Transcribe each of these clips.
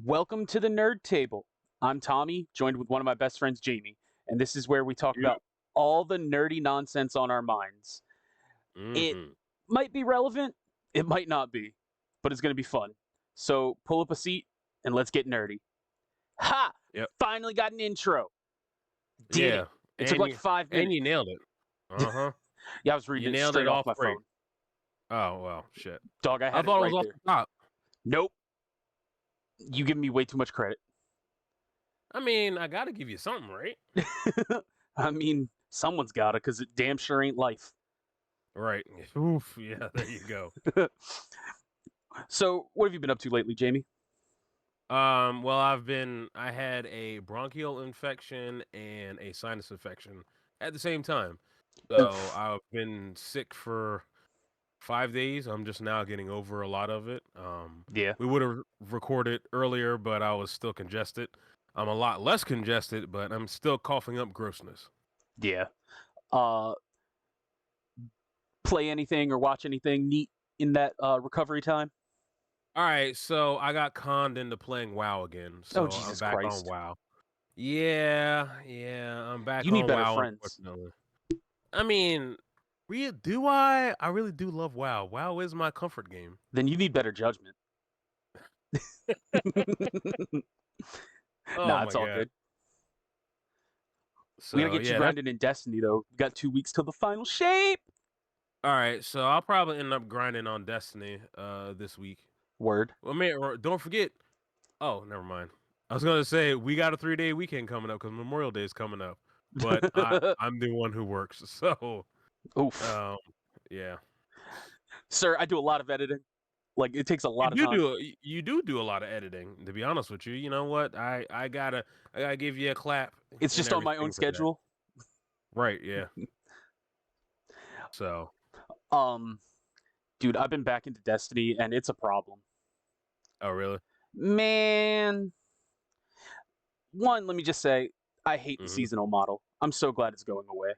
Welcome to the Nerd Table. I'm Tommy, joined with one of my best friends, Jamie, and this is where we talk Yep. about all the nerdy nonsense on our minds. It Mhm. might be relevant, it might not be, but it's going to be fun. So pull up a seat and let's get nerdy. Ha! Yep. Finally got an intro. Did it. Yeah. It took And like you 5 minutes. nailed it. Uh-huh. Yeah, I was You reading it nailed it straight off off my great. phone. Oh, well, shit. Dog, I I had it thought it was right off there. the top. Nope. You give me way too much credit. I mean, I gotta give you something, right? I mean, someone's got it because it damn sure ain't life. Right. Oof. Yeah, there you go. So, what have you been up to lately, Jamie? Well, I had a bronchial infection and a sinus infection at the same time. So Oof. I've been sick for 5 days. I'm just now getting over a lot of it. Yeah. We would have recorded earlier, but I was still congested. I'm a lot less congested, but I'm still coughing up grossness. Yeah. Uh, play anything or watch anything neat in that recovery time? All right, so I got conned into playing WoW again, Oh, so I'm Jesus back on Christ. WoW. Yeah, I'm back You need on better WoW, friends. unfortunately. I mean, do I? I really do love WoW. WoW is my comfort game. Then you need better judgment. Oh Nah, my it's all god. good. We gotta So get you yeah, that's grinding in Destiny, though. We got 2 weeks till the final shape. all right. So I'll probably end up grinding on Destiny this week. Word. Well, man, don't forget. Oh, never mind. I was gonna say we got a 3-day weekend coming up because Memorial Day is coming up, but I'm the one who works, so Oof. um, yeah. Sir, I do a lot of editing. Like, it takes a You lot of do time. do a lot of editing. To be honest with you, you know what? I gotta give you a clap It's and just on my own everything for that. schedule. Right? Yeah. So Um, dude, I've been back into Destiny, and it's a problem. oh really? Man, one, let me just say, I hate the Hmm. seasonal model. I'm so glad it's going away.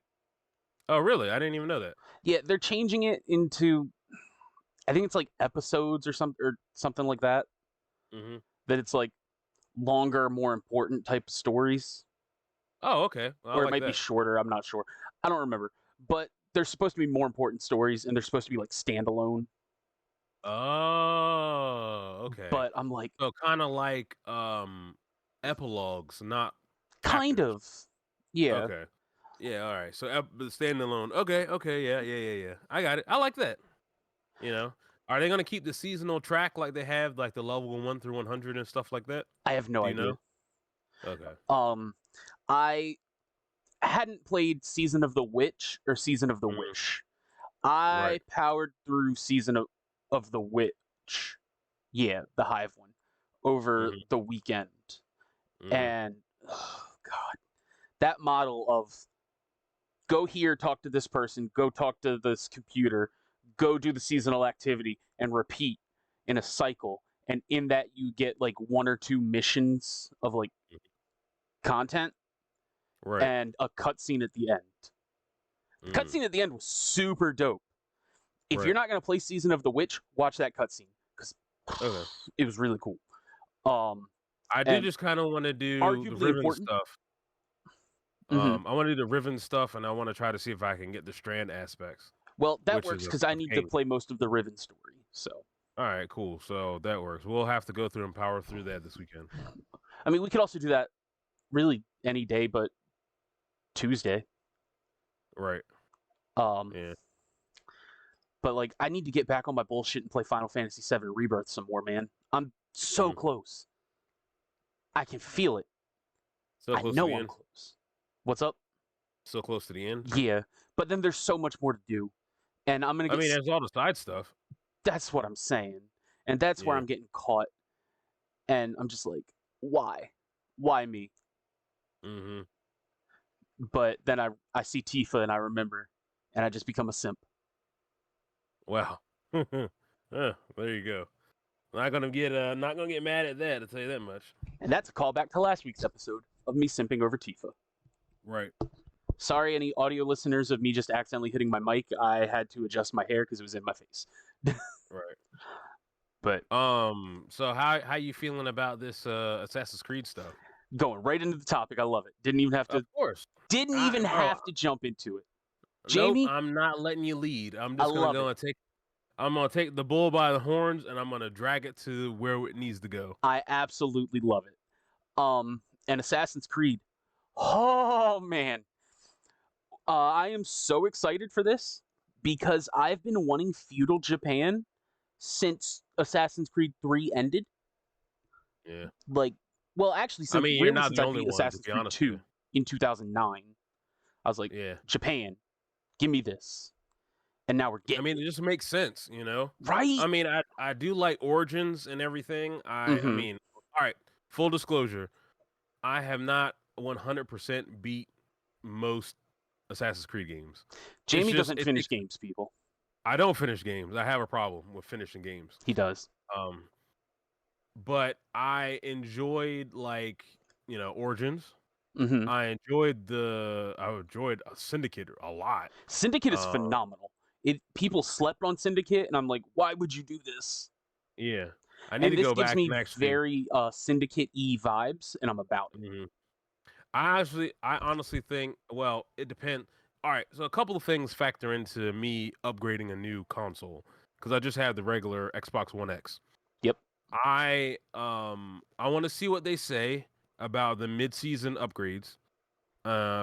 Oh really? I didn't even know that. Yeah, they're changing it into, I think it's like episodes or something like that. Hmm. That it's like longer, more important type of stories, Oh okay. Well, I or it like might be that. shorter. I'm not sure. I don't remember. But they're supposed to be more important stories, and they're supposed to be like standalone. Oh okay. But I'm like, So kind of like epilogues, not kind chapters. of, yeah. Okay. Yeah, all right. So standalone. Okay, yeah. I got it. I like that. You know, are they gonna keep the seasonal track like they have, like the level 1 through 100 and stuff like that? I have no Do you know? idea. Okay. Um, I hadn't played Season of the Witch or Season of the Mhm. Wish. Right. I powered through Season of the Witch. Yeah, the Hive one over Hmm. the weekend. Hmm. And oh god, that model of go here, talk to this person, go talk to this computer, go do the seasonal activity and repeat in a cycle. And in that you get like one or two missions of like content Right. and a cutscene at the end. The Mm. cutscene at the end was super dope. If you're Right. not gonna play Season of the Witch, watch that cutscene because Okay. it was really cool. Um, I do and just kind of want to do the arguably Riven important. stuff. Mm-hmm. I want to do the Riven stuff, and I want to try to see if I can get the Strand aspects, Well, that which is works because I a need to pain. play most of the Riven story. So, All right, cool. So that works. We'll have to go through and power through that this weekend. I mean, we could also do that really any day, but Tuesday. Right. Um, Yeah. but like, I need to get back on my bullshit and play Final Fantasy VII Rebirth some more, man. I'm so Mm. close. I can feel it. So I close to know the I'm end. close. What's up? So close to the end. Yeah, but then there's so much more to do, and I'm gonna I get. mean, there's all the side stuff. That's what I'm saying, and that's where Yeah. I'm getting caught, and I'm just like, why me? Hmm. But then I see Tifa and I remember, and I just become a simp. Wow. There you go. Not gonna get mad at that. I'll tell you that much. And that's a callback to last week's episode of me simping over Tifa. Right. Sorry, any audio listeners of me just accidentally hitting my mic. I had to adjust my hair because it was in my face. Right. But So how you feeling about this Assassin's Creed stuff? going right into the topic, I love it. Didn't even have Of to. course. Didn't even Bro, have to jump into it. nope, Jamie, I'm not letting you lead. I'm I just gonna love go it. and I'm gonna take the bull by the horns and I'm gonna drag it to where it needs to go. I absolutely love it. And Assassin's Creed. Oh man, I am so excited for this because I've been wanting feudal Japan since Assassin's Creed 3 ended. Yeah. Like, well, actually, I since mean, you're really not since the I only beat one, to Assassin's be Creed honest with 2 in 2009. I was like, you. Yeah. Japan, give me this, and now we're I getting mean, it. it just makes sense, you know? Right? I mean, I do like Origins and everything. I Mm-hmm. mean, all right, full disclosure, I have not 100% beat most Assassin's Creed games. It's Jamie just doesn't it finish takes games, people. I don't finish games. I have a problem with finishing games. He does. Um, but I enjoyed Origins. Mm-hmm. I enjoyed Syndicate a lot. Syndicate is Um, phenomenal. People slept on Syndicate, and I'm like, why would you do this? yeah. I need And to this go gives back me and actually very Syndicate-y vibes, and I'm about it. mhm. I honestly think, well, it depends. All right, so a couple of things factor into me upgrading a new console because I just have the regular Xbox One X. Yep. I want to see what they say about the mid-season upgrades,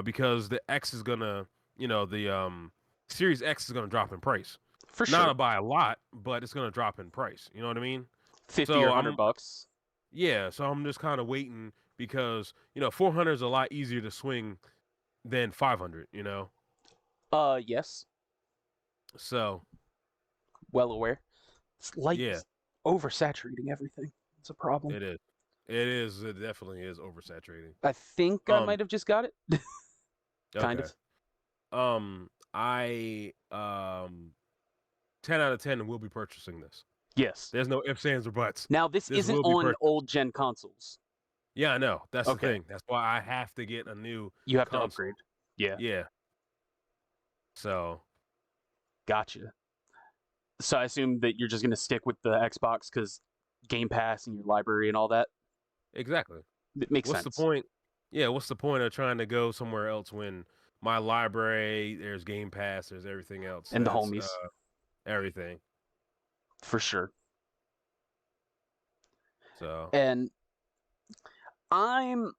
because the X is gonna, the Series X is gonna drop in price. For Not sure. by a lot, but it's gonna drop in price. You know what I mean? 50 or So 100 bucks. so I'm just kind of waiting because 400 is a lot easier to swing than 500. Yes. So Well aware. It's like yeah, oversaturating everything. It's a problem. it is. It is. It definitely is oversaturating. I think I Um. might have just got it. Kind Okay. of. I 10 out of 10 will be purchasing this. Yes. There's no ifs, ands, or buts. Now, this This isn't will be on purchased. old gen consoles. Yeah, I know. That's the Okay. thing. That's why I have to get a new You have to console. upgrade. Yeah. Yeah. So Gotcha. So I assume that you're just going to stick with the Xbox because Game Pass and your library and all that. exactly. It makes What's the sense. point? Yeah, what's the point of trying to go somewhere else when my library, there's Game Pass, there's everything else. And the That's homies. everything. For sure. So And I'm.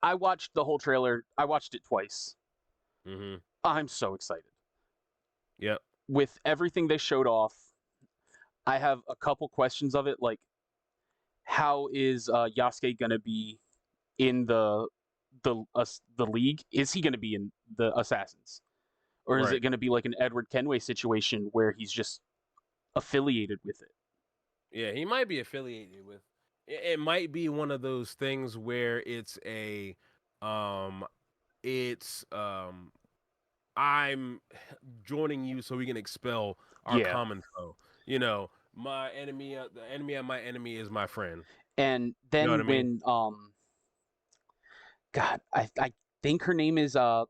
I watched the whole trailer. I watched it twice. mhm. I'm so excited. Yep. With everything they showed off, I have a couple questions of it. Like, how is Yasuke gonna be in the league? Is he gonna be in the Assassins, or is Right. it gonna be like an Edward Kenway situation where he's just affiliated with it? Yeah, he might be affiliated with. It might be one of those things where um, it's I'm joining you so we can expel our Yeah, common foe. My enemy, the enemy of my enemy is my friend. and You know what then I mean? when God, I think her name is Naoe.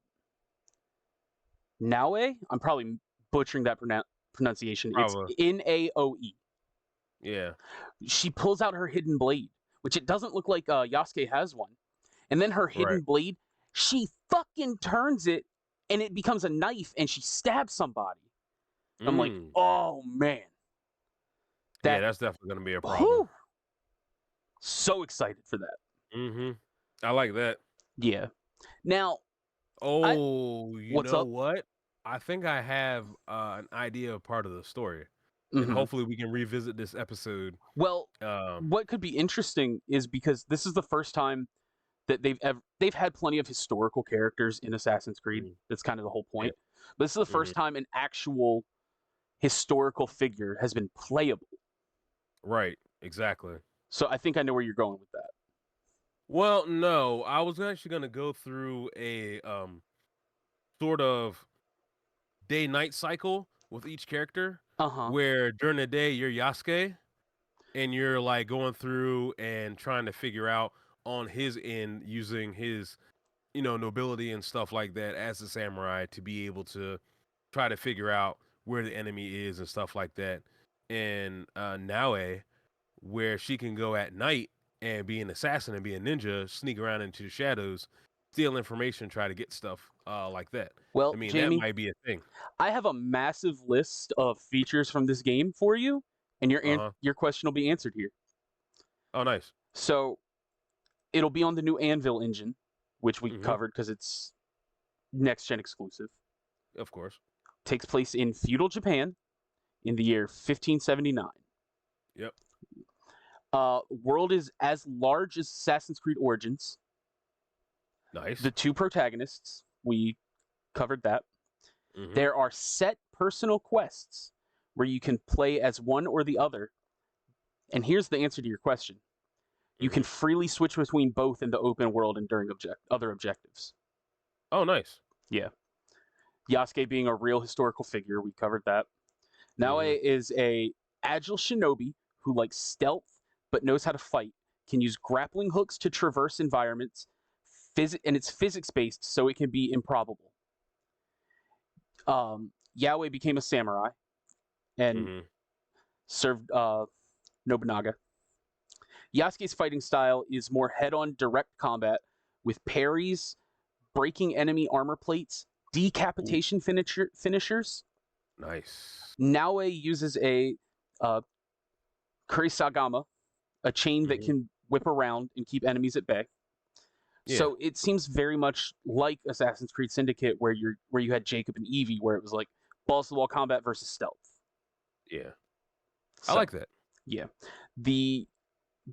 I'm probably butchering that pronunciation. It's Probably. Naoe. Yeah. She pulls out her hidden blade, which it doesn't look like Yasuke has one. And then her Right. hidden blade, she fucking turns it and it becomes a knife and she stabs somebody. I'm like, Mm. oh man. Yeah, That that's definitely gonna be a problem. whew, so excited for that. Mm-hmm. I like that. Yeah. Now, I Oh, you what's know up? what? I think I have an idea of part of the story, and Hmm. hopefully we can revisit this episode. Well, Um, what could be interesting is because this is the first time that they've had plenty of historical characters in Assassin's Creed. mm, That's kind of the whole yeah, point. But this is the hmm first time an actual historical figure has been playable. right, exactly. So I think I know where you're going with that. Well, no, I was actually gonna go through a sort of day-night cycle with each character, Uh-huh. where during the day you're Yasuke, and you're like going through and trying to figure out on his end using his nobility and stuff like that as a samurai to be able to try to figure out where the enemy is and stuff like that. in Naue, where she can go at night and be an assassin and be a ninja, sneak around into the shadows, steal information, try to get stuff like that. Well, I mean, that Jamie, might be a thing. I have a massive list of features from this game for you, and your question will be answered here. Oh, nice. So it'll be on the new Anvil engine, which we Mhm. covered because it's next gen exclusive. Of course. Takes place in feudal Japan in the year 1579. Yep. World is as large as Assassin's Creed Origins. Nice. The two protagonists, we covered that. Mhm. There are set personal quests where you can play as one or the other. And here's the answer to your question. You can freely switch between both in the open world and during other objectives. Oh, nice. Yeah. Yasuke being a real historical figure, we covered that. Naue is a agile shinobi who likes stealth but knows how to fight, can use grappling hooks to traverse environments, and it's physics-based, so it can be improbable. Yaoi became a samurai and served Nobunaga. Yasuke's fighting style is more head-on direct combat with parries, breaking enemy armor plates, decapitation finishers. Nice. Naue uses a Kurisagama, a chain that can whip around and keep enemies at bay. Yeah. So it seems very much like Assassin's Creed Syndicate, where you had Jacob and Evie, where it was like balls to the wall combat versus stealth. Yeah. So, I like that. Yeah. The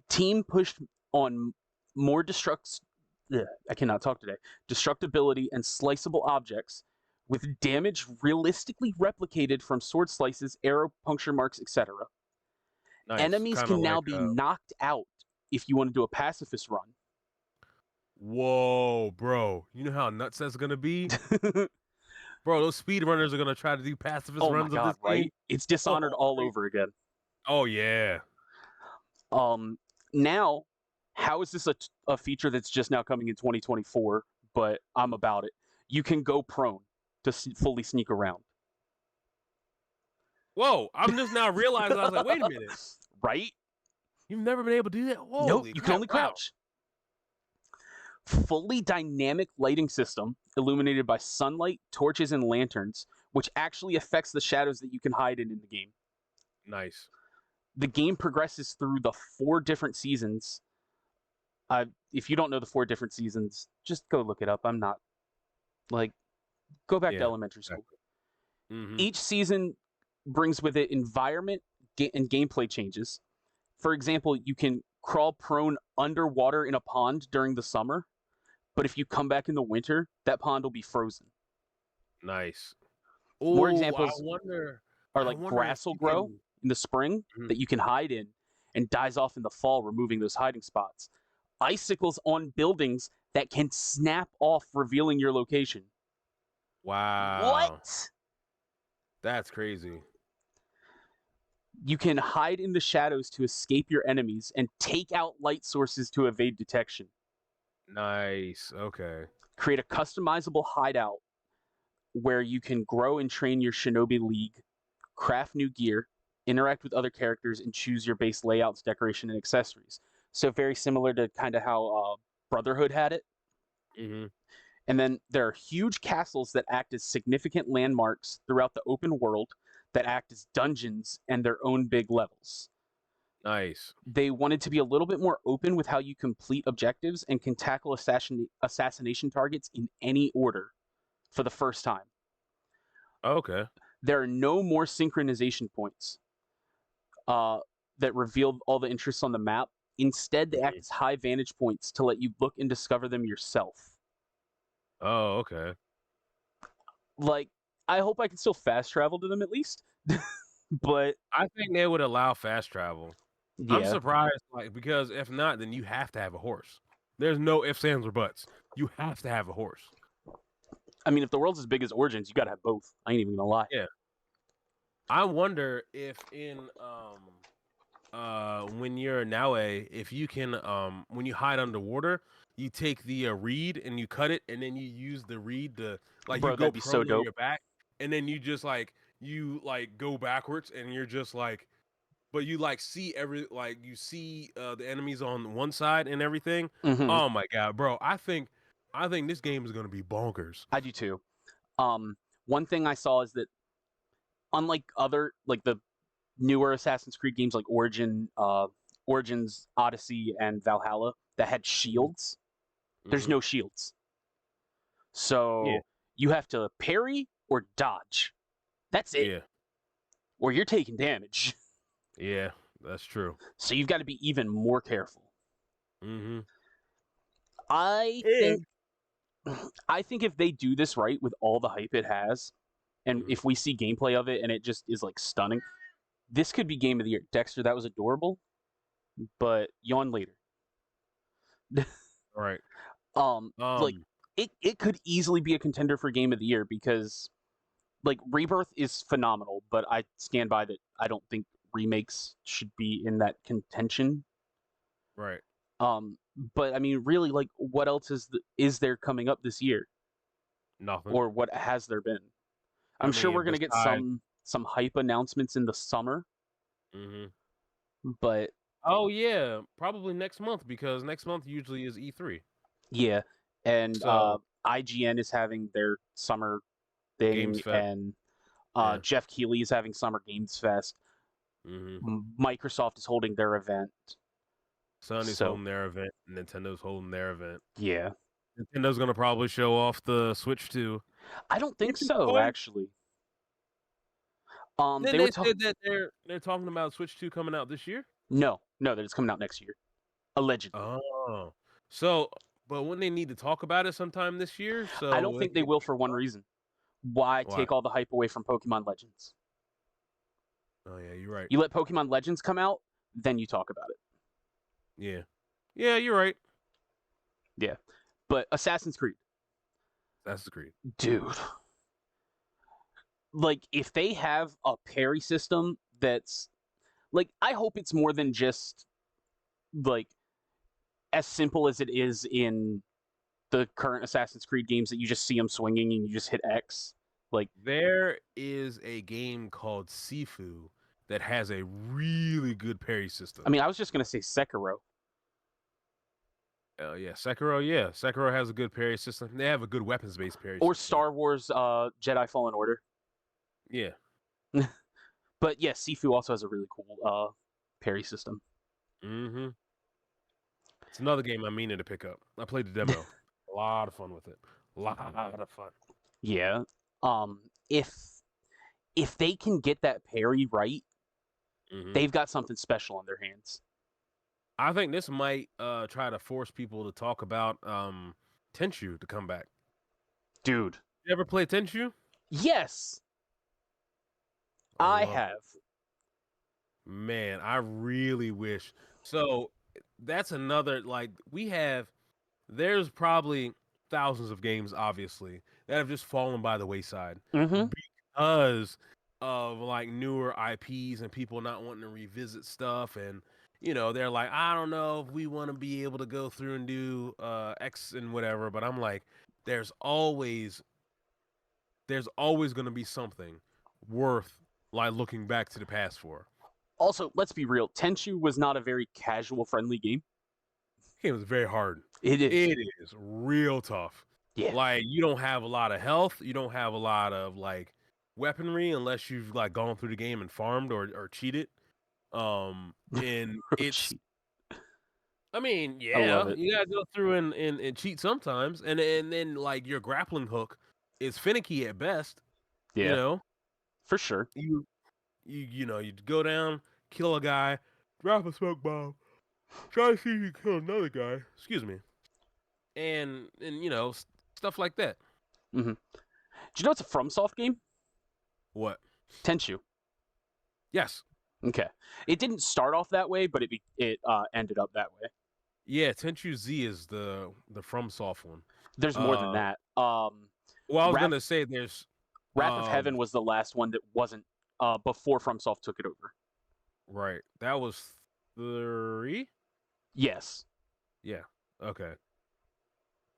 team pushed on more I cannot talk today. Destructibility and sliceable objects with damage realistically replicated from sword slices, arrow puncture marks, etc. Nice. Enemies Kinda can now like, be knocked out if you want to do a pacifist run. Whoa, bro. You know how nuts that's gonna be? Bro, those speedrunners are gonna try to do pacifist Oh my runs of this god, right? game. It's Dishonored all great. over again. Oh yeah. Now, how is this a feature that's just now coming in 2024, but I'm about it? You can go prone to fully sneak around. Whoa, I'm just now realizing, I was like, wait a minute. Right? You've never been able to do that? Holy Nope, you crap, can only wow. crouch. Fully dynamic lighting system illuminated by sunlight, torches, and lanterns, which actually affects the shadows that you can hide in the game. Nice. The game progresses through the 4 different seasons. If you don't know the 4 different seasons, just go look it up. I'm not go back to elementary school. Each season brings with it environment and gameplay changes. For example, you can crawl prone underwater in a pond during the summer, but if you come back in the winter, that pond will be frozen. Nice. More Ooh, examples are like grass will grow in the spring that you can hide in and dies off in the fall, removing those hiding spots. Icicles on buildings that can snap off, revealing your location. Wow. What? That's crazy. You can hide in the shadows to escape your enemies and take out light sources to evade detection. Nice. Okay. Create a customizable hideout where you can grow and train your shinobi league, craft new gear, interact with other characters, and choose your base layouts, decoration, and accessories. So very similar to kind of how Brotherhood had it. And then there are huge castles that act as significant landmarks throughout the open world that act as dungeons and their own big levels. Nice. They wanted to be a little bit more open with how you complete objectives and can tackle assassination targets in any order for the first time. Okay. There are no more synchronization points that reveal all the interests on the map. Instead, they act as high vantage points to let you look and discover them yourself. Oh, okay. I hope I can still fast travel to them at least. But I think they would allow fast travel. yeah. I'm surprised, because if not, then you have to have a horse. There's no ifs, ands, or buts. You have to have a horse. I mean, if the world's as big as Origins, you gotta have both. I ain't even gonna lie. Yeah. I wonder if in when you're Naue, if you can when you hide underwater, you take the reed and you cut it, and then you use the reed to Bro, you go that'd be so prone on dope. your back, and then you just you go backwards, and you're just but you like see you see the enemies on one side and everything. Mhm. Oh my god, bro! I think this game is gonna be bonkers. I do too. One thing I saw is that unlike other like the newer Assassin's Creed games like Origins, Odyssey, and Valhalla that had shields, there's Hmm. no shields. Yeah, So you have to parry or dodge. That's it. yeah, Or you're taking damage. yeah. That's true. So you've got to be even more careful. Hmm. I think And I think if they do this right with all the hype it has, and Mhm. if we see gameplay of it and it just is like stunning, this could be game of the year. Dexter, that was adorable, but yawn later. All right. Like Um. it could easily be a contender for game of the year because like Rebirth is phenomenal, but I stand by that I don't think remakes should be in that contention. Right. But I mean, really, like, what else is there coming up this year, Nothing. or what has there been? I I'm sure mean, we're gonna get besides. some hype announcements in the summer, Hmm. but Oh yeah, probably next month because next month usually is E3. yeah, and So IGN is having their summer Games thing, Fest. and Yeah. Jeff Keighley is having Summer Games Fest. Hmm. Microsoft is holding their event, Sony's so holding their event. Nintendo's holding their event. yeah. Nintendo's gonna probably show off the Switch too. I don't think Which is so, fine. actually. Then They were they talking. said that they're talking about Switch 2 coming out this year. No, that it's coming out next year, allegedly. Oh, so but wouldn't they need to talk about it sometime this year? I don't So think they will for one reason. Why why? take all the hype away from Pokemon Legends? Oh yeah, you're right. You let Pokemon Legends come out, then you talk about it. Yeah, yeah, you're right. Yeah. But Assassin's Creed, That's the Creed. dude, like if they have a parry system that's like I hope it's more than just like as simple as it is in the current Assassin's Creed games that you just see them swinging and you just hit X. Like, There is a game called Sifu that has a really good parry system. I mean, I was just gonna say Sekiro Yeah, Sekiro. Yeah, Sekiro has a good parry system. They have a good weapons-based parry or system. Star Wars Jedi Fallen Order. Yeah. But yeah, Sifu also has a really cool parry system. Mm-hmm. It's another game I'm meaning to pick up. I played the demo. A lot of fun with it. A lot of fun. Yeah. Um, if they can get that parry right, Hmm. they've got something special in their hands. I think this might try to force people to talk about Tenchu to come back. Dude. You ever play Tenchu? Yes, I I love have. Man, I really wish. So that's another there's probably thousands of games obviously that have just fallen by the wayside Mm-hmm. because of like newer IPs and people not wanting to revisit stuff and they're like I don't know if we want to be able to go through and do X and whatever, but I'm like there's always going to be something worth like looking back to the past for. Also, let's be real. Tenchu was not a very casual friendly game. Game is very hard. It is. It is real tough. Yeah. Like you don't have a lot of health. You don't have a lot of like weaponry unless you've like gone through the game and farmed or cheated. And it's Cheat. I mean, I love yeah, it. you gotta go through and cheat sometimes, and then like your grappling hook is finicky at best. You Yeah, know, for sure. you go down, kill a guy, drop a smoke bomb, try to see if you can kill another guy. Excuse me, and stuff like that. Mm-hmm. Do you know it's a FromSoft game? What? Tenchu. Yes. Okay. It didn't start off that way, but it ended up that way. Yeah, Tenchu Z is the FromSoft one. There's more than that. Well, I was Wrath gonna say there's Wrath of Heaven was the last one that wasn't before FromSoft took it over. right. That was 3. Yes. Yeah. Okay.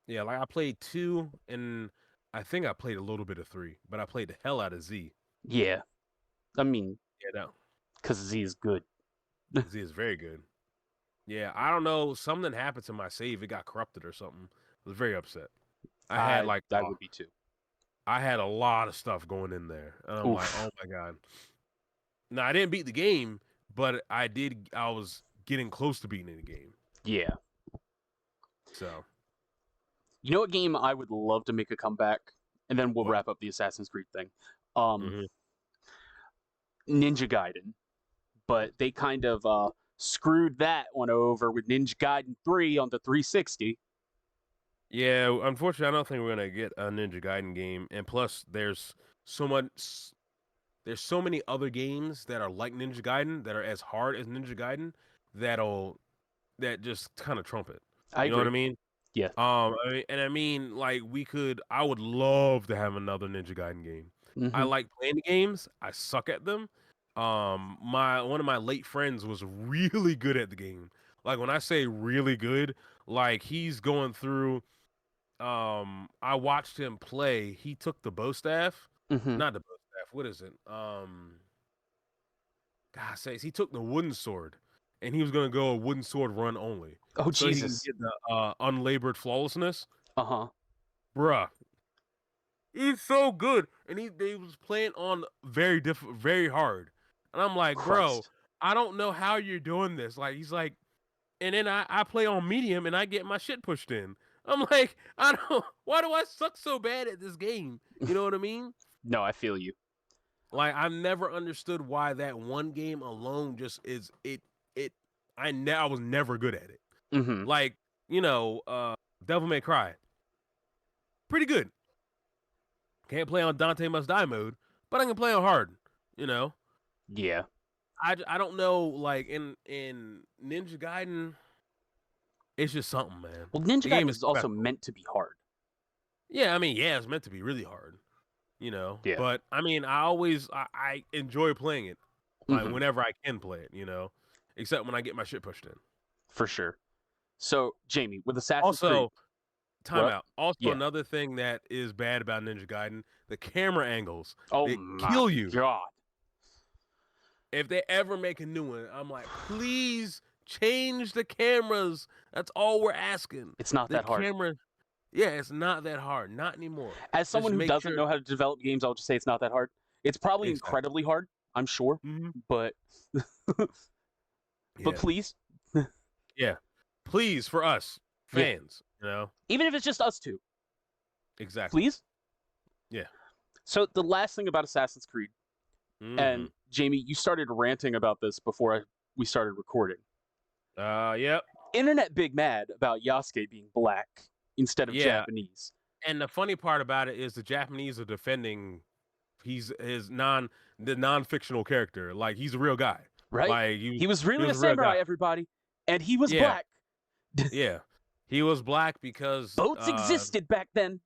Yeah, like I played 2, and I think I played a little bit of 3, but I played the hell out of Z. Yeah. I mean, Yeah, no. because Z is good. Z is very good. Yeah, I don't know. Something happened to my save. It got corrupted or something. I was very upset. I had like I would be too. I had a lot of stuff going in there, and I'm like, Oof. oh my god. Now I didn't beat the game, but I did. I was getting close to beating the game. Yeah. So You know what game I would love to make a comeback, and then we'll what? wrap up the Assassin's Creed thing. Mm-hmm. Ninja Gaiden, but they kind of screwed that one over with Ninja Gaiden 3 on the 360. Yeah, unfortunately, I don't think we're gonna get a Ninja Gaiden game, and plus, there's so much. There's so many other games that are like Ninja Gaiden that are as hard as Ninja Gaiden that just kind of trump it. I You know what I agree. mean? Yeah. I mean, like I would love to have another Ninja Gaiden game. I Mm-hmm. like playing the games. I suck at them. One of my late friends was really good at the game. Like when I say really good, like he's going through. I watched him play. He took the bow staff, Mm-hmm. not the bow staff. What is it? God sakes, he took the wooden sword, and he was gonna go a wooden sword run only, Oh so he can Jesus. get the unlabored flawlessness. Uh-huh. Bruh, he's so good, and they was playing on very hard, and I'm like, bro, Christ. I don't know how you're doing this. Like he's like, and then I play on medium, and I get my shit pushed in. I'm like, I don't. Why do I suck so bad at this game? You know what I mean? No, I feel you. Like I've never understood why that one game alone just is it. I was never good at it. Mm-hmm. Like Devil May Cry, pretty good. Can't play on Dante Must Die mode, but I can play on hard. You know, Yeah. I don't know. Like in Ninja Gaiden, it's just something, man. Well, Ninja The game Gaiden is is also special. meant to be hard. Yeah, I mean, yeah, it's meant to be really hard. Yeah. But I mean, I enjoy playing it, like Mm-hmm. whenever I can play it. Except when I get my shit pushed in. For sure. So, Jamie, with Assassin's Creed, Also, what? timeout. Also, Yeah. another thing that is bad about Ninja Gaiden, the camera angles. Oh They my kill you. God. If they ever make a new one, I'm like, please change the cameras. That's all we're asking. It's not The that hard. camera, yeah, it's not that hard. Not anymore. As someone Just who make doesn't sure. know how to develop games, I'll just say it's not that hard. It's probably Exactly. incredibly hard, I'm sure, Hmm. but Yeah. please, Yeah. Please, for us yeah, fans, even if it's just us two, Exactly. please. Yeah. So the last thing about Assassin's Creed, Hmm. and Jamie, you started ranting about this before we started recording. Yep. Internet big mad about Yasuke being black instead of Yeah. Japanese. And the funny part about it is the Japanese are defending the non-fictional character. Like he's a real guy. Right? Like He was he really was a a real guy. samurai, everybody, and he was Yeah. black. Yeah. He was black because Boats existed back then.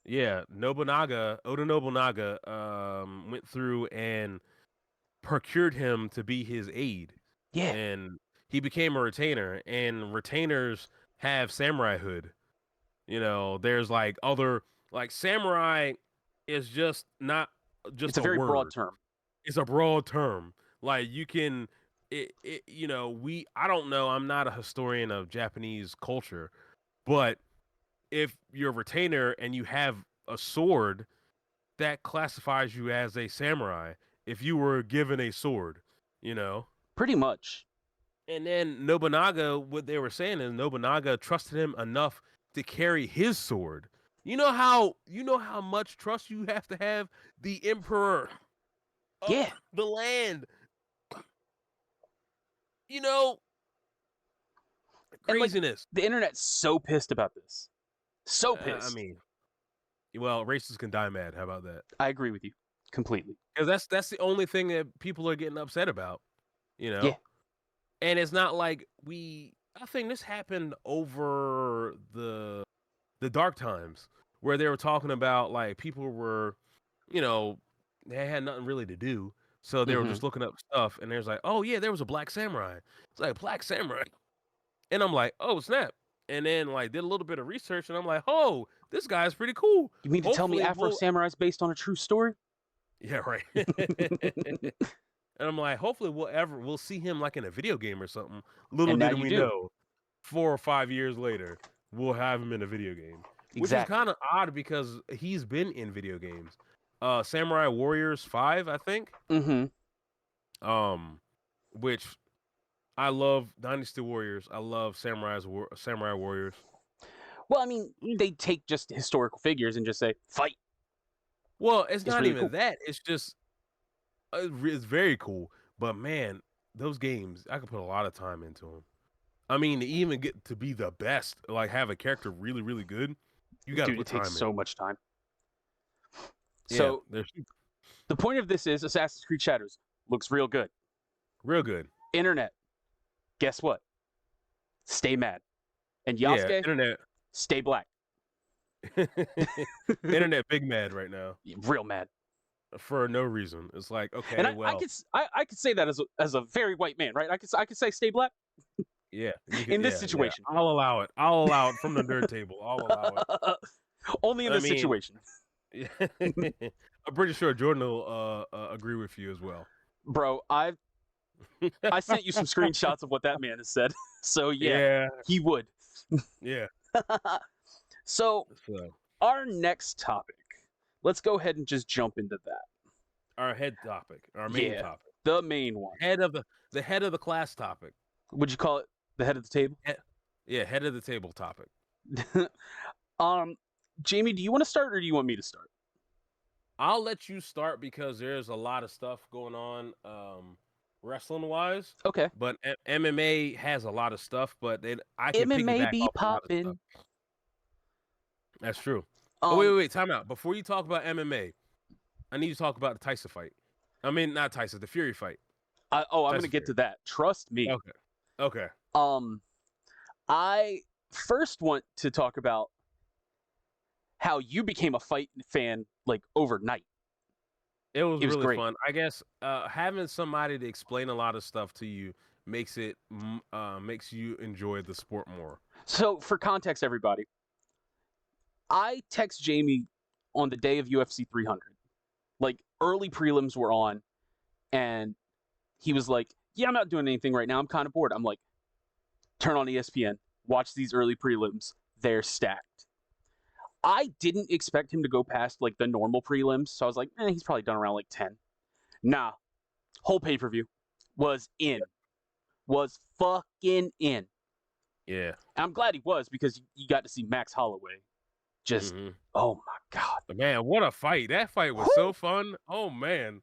yeah, Oda Nobunaga went through and procured him to be his aide. Yeah. And he became a retainer, and retainers have samurai hood. There's like other like samurai is just not just It's a a very broad word. term. It's a broad term. Like you can I don't know, I'm not a historian of Japanese culture, but if you're a retainer and you have a sword, that classifies you as a samurai if you were given a sword, you know? Pretty much. And then Nobunaga, what they were saying is Nobunaga trusted him enough to carry his sword. You know how much trust you have to have the emperor of Yeah. the land. You know, And like craziness. the internet's so pissed about this. So I pissed. mean, well, racists can die mad. How about that? I agree with you completely. Because that's the only thing that people are getting upset about. Yeah. And it's not like I think this happened over the dark times where they were talking about like people were, they had nothing really to do. So they were Mm-hmm. just looking up stuff and there's like, oh yeah, there was a black samurai. It's like black samurai. And I'm like, oh snap. And then like did a little bit of research and I'm like, oh, this guy's pretty cool. You mean to tell me Hopefully Afro Samurai is based on a true story? Yeah, right. And I'm like, hopefully we'll see him like in a video game or something. Little And now did you we do. know, 4 or 5 years later, we'll have him in a video game, which is Exactly. kind of odd because he's been in video games. Samurai Warriors 5, I think. Mm-hmm. Um, which I love Dynasty Warriors. I love Samurai Warriors. Well, I mean, they take just historical figures and just say, fight. Well, it's It's not really even cool. that. It's just it's very cool. But man, those games, I could put a lot of time into them. I mean, to even get to be the best, like have a character really, really good, you got to Dude, it put takes time in. so much time. Yeah, So they're the point of this is Assassin's Creed Shadows looks real good. real good. Internet, guess what? Stay mad. And Yeah, Yasuke, stay black. internet big mad right now Real mad. for no reason. It's like, And okay, I could say that as a very white man, right? I could say stay black yeah, you could, in this yeah, yeah. situation. I'll allow it. I'll allow it from the nerd table. I'll allow it. Only in I this mean, situation. I'm pretty sure Jordan will agree with you as well. Bro, I sent you some screenshots of what that man has said. So yeah, Yeah, he would. yeah. So So our next topic. Let's go ahead and just jump into that. our head topic, our main Yeah, topic, the main one. head of the head of the class topic. Would you call it the head of the table? Yeah, head of the table topic. Jamie, do you want to start or do you want me to start? I'll let you start because there's a lot of stuff going on wrestling wise. Okay. But MMA has a lot of stuff, but I can MMA piggyback be off a lot of stuff. popping. That's true. Wait, time out. Before you talk about MMA, I need to talk about the Tyson fight. I mean, not Tyson, the Fury fight. I'm gonna get to that. Trust me. Okay. I first want to talk about how you became a fight fan like overnight. It was really great. fun. I guess having somebody to explain a lot of stuff to you makes you enjoy the sport more. So for context, everybody, I text Jamie on the day of UFC 300. Like early prelims were on, and he was like, "Yeah, I'm not doing anything right now. I'm kind of bored." I'm like, "Turn on ESPN, watch these early prelims. They're stacked." I didn't expect him to go past like the normal prelims, so I was like, he's probably done around like 10. Nah, whole pay-per-view was in. Was fucking in. Yeah. And I'm glad he was because you got to see Max Holloway. Just, oh my God. Man, what a fight. That fight was so fun. Oh, man.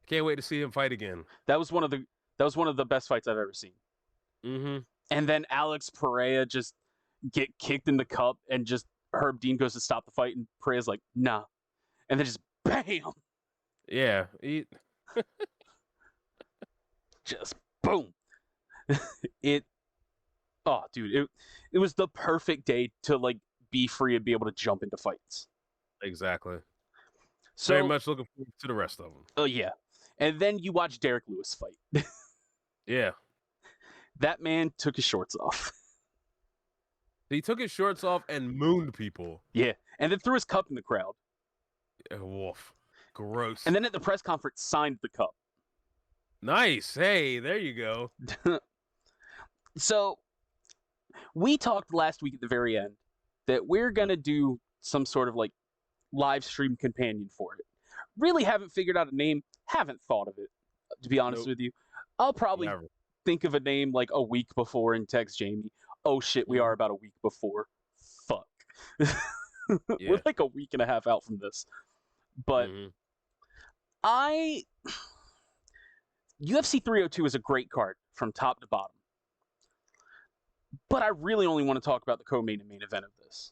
Can't wait to see him fight again. That was one of the best fights I've ever seen. And then Alex Pereira just get kicked in the cup and just Herb Dean goes to stop the fight and Pereira's like, nah. And then just bam. Yeah. Just boom. It was the perfect day to like be free and be able to jump into fights. Exactly. So very much looking forward to the rest of them. Oh yeah. And then you watch Derek Lewis fight. Yeah. That man took his shorts off. He took his shorts off and mooned people. Yeah. And then threw his cup in the crowd. Wolf. Gross. And then at the press conference signed the cup. Nice. Hey, there you go. So we talked last week at the very end that we're going to do some sort of like live stream companion for it. Really haven't figured out a name. Haven't thought of it, to be honest with you. I'll probably think of a name like a week before and text Jamie. Oh shit, we are about a week before. Fuck. We're like a week and a half out from this. But UFC 302 is a great card from top to bottom. But I really only want to talk about the co-main and main event of this.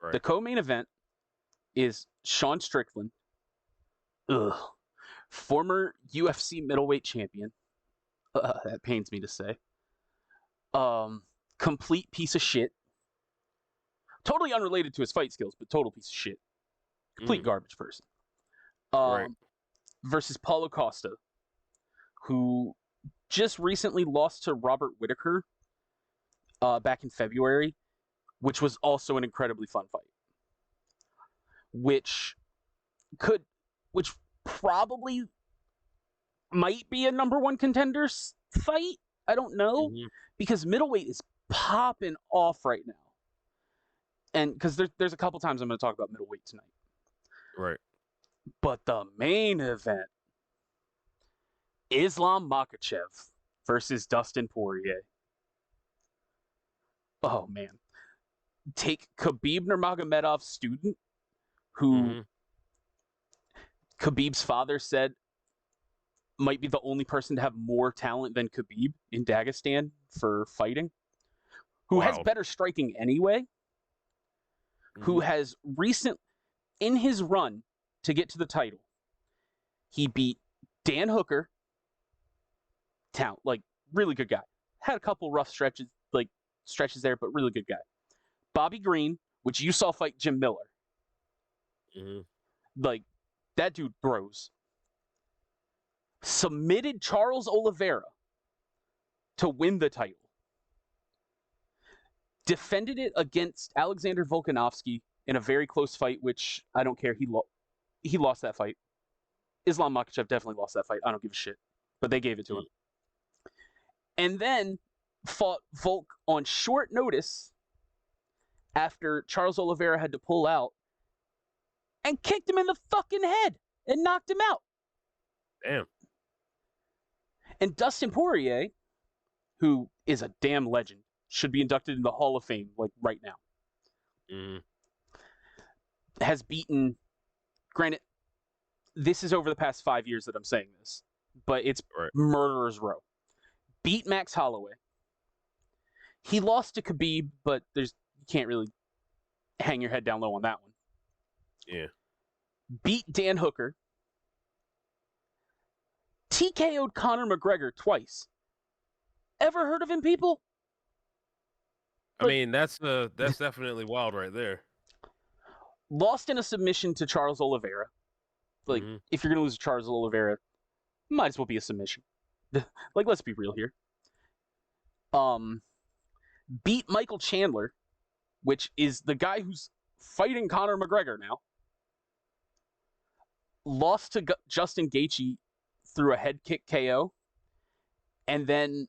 Right. The co-main event is Sean Strickland, former UFC middleweight champion. That pains me to say. Complete piece of shit. Totally unrelated to his fight skills, but total piece of shit. Complete garbage person. Versus Paulo Costa, who just recently lost to Robert Whittaker back in February, which was also an incredibly fun fight. Which probably might be a number one contenders fight. I don't know, because middleweight is popping off right now. And because there's a couple times I'm going to talk about middleweight tonight. Right. But the main event, Islam Makhachev versus Dustin Poirier. Oh, man. Take Khabib Nurmagomedov's student, who Khabib's father said might be the only person to have more talent than Khabib in Dagestan for fighting, who has better striking anyway, who has in his run to get to the title, he beat Dan Hooker, really good guy. Had a couple rough stretches there, but really good guy. Bobby Green, which you saw fight Jim Miller. That dude throws. Submitted Charles Oliveira to win the title. Defended it against Alexander Volkanovski in a very close fight, which I don't care. He lost that fight. Islam Makhachev definitely lost that fight. I don't give a shit. But they gave it to him. And then fought Volk on short notice after Charles Oliveira had to pull out and kicked him in the fucking head and knocked him out. Damn. And Dustin Poirier, who is a damn legend, should be inducted in the Hall of Fame right now. Has beaten, granted, this is over the past 5 years that I'm saying this, but it's murderer's row. Beat Max Holloway. He lost to Khabib, but you can't really hang your head down low on that one. Yeah. Beat Dan Hooker. TKO'd Conor McGregor twice. Ever heard of him, people? I mean, that's definitely wild right there. Lost in a submission to Charles Oliveira. If you're going to lose to Charles Oliveira, might as well be a submission. Let's be real here. Beat Michael Chandler, which is the guy who's fighting Conor McGregor now. Lost to Justin Gaethje through a head kick KO. And then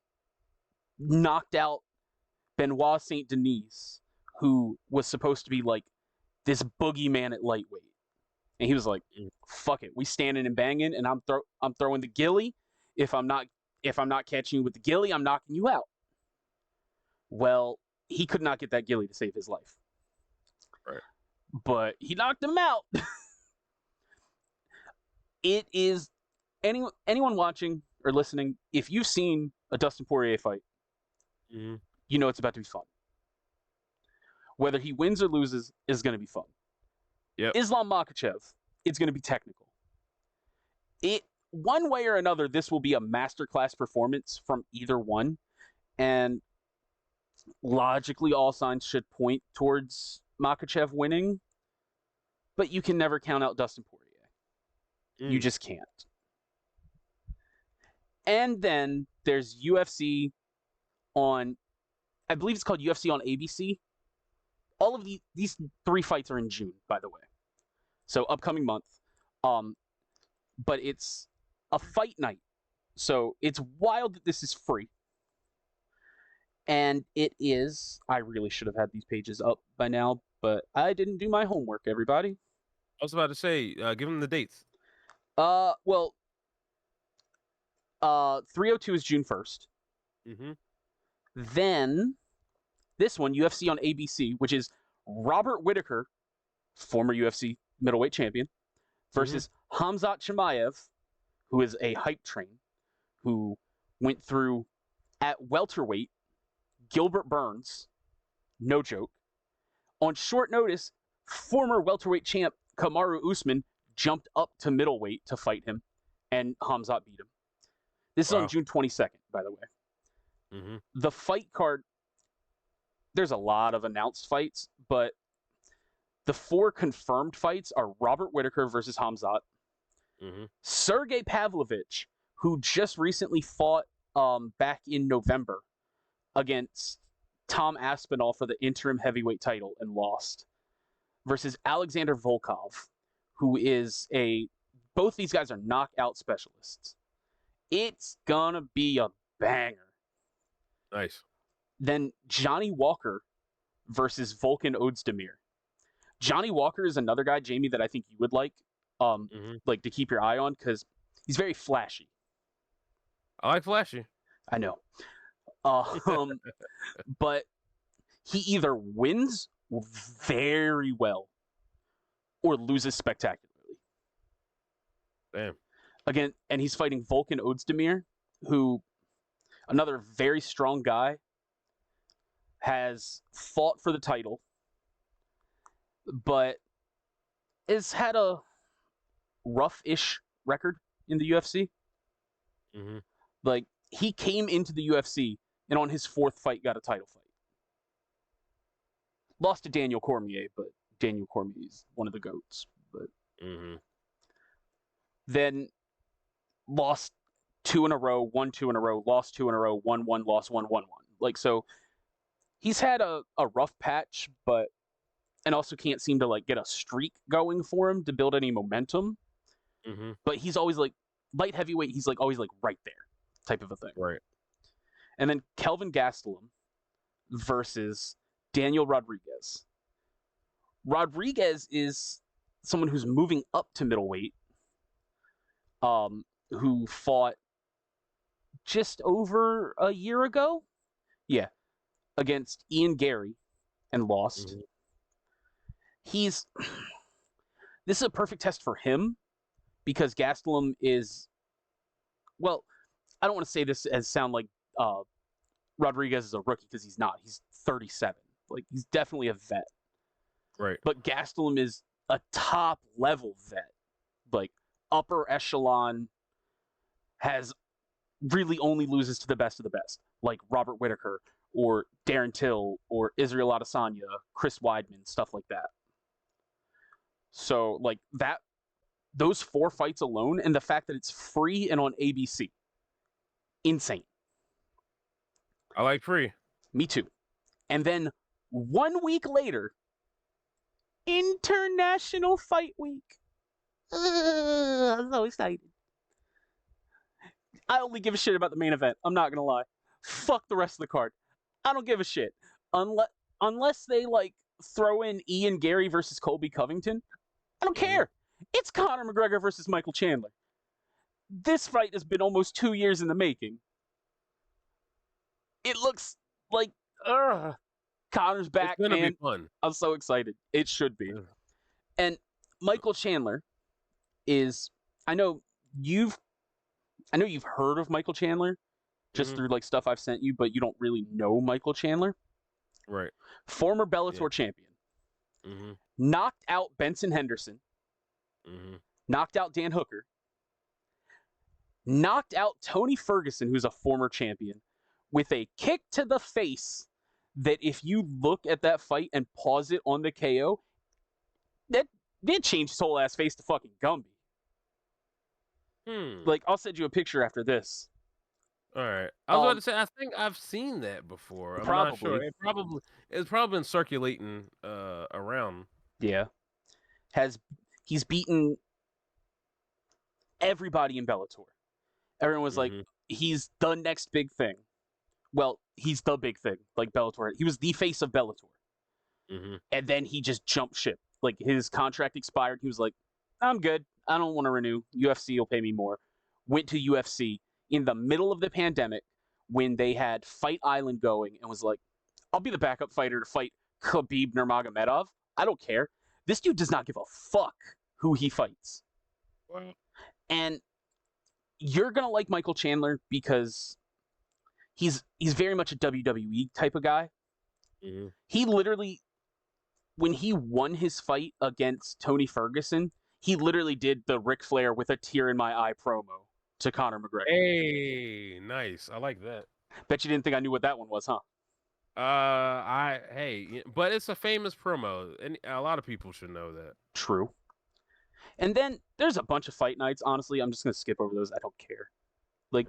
knocked out Benoit Saint Denis, who was supposed to be this boogeyman at lightweight. And he was like, fuck it. We standing and banging, and I'm throwing the gilly. If I'm not catching you with the gilly, I'm knocking you out. Well, he could not get that gilly to save his life. Right. But he knocked him out. It is anyone watching or listening, if you've seen a Dustin Poirier fight, you know it's about to be fun. Whether he wins or loses is going to be fun. Yep. Islam Makhachev, it's going to be technical. One way or another, this will be a masterclass performance from either one. And logically, all signs should point towards Makhachev winning. But you can never count out Dustin Poirier. You just can't. And then there's UFC on, I believe it's called UFC on ABC. All of these 3 fights are in June, by the way. So upcoming month. But it's a fight night. So it's wild that this is free. And it is, I really should have had these pages up by now, but I didn't do my homework, everybody. I was about to say, give them the dates. 302 is June 1st. Then this one, UFC on ABC, which is Robert Whittaker, former UFC middleweight champion, versus Khamzat Chimaev, who is a hype train, who went through at welterweight Gilbert Burns, no joke. On short notice, former welterweight champ Kamaru Usman jumped up to middleweight to fight him, and Khamzat beat him. This is on June 22nd, by the way. The fight card, there's a lot of announced fights, but the 4 confirmed fights are Robert Whittaker versus Khamzat, Sergey Pavlovich, who just recently fought back in November against Tom Aspinall for the interim heavyweight title and lost, versus Alexander Volkov, who is both these guys are knockout specialists. It's gonna be a banger. Nice. Then Johnny Walker versus Volkan Ozdemir. Johnny Walker is another guy, Jamie, that I think you would like to keep your eye on because he's very flashy. I like flashy. I know. But he either wins very well or loses spectacularly. Damn. Again, and he's fighting Volkan Ozdemir, who, another very strong guy, has fought for the title, but has had a rough-ish record in the UFC. Mm-hmm. Like, he came into the UFC and on his fourth fight got a title fight. Lost to Daniel Cormier, but Daniel Cormier is one of the GOATs. But then lost 2 in a row, won 2 in a row, lost 2 in a row, won 1, lost 1, won 1. Like, so he's had a rough patch, but and also can't seem to like get a streak going for him to build any momentum. Mm-hmm. But he's always like light heavyweight. He's like always like right there, type of a thing. Right. And then Kelvin Gastelum versus Daniel Rodriguez. Rodriguez is someone who's moving up to middleweight, who fought just over a year ago, against Ian Gary and lost. Mm-hmm. This is a perfect test for him because Gastelum is, well, I don't want to say this as sound like Rodriguez is a rookie because he's not. He's 37. Like, he's definitely a vet. Right. But Gastelum is a top level vet. Like, upper echelon, has really only loses to the best of the best. Like Robert Whittaker or Darren Till or Israel Adesanya, Chris Weidman, stuff like that. So, like, those 4 fights alone, and the fact that it's free and on ABC, insane. I like free. Me too. And then 1 week later, International Fight Week. I'm so excited. I only give a shit about the main event. I'm not gonna lie. Fuck the rest of the card. I don't give a shit. Unless they like throw in Ian Gary versus Colby Covington. I don't care. It's Conor McGregor versus Michael Chandler. This fight has been almost 2 years in the making. It looks like, Conor's back, It's gonna man. be fun. I'm so excited. It should be. And Michael Chandler is, I know you've heard of Michael Chandler just through like stuff I've sent you, but you don't really know Michael Chandler. Right. Former Bellator champion. Mm-hmm. Knocked out Benson Henderson. Mm-hmm. Knocked out Dan Hooker. Knocked out Tony Ferguson, who's a former champion, with a kick to the face that if you look at that fight and pause it on the KO, that did change his whole ass face to fucking Gumby. Like, I'll send you a picture after this. All right. I was about to say, I think I've seen that before. I'm not sure. It's probably been circulating around. Yeah. He's beaten everybody in Bellator. Everyone was like, he's the next big thing. Well, he's the big thing, like Bellator. He was the face of Bellator. And then he just jumped ship. Like, his contract expired. He was like, I'm good. I don't want to renew. UFC will pay me more. Went to UFC in the middle of the pandemic when they had Fight Island going and was like, I'll be the backup fighter to fight Khabib Nurmagomedov. I don't care. This dude does not give a fuck who he fights. Well, and you're going to like Michael Chandler because he's very much a WWE type of guy. He literally, when he won his fight against Tony Ferguson, he literally did the Ric Flair with a tear in my eye promo to Conor McGregor. Hey, nice. I like that. Bet you didn't think I knew what that one was, huh? But it's a famous promo, and a lot of people should know that. True. And then there's a bunch of fight nights. Honestly, I'm just gonna skip over those. I don't care. Like,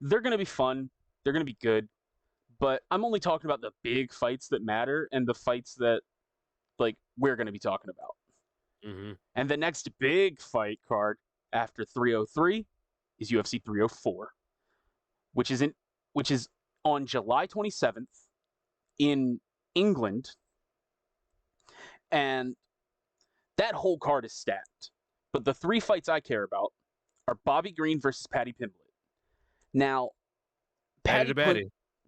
they're gonna be fun. They're gonna be good. But I'm only talking about the big fights that matter and the fights that, like, we're gonna be talking about. And the next big fight card after 303 is UFC 304, which is on July 27th in England, and that whole card is stacked. But the 3 fights I care about are Bobby Green versus Paddy Pimblett. Now, Patty to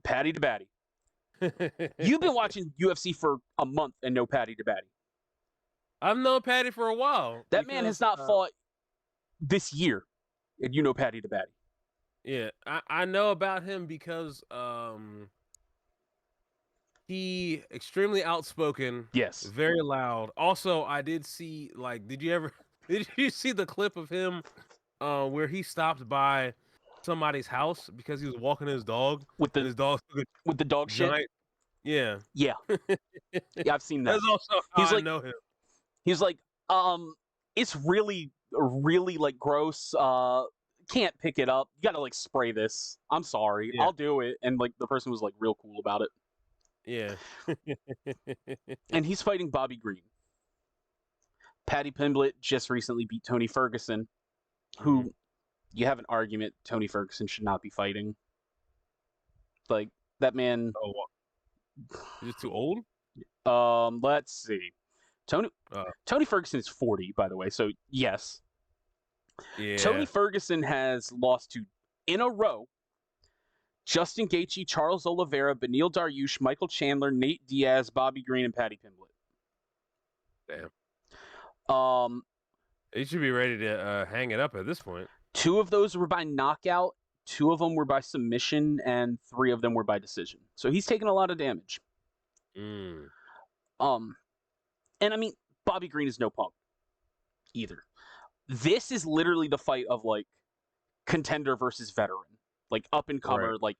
Paddy to Batty. Batty. You've been watching UFC for a month and know Paddy to Batty. I've known Patty for a while. That man has not fought this year, and you know Paddy to Batty. Yeah, I know about him because he extremely outspoken. Yes. Very loud. Also, I did see did you see the clip of him where he stopped by somebody's house because he was walking his dog With and his dog with the dog giant, shit? Yeah. Yeah. Yeah, I've seen that. That's also how I know him. He's like, it's really, really like gross. Can't pick it up. You gotta like spray this. I'm sorry. Yeah. I'll do it. And like the person was like real cool about it. Yeah. And he's fighting Bobby Green. Paddy Pimblett just recently beat Tony Ferguson, who you have an argument Tony Ferguson should not be fighting. Like that man. Oh, is it too old? Let's see. Tony Ferguson is 40, by the way. So yes. Yeah. Tony Ferguson has lost to, in a row, Justin Gaethje, Charles Oliveira, Beneil Dariush, Michael Chandler, Nate Diaz, Bobby Green, and Paddy Pimblett. Damn. He should be ready to hang it up at this point. 2 of those were by knockout, 2 of them were by submission, and 3 of them were by decision. So he's taken a lot of damage. And I mean, Bobby Green is no punk either. This is literally the fight of like contender versus veteran, like up and comer. Right. Like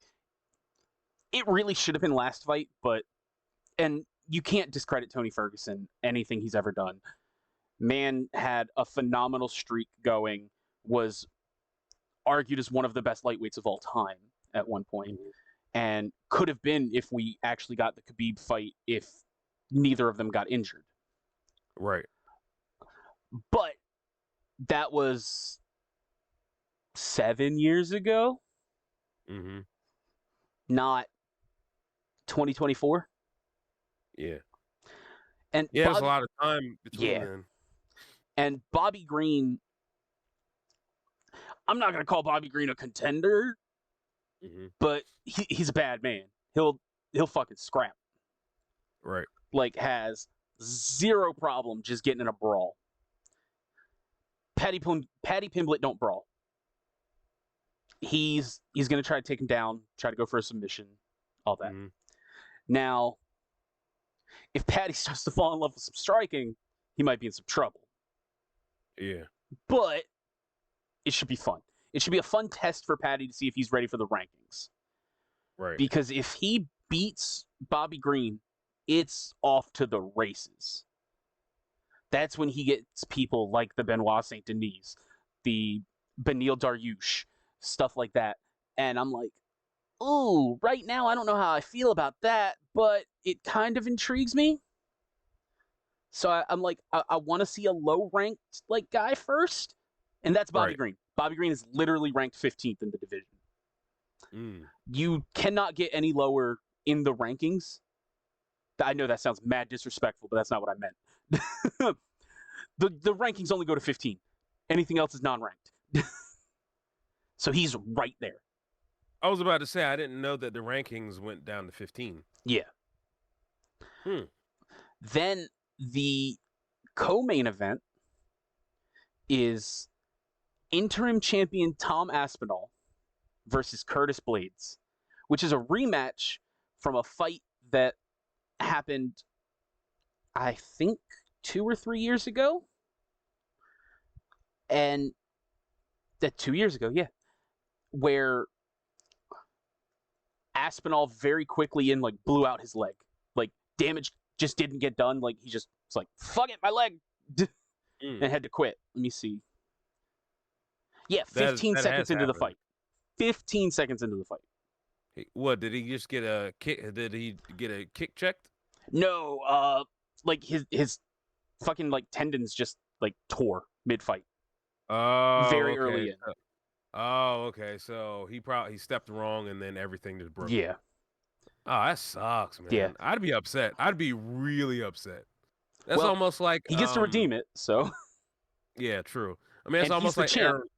it really should have been last fight, and you can't discredit Tony Ferguson, anything he's ever done. Man had a phenomenal streak going, was argued as one of the best lightweights of all time at one point, and could have been if we actually got the Khabib fight if neither of them got injured. Right. But that was 7 years ago. Not 2024. Yeah. And there's a lot of time between then. And Bobby Green, I'm not gonna call Bobby Green a contender, but he's a bad man. He'll fucking scrap. Right. Like has zero problem just getting in a brawl. Paddy Pimblett don't brawl. He's gonna try to take him down, try to go for a submission, all that. Now, if Paddy starts to fall in love with some striking, he might be in some trouble. Yeah. But it should be fun. It should be a fun test for Paddy to see if he's ready for the rankings. Right. Because if he beats Bobby Green, it's off to the races. That's when he gets people like the Benoit Saint Denis, the Beneil Dariush, stuff like that. And I'm like, ooh, right now I don't know how I feel about that, but it kind of intrigues me. So I'm like, I want to see a low-ranked like guy first, and that's Bobby Green. Bobby Green is literally ranked 15th in the division. You cannot get any lower in the rankings. I know that sounds mad disrespectful, but that's not what I meant. The rankings only go to 15. Anything else is non-ranked. So he's right there. I was about to say, I didn't know that the rankings went down to 15. Yeah. Then the co-main event is interim champion Tom Aspinall versus Curtis Blades, which is a rematch from a fight that happened, I think, 2 or 3 years ago. And that 2 years ago, yeah. Where Aspinall very quickly blew out his leg. Like, damage just didn't get done. Like, he just was like, fuck it, my leg. And had to quit. Let me see. Yeah, 15 seconds into the fight. 15 seconds into the fight. What, did he just get a kick? Did he get a kick checked? No, like his fucking like tendons just like tore mid-fight. Very early in. Oh, okay. So he stepped wrong and then everything just broke. Yeah, Oh, that sucks, yeah. man. I'd be upset. I'd be really upset. That's Well, almost like he gets to redeem it, so. yeah, true. I mean, it's And he's almost the like champ. Aaron.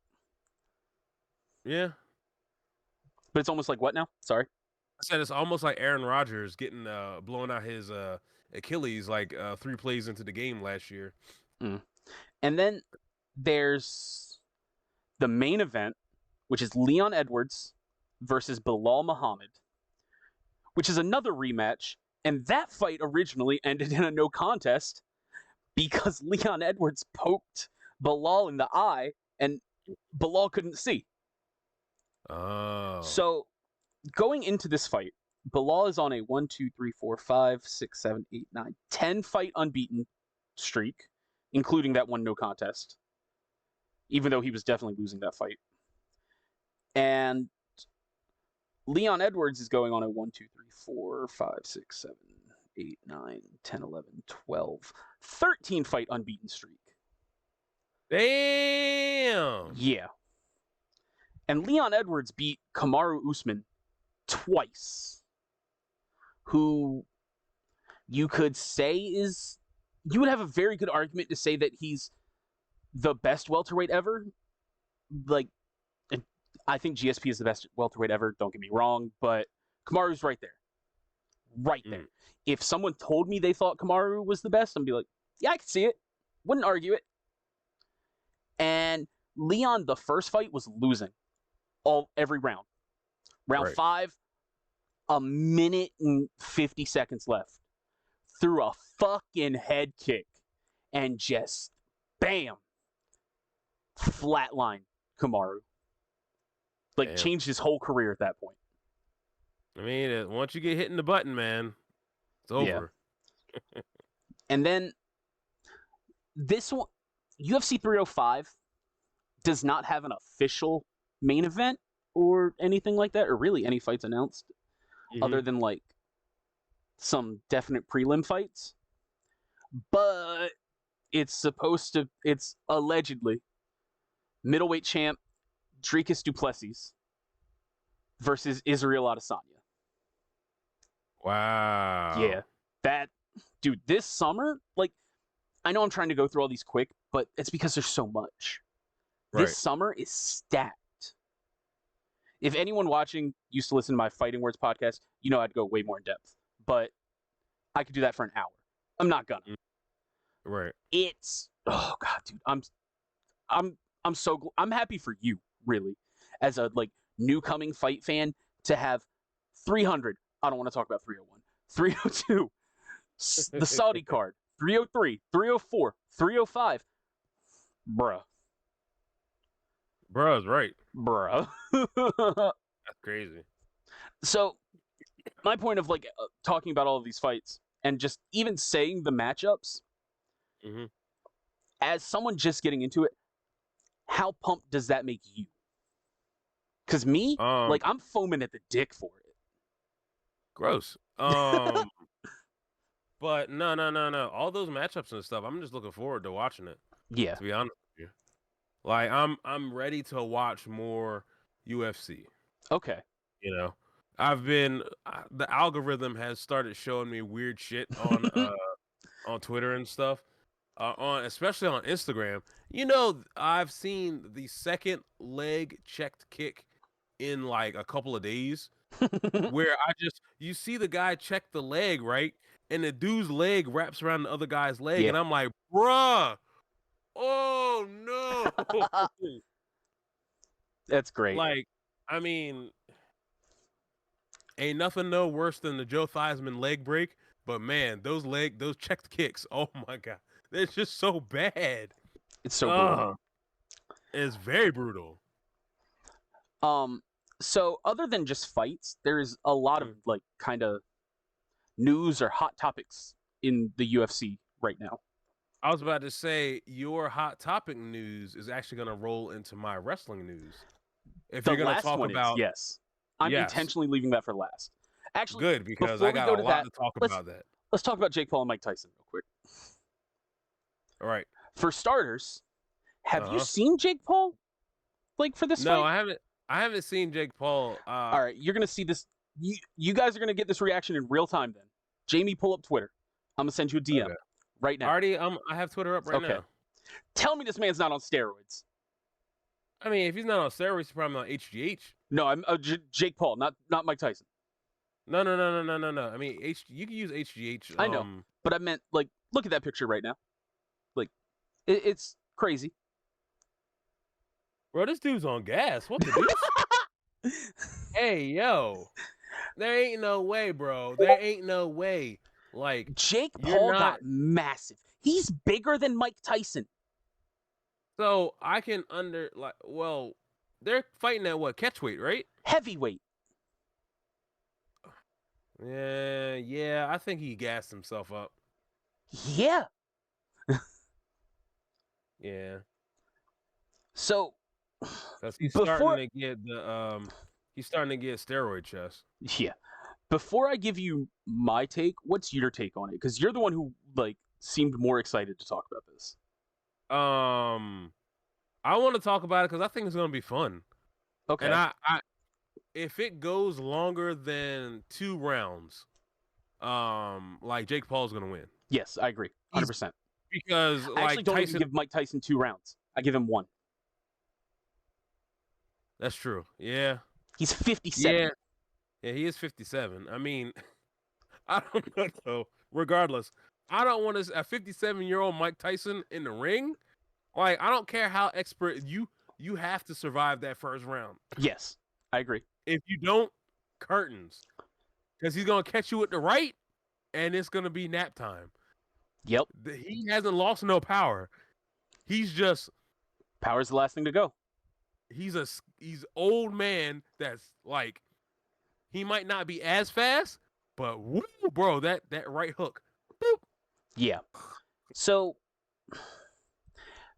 Yeah. But it's almost like what now? Sorry. I said it's almost like Aaron Rodgers getting blowing out his Achilles like 3 plays into the game last year. Mm. And then there's the main event, which is Leon Edwards versus Bilal Muhammad, which is another rematch. And that fight originally ended in a no contest because Leon Edwards poked Bilal in the eye and Bilal couldn't see. Oh. So going into this fight, Bilal is on a 1, 2, 3, 4, 5, 6, 7, 8, 9, 10 fight unbeaten streak, including that one no contest, even though he was definitely losing that fight. And Leon Edwards is going on a 1, 2, 3, 4, 5, 6, 7, 8, 9, 10, 11, 12, 13 fight unbeaten streak. Damn. Yeah. And Leon Edwards beat Kamaru Usman twice, who you could say is, you would have a very good argument to say that he's the best welterweight ever. Like, I think GSP is the best welterweight ever, don't get me wrong, but Kamaru's right there. Right there. If someone told me they thought Kamaru was the best, I'd be like, yeah, I could see it. Wouldn't argue it. And Leon, the first fight, was losing every round. Round 5, a minute and 50 seconds left. Threw a fucking head kick and just, bam, flatline Kamaru. Like, Damn. changed his whole career at that point. I mean, once you get hitting the button, man, it's over. Yeah. And then this one, UFC 305 does not have an official main event or anything like that, or really any fights announced, other than like some definite prelim fights. But it's allegedly middleweight champ Dricus du Plessis versus Israel Adesanya. Wow. Yeah. That, dude, this summer, like, I know I'm trying to go through all these quick, but it's because there's so much. This summer is stacked. If anyone watching used to listen to my Fighting Words podcast, you know I'd go way more in depth. But I could do that for an hour. I'm not gonna. Right. It's, oh god, dude. I'm happy for you, really, as a like new coming fight fan, to have 300. I don't want to talk about 301. 302. The Saudi card. 303, 304, 305. Bruh. Bruh's right. Bruh. That's crazy. So, my point of like talking about all of these fights and just even saying the matchups, as someone just getting into it, how pumped does that make you? Because me, like, I'm foaming at the dick for it. Gross. But no. All those matchups and stuff, I'm just looking forward to watching it. Yeah. To be honest with you. Like, I'm ready to watch more UFC. Okay. You know, I've been the algorithm has started showing me weird shit on on Twitter and stuff, especially on Instagram. You know, I've seen the second leg checked kick in like a couple of days, where you see the guy check the leg, right, and the dude's leg wraps around the other guy's leg, and I'm like, bruh, oh no. That's great. Like, I mean, ain't nothing no worse than the Joe Theismann leg break, but man, those checked kicks, oh my god, they're just so bad. It's so brutal. It's very brutal. So other than just fights, there's a lot of like kind of news or hot topics in the UFC right now. I was about to say your hot topic news is actually going to roll into my wrestling news. If you're going to talk about, yes, I'm intentionally leaving that for last. Actually, good, because I got a lot to talk about that. Let's talk about Jake Paul and Mike Tyson real quick. All right. For starters, have you seen Jake Paul? like for this No, fight? I haven't seen Jake Paul. All right, you're gonna see this. You guys are gonna get this reaction in real time. Then, Jamie, pull up Twitter. I'm gonna send you a DM Okay. right now. Already, I have Twitter up right Okay. now. Tell me this man's not on steroids. I mean, if he's not on steroids, he's probably on HGH. No, I'm Jake Paul, not Mike Tyson. No. I mean, you can use HGH. I know, but I meant like look at that picture right now. Like it's crazy. Bro, this dude's on gas. What the deuce? Hey, yo. There ain't no way, bro. There ain't no way. Like, Jake you're Paul not. got massive. He's bigger than Mike Tyson. So I can well, they're fighting at what, catchweight, right? Heavyweight. Yeah, I think he gassed himself up. Yeah. Yeah. So Because he's before starting to get he's starting to get steroid chest. yeah, before I give you my take, what's your take on it? Because you're the one who like seemed more excited to talk about this. I want to talk about it because I think it's gonna be fun. Okay. And I if it goes longer than 2 rounds, like Jake Paul's gonna win. Yes, I agree. 100%. Because I actually like don't Tyson, even give Mike Tyson 2 rounds. I give him 1. that's true. Yeah. He's 57. Yeah, he is 57. I mean, I don't know though. Regardless, I don't want a 57-year-old Mike Tyson in the ring. Like, I don't care how expert you have to survive that first round. Yes, I agree. If you don't, curtains. Because he's gonna catch you at the right, and it's gonna be nap time. Yep. He hasn't lost no power. He's just Power's the last thing to go. he's old man that's like, he might not be as fast, but woo, bro, that right hook. Boop. Yeah. So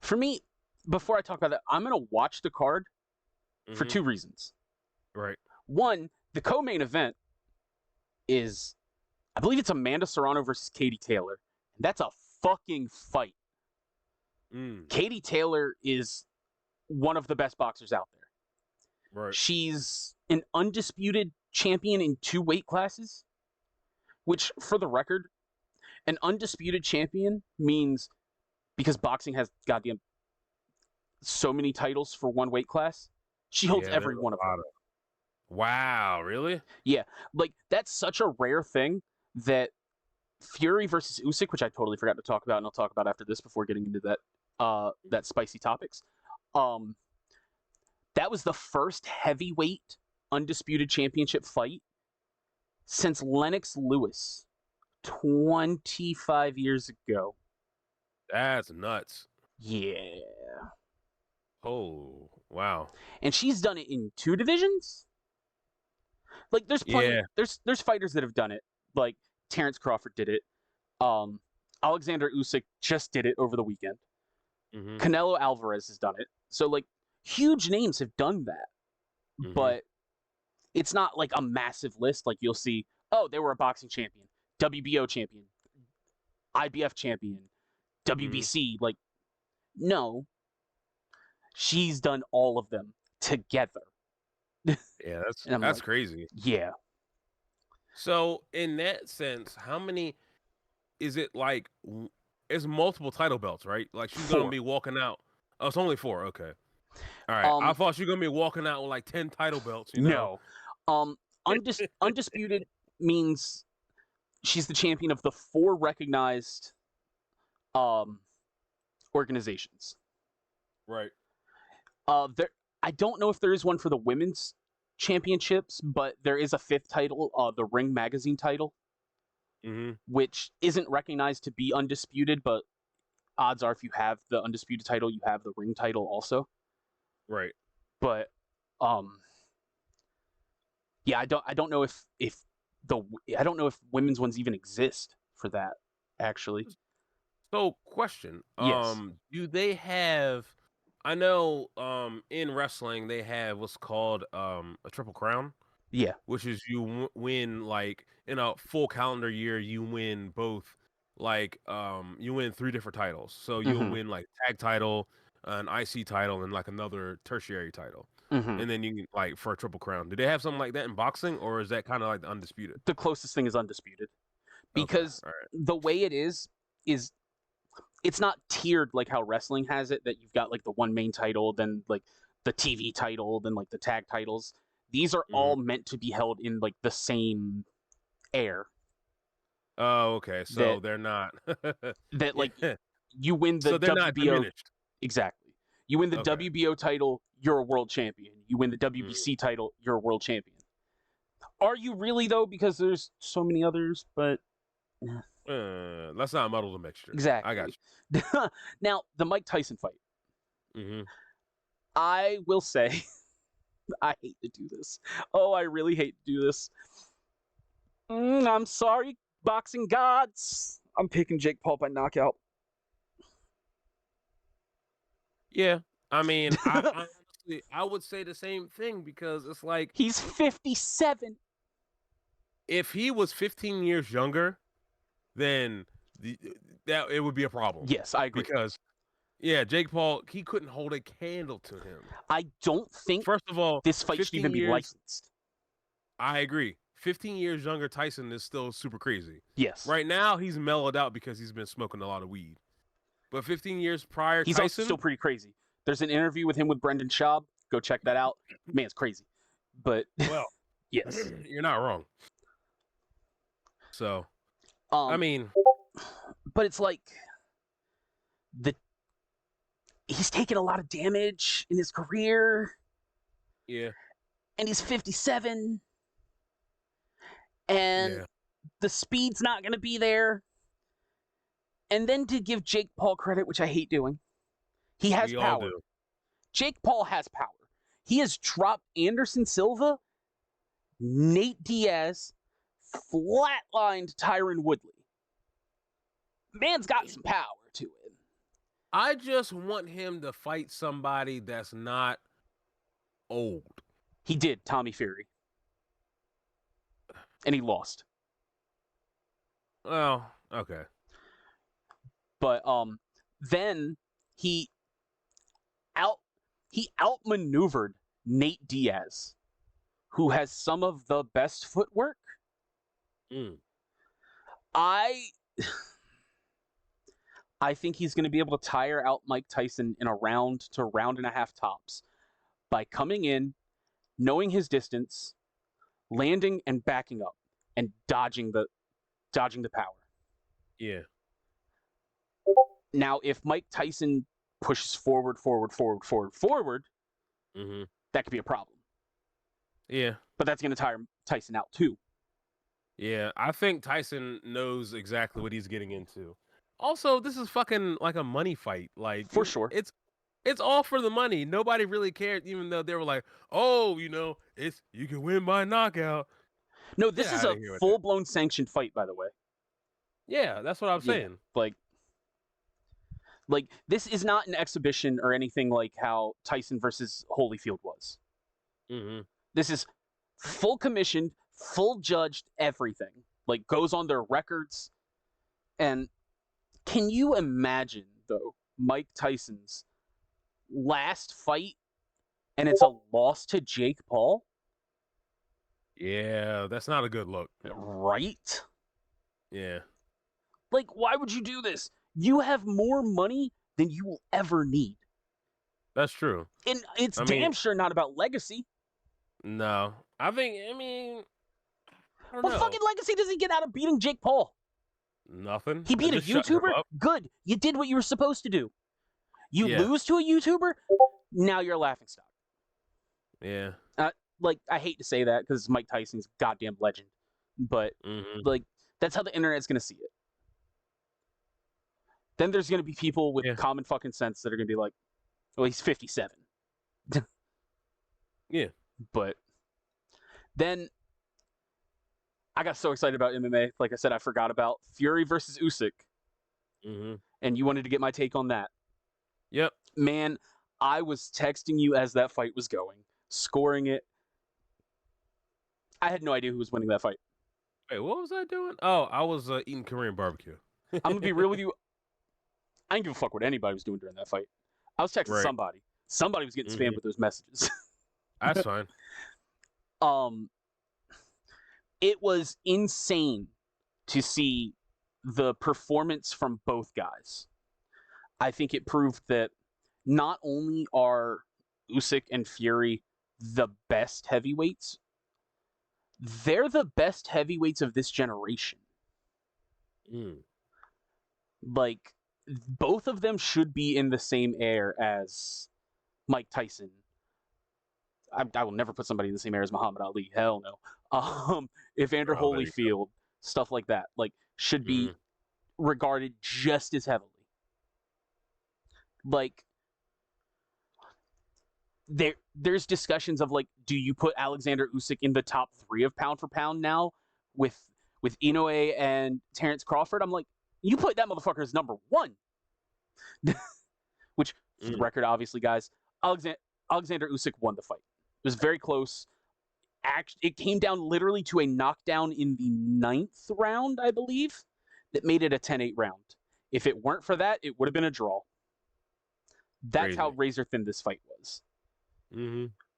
for me, before I talk about that, I'm gonna watch the card for 2 reasons. Right. One, the co-main event is, I believe it's Amanda Serrano versus Katie Taylor. That's a fucking fight. Katie Taylor is one of the best boxers out there. Right. She's an undisputed champion in 2 weight classes, which, for the record, an undisputed champion means, because boxing has goddamn so many titles for 1 weight class, she holds every one of them. Wow, really? Yeah, like that's such a rare thing that Fury versus Usyk, which I totally forgot to talk about, and I'll talk about after this before getting into that spicy topics. That was the first heavyweight undisputed championship fight since Lennox Lewis 25 years ago. That's nuts. Yeah. Oh, wow. And she's done it in 2 divisions. Like there's plenty, there's fighters that have done it. Like Terrence Crawford did it. Alexander Usyk just did it over the weekend. Canelo Alvarez has done it. So like huge names have done that. But it's not like a massive list. Like you'll see, oh, they were a boxing champion, WBO champion, IBF champion, WBC. Like, no. She's done all of them together. Yeah, that's crazy. Yeah. So in that sense, how many is it? Like, it's multiple title belts, right? Like she's 4. gonna be walking out. Oh, it's only 4. Okay. All right. I thought she was gonna be walking out with like 10 title belts. You know? No. Undisputed means she's the champion of the 4 recognized organizations. Right. I don't know if there is one for the women's championships, but there is a 5th title, the Ring Magazine title, which isn't recognized to be undisputed, but odds are if you have the undisputed title, you have the Ring title also. Right. But yeah, I don't know if I don't know if women's ones even exist for that, actually. So, question. Yes. Do they have, I know in wrestling they have what's called a triple crown. Yeah. Which is you win, like, in a full calendar year, you win both, like, you win 3 different titles. So you'll win like tag title, an IC title, and like another tertiary title, Hmm. and then you can like for a triple crown. Do they have something like that in boxing, or is that kind of like the undisputed? The closest thing is undisputed, Okay, because all right. the way it is it's not tiered like how wrestling has it, that you've got like the one main title, then like the TV title, then like the tag titles. These are Hmm. all meant to be held in like the same air. Oh, okay. That So they're not. like Yeah. you win the So they're not WBO. diminished. Exactly. You win the Okay. WBO title, you're a world champion. You win the Mhm. WBC title, you're a world champion. Are you really though? Because there's so many others, but Let's not muddle the mixture. I got exactly. Now, the Mike Tyson fight. you. Hmm. I will say, I hate to do this. Oh, I really hate to do this. I'm sorry, boxing gods. I'm picking Jake Paul by knockout. Yeah. I mean, I honestly, I would say the same thing because it's like He's 57. if he was 15 years younger, then the, that it would be a problem Yes, I agree. because yeah, Jake Paul he couldn't hold a candle to him. I don't think First of all, this fight should 15 even be years. licensed. I agree. 15 years younger Tyson is still super crazy. Yes. Right now, he's mellowed out because he's been smoking a lot of weed. But 15 years prior, He's also Tyson, still pretty crazy. There's an interview with him with Brendan Schaub. Go check that out. Man's crazy. But well, yes. you're not wrong. So, Um, I mean, but it's like he's taken a lot of damage in his career, yeah, and he's 57, and yeah, the speed's not going to be there. And then to give Jake Paul credit, which I hate doing, he has we all power. do. Jake Paul has power. He has dropped Anderson Silva, Nate Diaz, flatlined Tyron Woodley. Man's got some power to it. I just want him to fight somebody that's not old. He did, Tommy Fury. And he lost. Well, okay. But then he outmaneuvered Nate Diaz, who has some of the best footwork. Mm. I think he's going to be able to tire out Mike Tyson in a round to round and a half tops by coming in, knowing his distance, landing and backing up, and dodging the power. Yeah. Now, if Mike Tyson pushes forward, Mm-hmm. that could be a problem. Yeah. But that's going to tire Tyson out too. Yeah. I think Tyson knows exactly what he's getting into. Also, this is fucking like a money fight. Like For sure. It's all for the money. Nobody really cared, even though they were like, "Oh, it's you can win by knockout." No, this is a full-blown sanctioned fight, by the way. Yeah, that's what I'm saying. Like this is not an exhibition or anything like how Tyson versus Holyfield was. Mm-hmm. This is full commissioned, full judged, everything. Like goes on their records. And can you imagine though Mike Tyson's last fight, and it's a loss to Jake Paul? Yeah, that's not a good look. Right? Yeah. Like, why would you do this? You have more money than you will ever need. That's true. And it's damn sure not about legacy. No. I don't What know. fucking legacy does he get out of beating Jake Paul? Nothing. He beat a YouTuber? Good. You did what you were supposed to do. You lose to a YouTuber, now you're a laughingstock. Yeah. Like, I hate to say that because Mike Tyson's a goddamn legend. But, like, that's how the internet's going to see it. Then there's going to be people with common fucking sense that are going to be like, well, he's 57. Yeah. But then I got so excited about MMA. Like I said, I forgot about Fury versus Usyk. Mm-hmm. And you wanted to get my take on that. Yep. Man, I was texting you as that fight was going, scoring it. I had no idea who was winning that fight. Wait, what was I doing? Oh, I was eating Korean barbecue. I'm going to be real with you. I didn't give a fuck what anybody was doing during that fight. I was texting Right. somebody. Somebody was getting spammed with those messages. That's fine. It was insane to see the performance from both guys. I think it proved that not only are Usyk and Fury the best heavyweights, they're the best heavyweights of this generation. Like, both of them should be in the same air as Mike Tyson. I will never put somebody in the same air as Muhammad Ali. Hell no. Evander There you go. Holyfield, stuff like that, like, should be regarded just as heavily. Like, there's discussions of, like, do you put Alexander Usyk in the top 3 of pound for pound now with Inoue and Terrence Crawford? I'm like, you put that motherfucker as number 1. Which, for the record, obviously, guys, Alexander Usyk won the fight. It was very close. It came down literally to a knockdown in the 9th round, I believe, that made it a 10-8 round. If it weren't for that, it would have been a draw. That's how razor thin this fight was.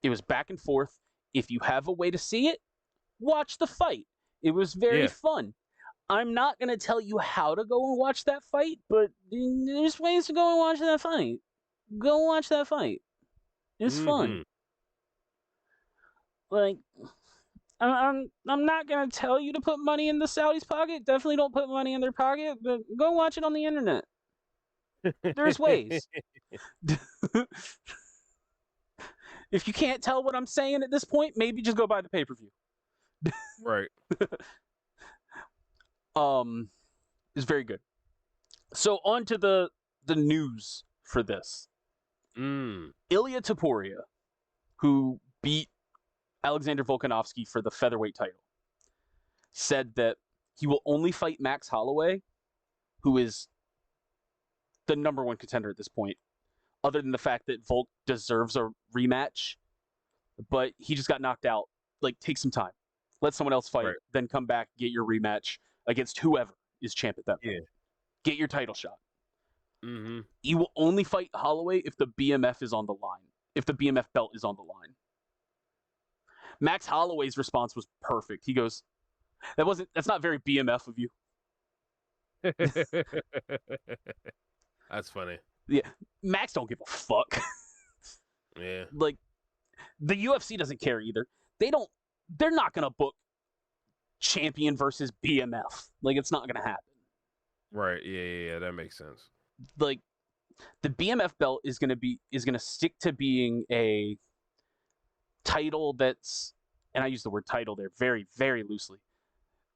It was back and forth. If you have a way to see it, watch the fight. It was very fun. I'm not going to tell you how to go and watch that fight, but there's ways to go and watch that fight. Go watch that fight. It's fun. Like, I'm not going to tell you to put money in the Saudis' pocket. Definitely don't put money in their pocket, but go watch it on the internet. There's ways. If you can't tell what I'm saying at this point, maybe just go buy the pay-per-view. Right. It's very good. So on to the news for this. Ilya Topuria, who beat Alexander Volkanovski for the featherweight title, said that he will only fight Max Holloway, who is the number 1 contender at this point, other than the fact that Volk deserves a rematch, but he just got knocked out. Like, take some time. Let someone else fight, then come back, get your rematch against whoever is champ at that point. Get your title shot. He will only fight Holloway if the BMF is on the line, if the BMF belt is on the line. Max Holloway's response was perfect. He goes, that's not very BMF of you. That's funny. Yeah, Max don't give a fuck. Yeah. Like, the UFC doesn't care either. They're not going to book champion versus BMF. Like, it's not going to happen. Right. Yeah. That makes sense. Like, the BMF belt is going to stick to being a title that's, and I use the word title there very, very loosely,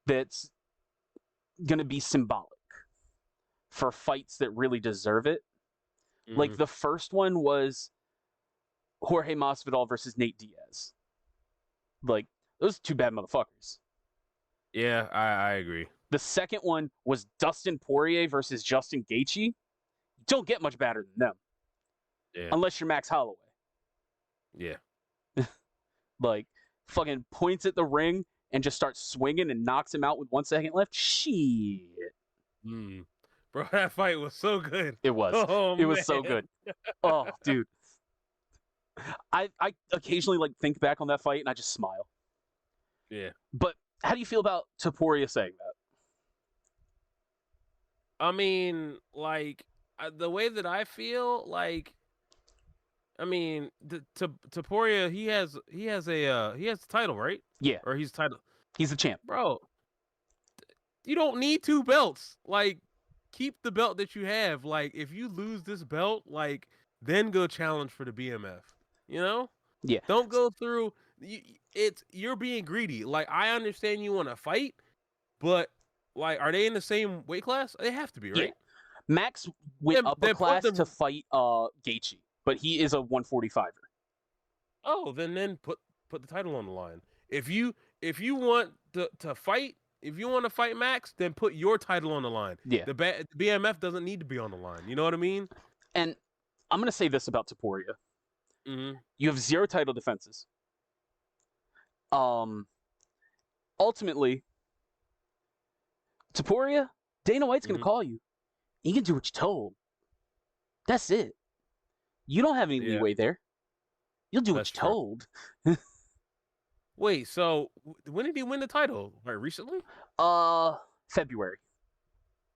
that's going to be symbolic for fights that really deserve it. Like, the first one was Jorge Masvidal versus Nate Diaz. Like, those are 2 bad motherfuckers. Yeah, I agree. The second one was Dustin Poirier versus Justin Gaethje. Don't get much better than them. Yeah. Unless you're Max Holloway. Yeah. Like, fucking points at the ring and just starts swinging and knocks him out with 1 second left. Shit. Bro, that fight was so good. It was. It was so good. Oh, dude. I occasionally, like, think back on that fight and I just smile. Yeah. But how do you feel about Topuria saying that? I mean, like, the way that I feel, like, I mean, Topuria, he has the title, right? Yeah. Or he's title. He's the champ. Bro, you don't need 2 belts. Like, keep the belt that you have. Like, if you lose this belt, like, then go challenge for the BMF. You know? Yeah. Don't go through. You're being greedy. Like, I understand you want to fight, but, like, are they in the same weight class? They have to be, right? Yeah. Max went up a class to fight Gaethje, but he is a 145er. Oh, then put the title on the line. If you want to fight, if you want to fight Max, then put your title on the line. Yeah. The BMF doesn't need to be on the line. You know what I mean? And I'm going to say this about Topuria. You have 0 title defenses. Ultimately, Topuria, Dana White's going to call you. You can do what you're told. That's it. You don't have any Yeah, leeway there. You'll do what that's you're true. told. Wait, so when did he win the title? Like recently? February.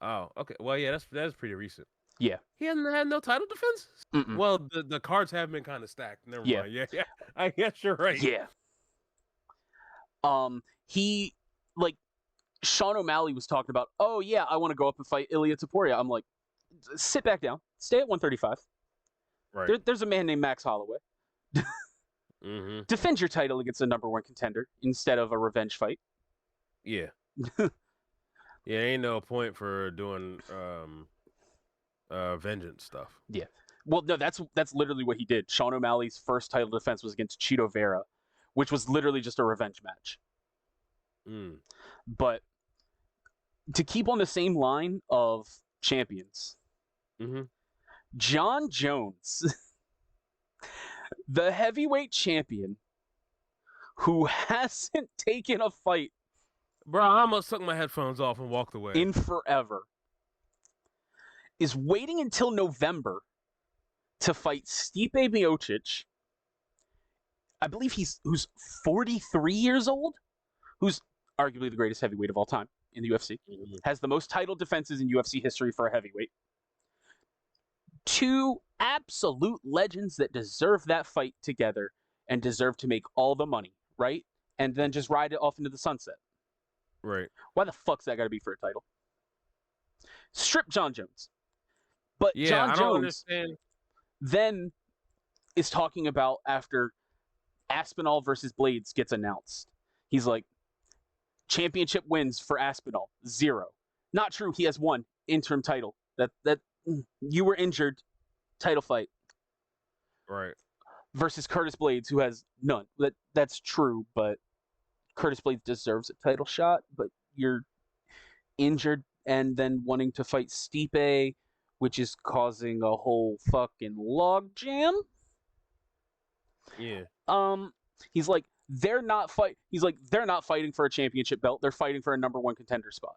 Oh, okay. Well, yeah, that's pretty recent. Yeah. He hasn't had no title defense? Mm-mm. Well, the cards have been kind of stacked. Never Yeah. mind. Yeah. I guess you're right. Yeah. He like Sean O'Malley was talking about, oh yeah, I want to go up and fight Ilya Taporia. I'm like, sit back down. Stay at 135. Right. There's a man named Max Holloway. Mm-hmm. Defend your title against a number one contender instead of a revenge fight. Yeah. Yeah, ain't no point for doing vengeance stuff. Yeah. Well, no, that's literally what he did. Sean O'Malley's first title defense was against Chito Vera, which was literally just a revenge match. Mm. But to keep on the same line of champions, Mm-hmm. John Jones, the heavyweight champion, who hasn't taken a fight Bro, I almost took my headphones off and walked away. in forever, is waiting until November to fight Stipe Miocic. I believe who's 43 years old, who's arguably the greatest heavyweight of all time in the UFC, has the most title defenses in UFC history for a heavyweight. Two absolute legends that deserve that fight together and deserve to make all the money, right? And then just ride it off into the sunset. Right. Why the fuck's that got to be for a title? Strip John Jones. But Yeah, John I don't Jones understand. then is talking about after Aspinall versus Blades gets announced. He's like, championship wins for Aspinall, 0. Not true. He has 1 interim title. That you were injured, title fight. Right. Versus Curtis Blades, who has none. That's true, but Curtis Blades deserves a title shot. But you're injured and then wanting to fight Stipe, which is causing a whole fucking logjam. Yeah. He's like, they're not fighting for a championship belt. They're fighting for a number 1 contender spot.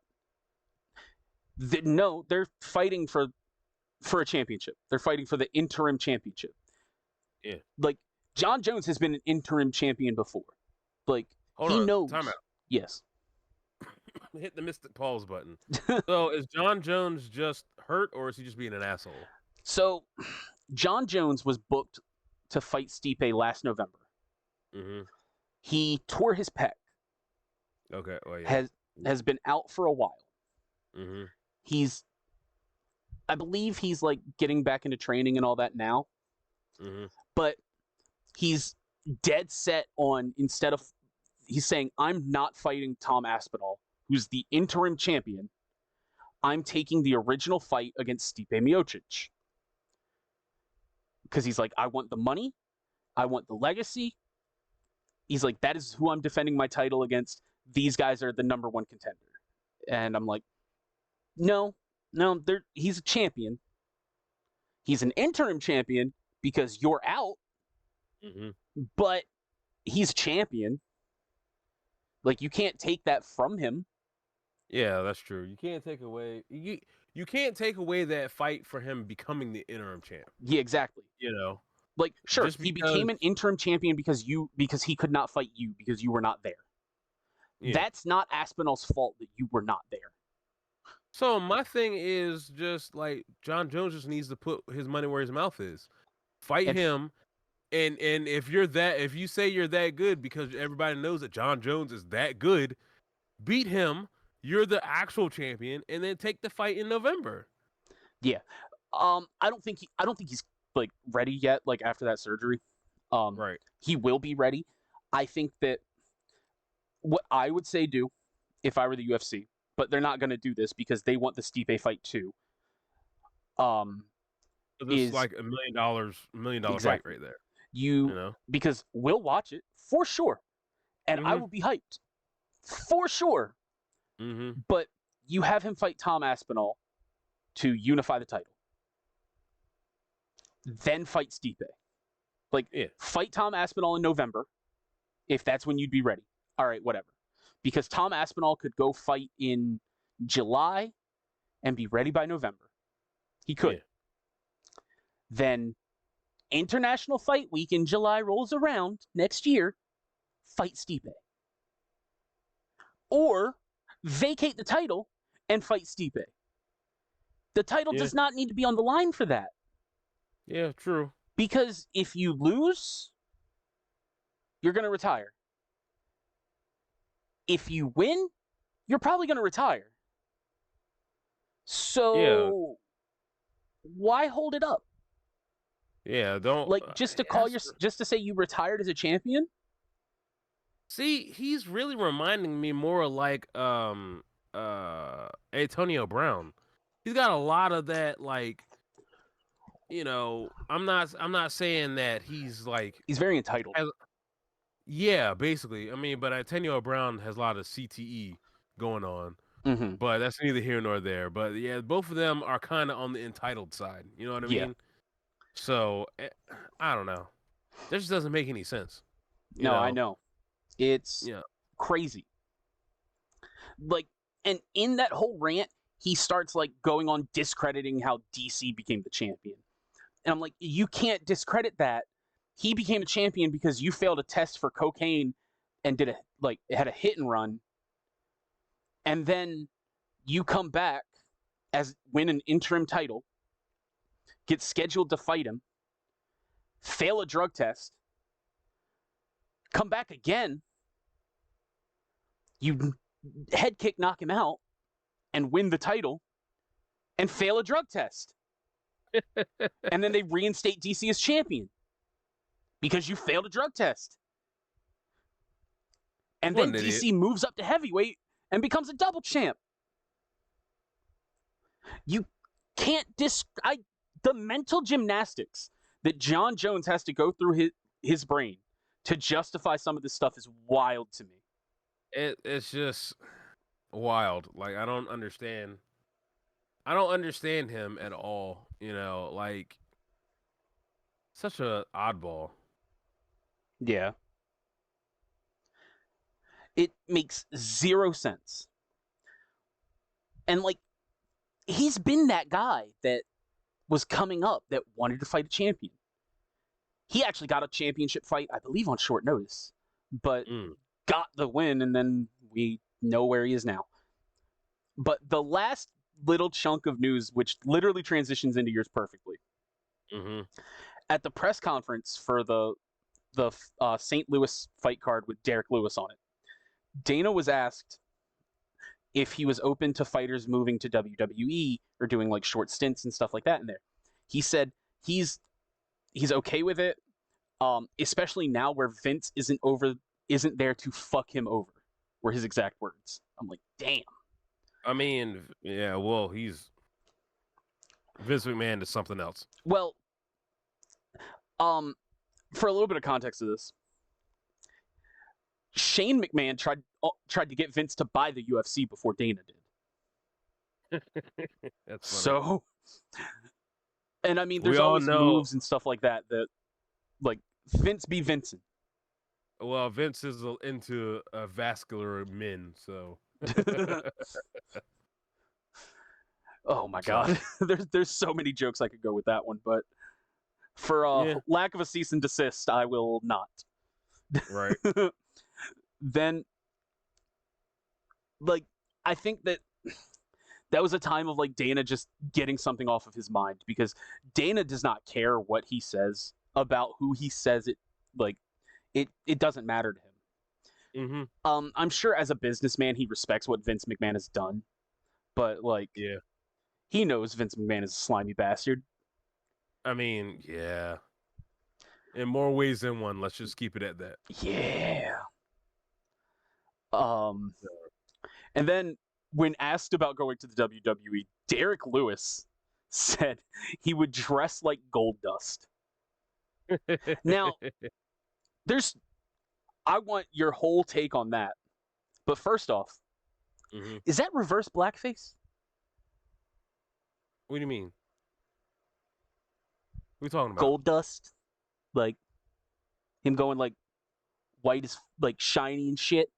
No, they're fighting for a championship. They're fighting for the interim championship. Yeah. Like, John Jones has been an interim champion before. Like, Hold he on. knows. Time out. Yes. Hit the Mystic Pause button. So is John Jones just hurt, or is he just being an asshole? So, John Jones was booked to fight Stipe last November. Mm-hmm. He tore his pec. Okay. Well, yeah. Has been out for a while. Mm-hmm. I believe he's like getting back into training and all that now. Mm-hmm. But he's dead set on, he's saying, I'm not fighting Tom Aspinall, who's the interim champion. I'm taking the original fight against Stipe Miocic. Because he's like, I want the money. I want the legacy. He's like, that is who I'm defending my title against. These guys are the number 1 contender. And I'm like, no, he's a champion. He's an interim champion because you're out. Mm-hmm. But he's champion. Like, you can't take that from him. Yeah, that's true. You can't take away you can't take away that fight for him becoming the interim champ. Yeah, exactly. You know, like, sure, just he became an interim champion because he could not fight you because you were not there. Yeah. That's not Aspinall's fault that you were not there. So my thing is just like John Jones just needs to put his money where his mouth is. Fight him. And if you say you're that good because everybody knows that John Jones is that good, beat him. You're the actual champion, and then take the fight in November. Yeah, I don't think he's like ready yet. Like after that surgery, right? He will be ready. I think that what I would say do if I were the UFC, but they're not going to do this because they want the Stipe fight too. So this is like $1 million fight right there. You know, because we'll watch it for sure, and I will be hyped for sure. Mm-hmm. But you have him fight Tom Aspinall to unify the title, then fight Stipe. Like, fight Tom Aspinall in November, if that's when you'd be ready. All right, whatever. Because Tom Aspinall could go fight in July and be ready by November. He could. Then International Fight Week in July rolls around next year, fight Stipe. Or vacate the title and fight Stipe. The title does not need to be on the line for that. Yeah, true. Because if you lose, you're going to retire. If you win, you're probably going to retire. So why hold it up? Yeah, don't like just to call just to say you retired as a champion. See, he's really reminding me more like Antonio Brown. He's got a lot of that, like, you know, I'm not saying that he's like He's very entitled. Yeah, basically. I mean, but Antonio Brown has a lot of CTE going on. Mm-hmm. But that's neither here nor there. But yeah, both of them are kind of on the entitled side. You know what I mean? So I don't know. This just doesn't make any sense. No, I know. It's crazy. Like, and in that whole rant, he starts like going on discrediting how DC became the champion. And I'm like, you can't discredit that. He became a champion because you failed a test for cocaine and had a hit and run. And then you come back win an interim title, get scheduled to fight him, fail a drug test, come back again, you head kick, knock him out, and win the title, and fail a drug test. And then they reinstate DC as champion because you failed a drug test. And then DC moves up to heavyweight and becomes a double champ. You can't the mental gymnastics that John Jones has to go through his brain to justify some of this stuff is wild to me. It's just wild. Like, I don't understand him at all. You know, like, such a oddball. Yeah. It makes zero sense. And like, he's been that guy that was coming up that wanted to fight a champion. He actually got a championship fight, I believe, on short notice, but got the win, and then we know where he is now. But the last little chunk of news, which literally transitions into yours perfectly, at the press conference for the St. Louis fight card with Derek Lewis on it, Dana was asked if he was open to fighters moving to WWE or doing like short stints and stuff like that in there. He said he's okay with it, especially now where Vince isn't there to fuck him over, were his exact words. I'm like, damn. I mean, yeah, well, Vince McMahon is something else. Well, for a little bit of context of this, Shane McMahon tried to get Vince to buy the UFC before Dana did. That's funny. So, and I mean, there's always moves and stuff like that like, Vince be Vincent. Well, Vince is into vascular men, so. Oh my god, there's so many jokes I could go with that one, but for lack of a cease and desist, I will not. Right. Then, like, I think that was a time of like Dana just getting something off of his mind, because Dana does not care what he says about who he says it. Like, it doesn't matter to him. I'm sure as a businessman he respects what Vince McMahon has done, but like, he knows Vince McMahon is a slimy bastard. I mean, yeah, in more ways than one. Let's just keep it at that. Yeah. And then when asked about going to the WWE, Derek Lewis said he would dress like Gold Dust. Now, I want your whole take on that. But first off, is that reverse blackface? What do you mean? What are we talking about? Gold Dust? Like, him going like white is like shiny and shit?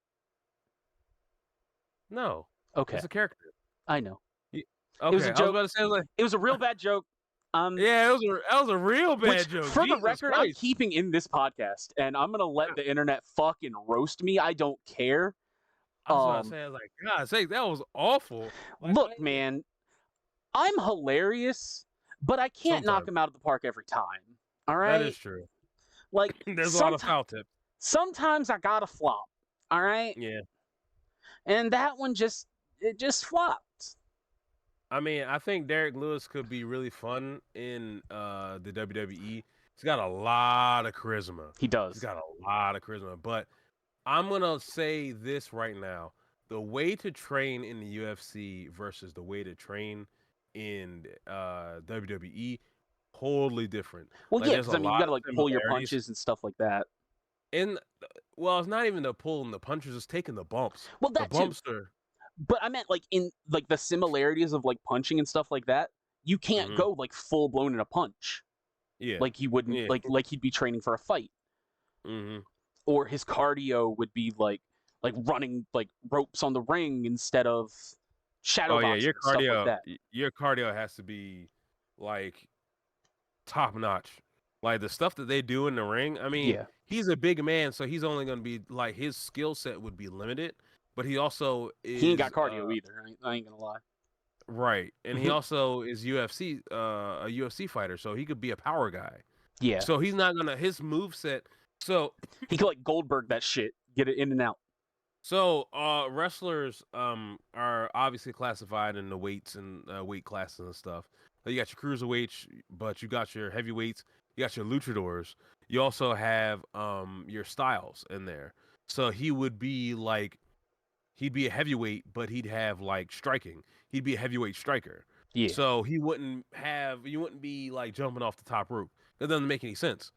No. Okay. It's a character. I know. Okay. It was a joke. I was about to say, like, it was a real bad joke. Yeah, that was a real bad joke. For the Jesus record, I'm Christ. keeping in this podcast, and I'm gonna let the internet fucking roast me. I don't care. I was about to say, I was like, God sake, that was awful. Like, Look, man, I'm hilarious, but I can't knock sometimes him out of the park every time. All that is right, true. like There's a lot of foul tips. sometimes I gotta flop. All right, Yeah. and that one just flopped. I mean, I think Derek Lewis could be really fun in the WWE. He's got a lot of charisma. He does. He's got a lot of charisma. But I'm gonna say this right now: the way to train in the UFC versus the way to train in WWE, totally different. Well, Like, yeah, there's because a I mean, you lot gotta of like pull your similarities. punches and stuff like that. And well, it's not even the pulling the punches; it's taking the bumps. Well, The that too. bumps are. But I meant like in like the similarities of like punching and stuff like that. You can't go like full blown in a punch. Yeah. Like he wouldn't Yeah. like he'd be training for a fight. Or his cardio would be like running like ropes on the ring instead of shadow boxing and stuff like that. Your cardio has to be like top notch. Like the stuff that they do in the ring. I mean, Yeah. he's a big man, so he's only going to be like his skill set would be limited. But he also is. He ain't got cardio either. I ain't gonna lie. Right, and he also is UFC, a UFC fighter, so he could be a power guy. Yeah. So he's not gonna his move set. So he could like Goldberg that shit, get it in and out. So wrestlers are obviously classified in the weights and weight classes and stuff. You got your cruiserweights, but you got your heavyweights, you got your luchadors. You also have your styles in there. So he would be like he'd be a heavyweight, but he'd have like striking. He'd be a heavyweight striker. Yeah. So you wouldn't be like jumping off the top rope. That doesn't make any sense.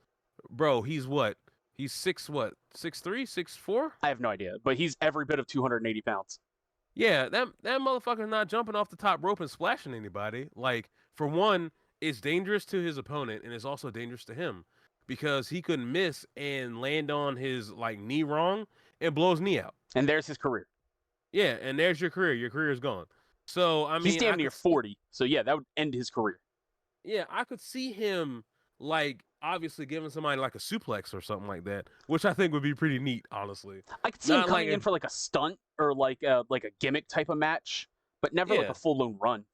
Bro, he's what? He's 6'3", 6'4"? I have no idea, but he's every bit of 280 pounds. Yeah, that motherfucker's not jumping off the top rope and splashing anybody. Like, for one, it's dangerous to his opponent, and it's also dangerous to him because he could miss and land on his like knee wrong and blow his knee out. And there's his career. Yeah, and there's your career. Your career is gone. So I mean, he's damn near 40. So yeah, that would end his career. Yeah, I could see him like obviously giving somebody like a suplex or something like that, which I think would be pretty neat, honestly. I could see him coming in for like a stunt or like a gimmick type of match, but never like a full blown run.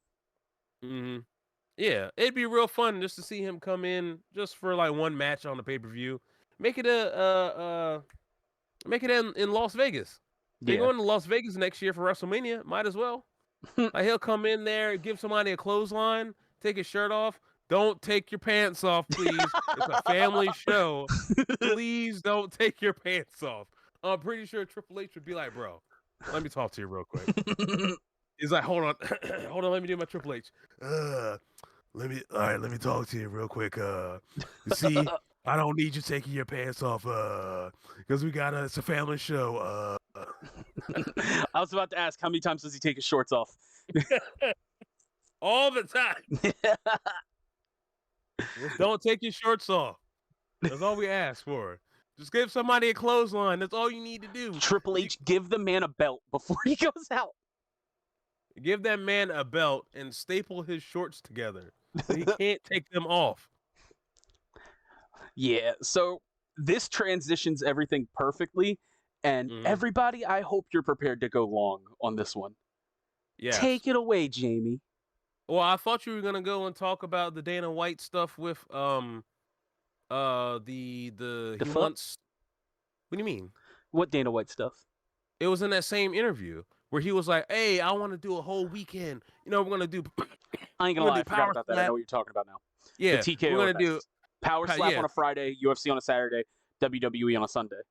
Yeah, it'd be real fun just to see him come in just for like one match on the pay-per-view. Make it in Las Vegas. They're going to Las Vegas next year for WrestleMania. Might as well. Like he'll come in there, give somebody a clothesline, take his shirt off. Don't take your pants off, please. It's a family show. Please don't take your pants off. I'm pretty sure Triple H would be like, bro, let me talk to you real quick. He's like, hold on, let me do my Triple H. Let me talk to you real quick. You see, I don't need you taking your pants off, because it's a family show. I was about to ask, how many times does he take his shorts off? All the time. Just don't take your shorts off. That's all we ask for. Just give somebody a clothesline. That's all you need to do. Triple H, give the man a belt before he goes out. Give that man a belt and staple his shorts together. So he can't take them off. Yeah, so this transitions everything perfectly. And everybody, I hope you're prepared to go long on this one. Yeah. Take it away, Jamie. Well, I thought you were gonna go and talk about the Dana White stuff with the he wants. What do you mean? What Dana White stuff? It was in that same interview where he was like, "Hey, I want to do a whole weekend. You know, we're gonna do." I ain't gonna lie, I forgot about that. I know what you're talking about now. Yeah, the TKO. We're gonna do Power Slap on a Friday, UFC on a Saturday, WWE on a Sunday.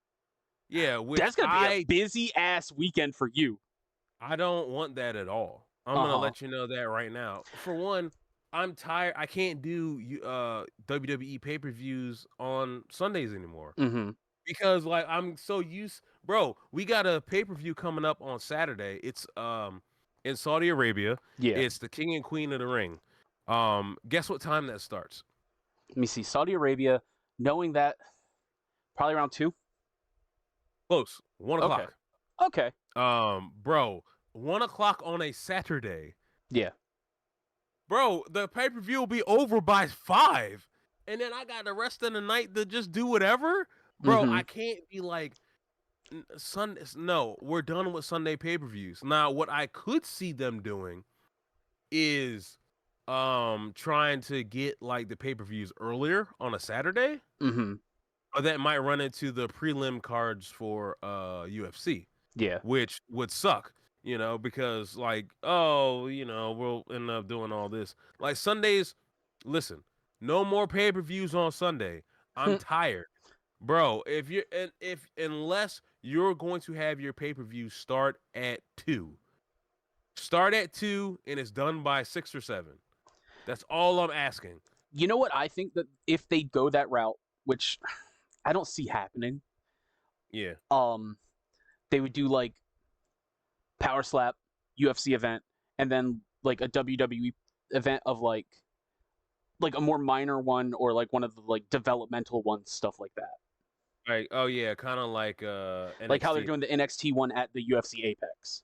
Yeah, that's gonna be a busy ass weekend for you. I don't want that at all. I'm gonna let you know that right now. For one, I'm tired. I can't do WWE pay-per-views on Sundays anymore because like I'm so used. Bro, we got a pay-per-view coming up on Saturday. It's in Saudi Arabia. Yeah, it's the King and Queen of the Ring. Guess what time that starts? Let me see. Saudi Arabia. Knowing that, probably around 2. Close. 1 o'clock. Okay. Bro, 1 o'clock on a Saturday. Yeah. bro, the pay-per-view will be over by 5. And then I got the rest of the night to just do whatever. Bro, Mm-hmm. I can't be like Sunday. No, we're done with Sunday pay-per-views. Now, what I could see them doing is trying to get like the pay-per-views earlier on a Saturday. Mm-hmm. Or that might run into the prelim cards for UFC, Yeah. which would suck, because like, oh, we'll end up doing all this. Like Sundays, listen, no more pay-per-views on Sunday. I'm tired. Bro, if unless you're going to have your pay-per-view start at 2. Start at 2 and it's done by 6 or 7. That's all I'm asking. You know what? I think that if they go that route, which I don't see happening, Yeah. they would do like Power Slap, UFC event, and then like a WWE event of like a more minor one or like one of the like developmental ones, stuff like that. Like, oh yeah, kind of like Like how they're NXT. doing the NXT one at the UFC Apex.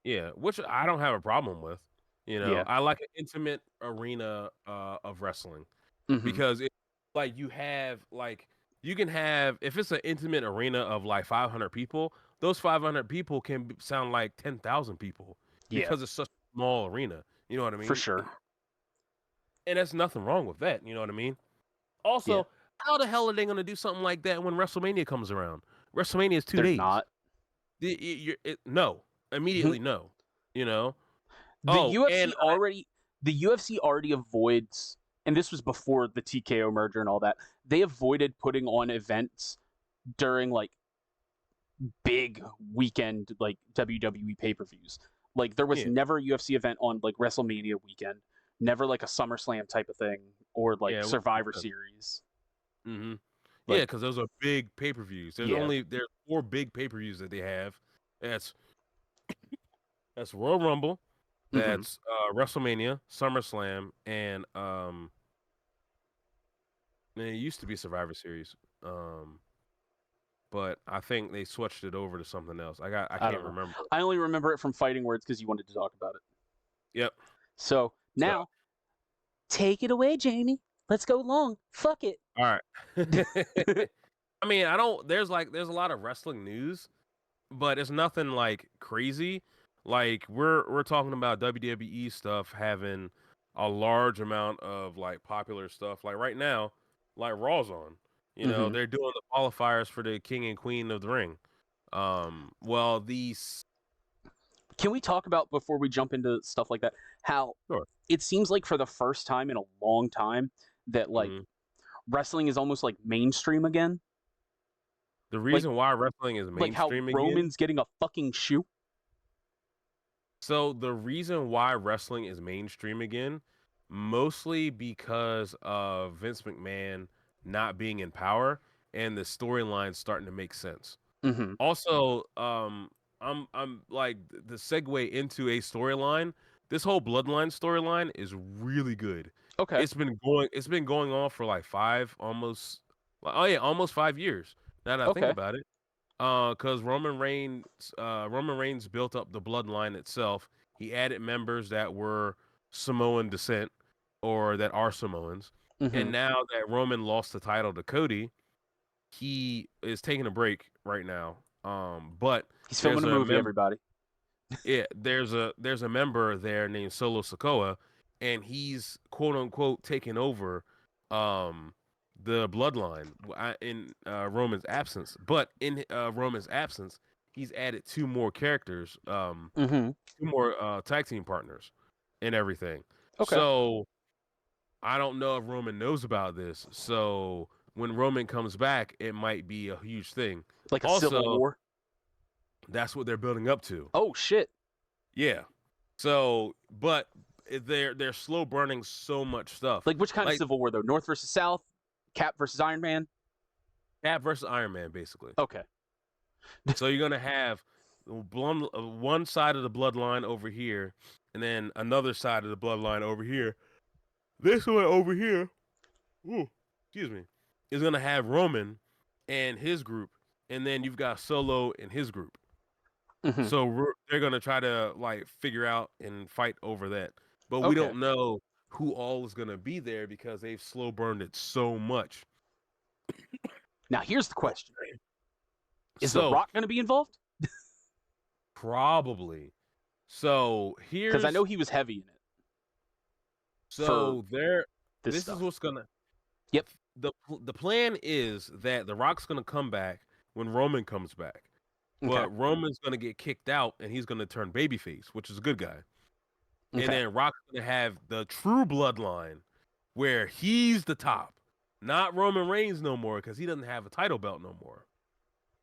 Yeah, which I don't have a problem with. Yeah. I like an intimate arena of wrestling Mm-hmm. because like you can have if it's an intimate arena of like 500 people, those 500 people can sound like 10,000 people Yeah, because it's such a small arena. You know what I for mean? sure. And there's nothing wrong with that. You know what I mean? Yeah, Also, how the hell are they going to do something like that when WrestleMania comes around? WrestleMania is 2 they're days. not. No, immediately no. You know. the Oh, UFC and already the UFC already avoids, and this was before the TKO merger and all that. They avoided putting on events during like big weekend like WWE pay-per-views. Like there was yeah, never a UFC event on like WrestleMania weekend, never like a SummerSlam type of thing or like yeah, Survivor Series. mm-hmm. Yeah, Like because those are big pay per views. yeah. There's 4 big pay per views that they have. That's Royal Rumble, Mm-hmm. that's WrestleMania, SummerSlam, and it used to be Survivor Series. But I think they switched it over to something else. I I can't don't know. remember. I only remember it from Fighting Words because you wanted to talk about it. Yep. So So now take it away, Jamie. Let's go long. Fuck it. all right. I mean, I don't. There's a lot of wrestling news, but it's nothing like crazy. Like we're talking about WWE stuff having a large amount of like popular stuff. Like right now, like Raw's on. Mm-hmm. They're doing the qualifiers for the King and Queen of the Ring. Well, these Can we talk about before we jump into stuff like that how sure. it seems like for the first time in a long time that like Mhm. wrestling is almost like mainstream again? The Like reason why wrestling is how mainstream again. Roman's getting a fucking shoe? So the reason why wrestling is mainstream again, mostly because of Vince McMahon not being in power and the storyline starting to make sense. Mm-hmm. Also, I'm like the segue into a storyline. This whole bloodline storyline is really good. Okay. It's been going on for like almost 5 years. Now that I think Okay. about it. Because Roman Reigns built up the bloodline itself. He added members that were Samoan descent or that are Samoans. Mm-hmm. And now that Roman lost the title to Cody, he is taking a break right now. But He's filming there's a a movie, member, everybody. yeah, there's a member there named Solo Sokoa, and he's quote unquote taking over um the bloodline in Roman's absence. But in Roman's absence, he's added 2 more characters, Mm-hmm. 2 more tag team partners, and everything. Okay. So I don't know if Roman knows about this. So when Roman comes back, it might be a huge thing. Like a civil Also, war. that's what they're building up to. Oh shit. Yeah. So, but they're slow burning so much stuff. Like which kind of Like civil war though? North versus South? Cap versus Iron Man? Cap versus Iron Man, basically. Okay. So you're gonna have one side of the bloodline over here, and then another side of the bloodline over here. This one over here, ooh, excuse me, is gonna have Roman and his group, and then you've got Solo and his group. Mm-hmm. So they're gonna try to like figure out and fight over that, but we Okay. don't know who all is going to be there because they've slow burned it so much. Now, here's the question. Is The So Rock going to be involved? probably. So Because I here's know he was heavy in it. so there. This This is stuff. what's gonna. Yep. The plan is that The Rock's gonna come back when Roman comes back, Okay. but Roman's gonna get kicked out and he's gonna turn babyface, which is a good guy. Okay. And then Rock's gonna have the true bloodline where he's the top, not Roman Reigns no more because he doesn't have a title belt no more.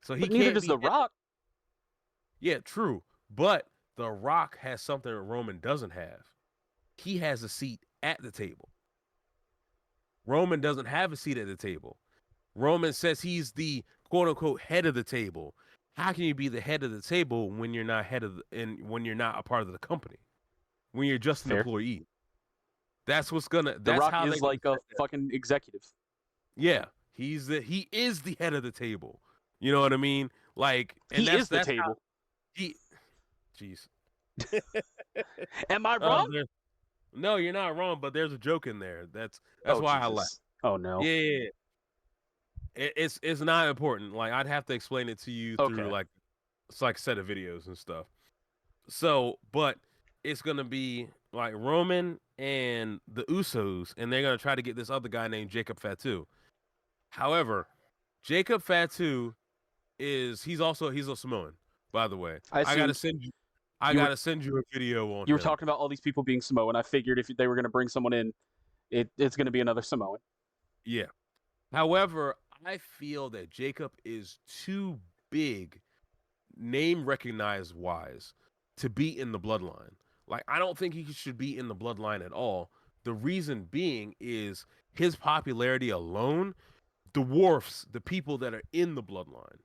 So he But neither can't does be. The Rock. Yeah, true. But The Rock has something that Roman doesn't have. He has a seat at the table. Roman doesn't have a seat at the table. Roman says he's the quote unquote head of the table. How can you be the head of the table when you're not when you're not a part of the company? When you're just an Fair. employee. That's what's gonna. The That's Rock how is like a fucking executive. Yeah, he is the head of the table. You know what I mean? Like, and He is the table. Jeez. Am I wrong? No, you're not wrong. But there's a joke in there. That's why I laugh. Oh no. Yeah. It's not important. Like, I'd have to explain it to you through like a set of videos and stuff. So, but it's gonna be like Roman and the Usos, and they're gonna try to get this other guy named Jacob Fatu. However, Jacob Fatu he's a Samoan, by the way. I gotta send you a video on. You were talking about all these people being Samoan. I figured if they were gonna bring someone in, it's gonna be another Samoan. Yeah. However, I feel that Jacob is too big, name recognized wise, to be in the bloodline. Like, I don't think he should be in the bloodline at all. The reason being is his popularity alone dwarfs the people that are in the bloodline.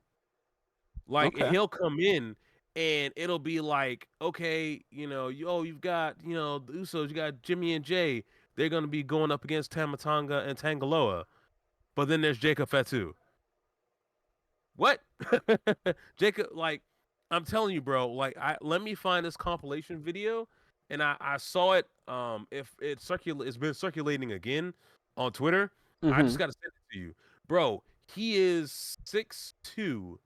Like, he'll come in and it'll be like, okay, you've got, the Usos, you got Jimmy and Jay. They're going to be going up against Tamatanga and Tangaloa. But then there's Jacob Fatu. What? Jacob, like, I'm telling you, bro, like, let me find this compilation video. And I saw it. If it's been circulating again on Twitter. I just got to send it to you. Bro, he is 6'2".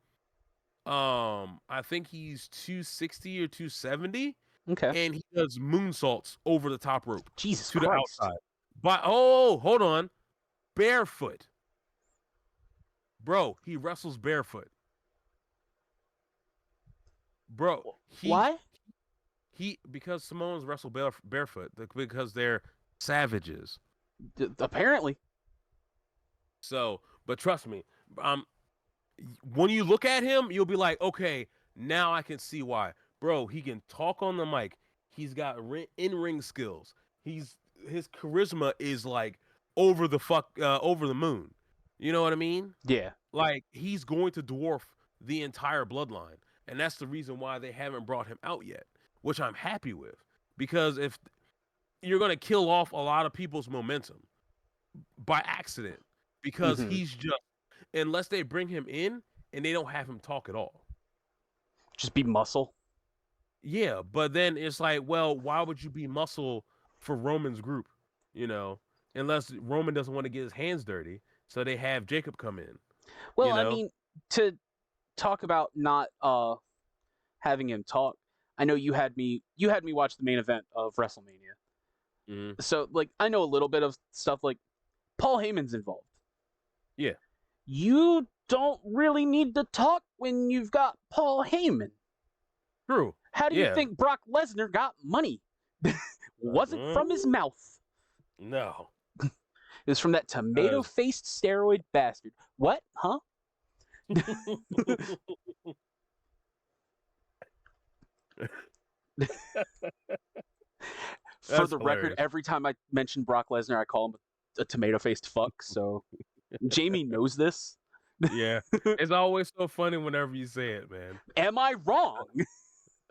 I think he's 260 or 270. Okay. And he does moonsaults over the top rope. Jesus to Christ. the outside. But hold on. Barefoot. Bro, he wrestles barefoot. Bro, why? Because Samoans wrestle barefoot because they're savages. Apparently. So, but trust me, when you look at him, you'll be like, okay, now I can see why. Bro, he can talk on the mic. He's got in-ring skills. His charisma is like over the moon. You know what I mean? Yeah. Like, he's going to dwarf the entire bloodline. And that's the reason why they haven't brought him out yet, which I'm happy with. Because if you're going to kill off a lot of people's momentum by accident, because he's just, unless they bring him in and they don't have him talk at all. Just be muscle. Yeah, but then it's like, well, why would you be muscle for Roman's group? Unless Roman doesn't want to get his hands dirty, so they have Jacob come in. Well, I mean, to talk about not having him talk, I know you had me watch the main event of WrestleMania. Mm-hmm. So, like, I know a little bit of stuff. Like, Paul Heyman's involved. Yeah. You don't really need to talk when you've got Paul Heyman. True. How do you think Brock Lesnar got money? Wasn't from his mouth. No. It was from that tomato-faced steroid bastard. What? Huh? For the record, every time I mention Brock Lesnar, I call him a tomato-faced fuck. So Jamie knows this. Yeah. It's always so funny whenever you say it, man. Am I wrong?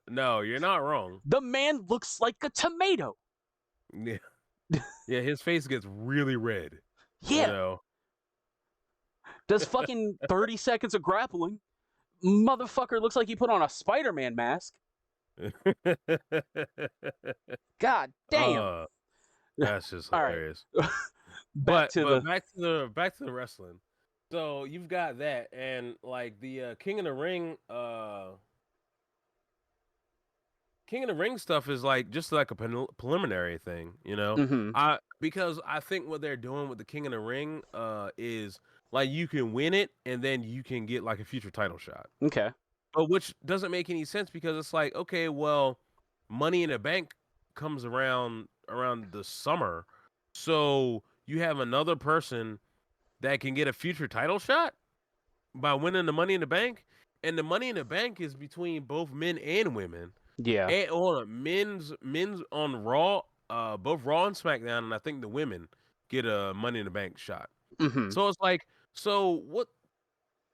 No, you're not wrong. The man looks like a tomato. Yeah. Yeah, his face gets really red. Yeah. Does fucking 30 seconds of grappling. Motherfucker looks like he put on a Spider-Man mask. God damn. That's just All right. hilarious. Back But to the back to the wrestling. So you've got that, and like the King of the Ring, King of the Ring stuff is like just like a preliminary thing, you know. hmm Because I think what they're doing with the King of the Ring, is like you can win it, and then you can get like a future title shot. Okay. But which doesn't make any sense because it's like, okay, well, Money in the Bank comes around the summer, so you have another person that can get a future title shot by winning the Money in the Bank, and the Money in the Bank is between both men and women. Yeah. And on men's on Raw, both Raw and SmackDown, and I think the women get a Money in the Bank shot. hmm So it's like, so what?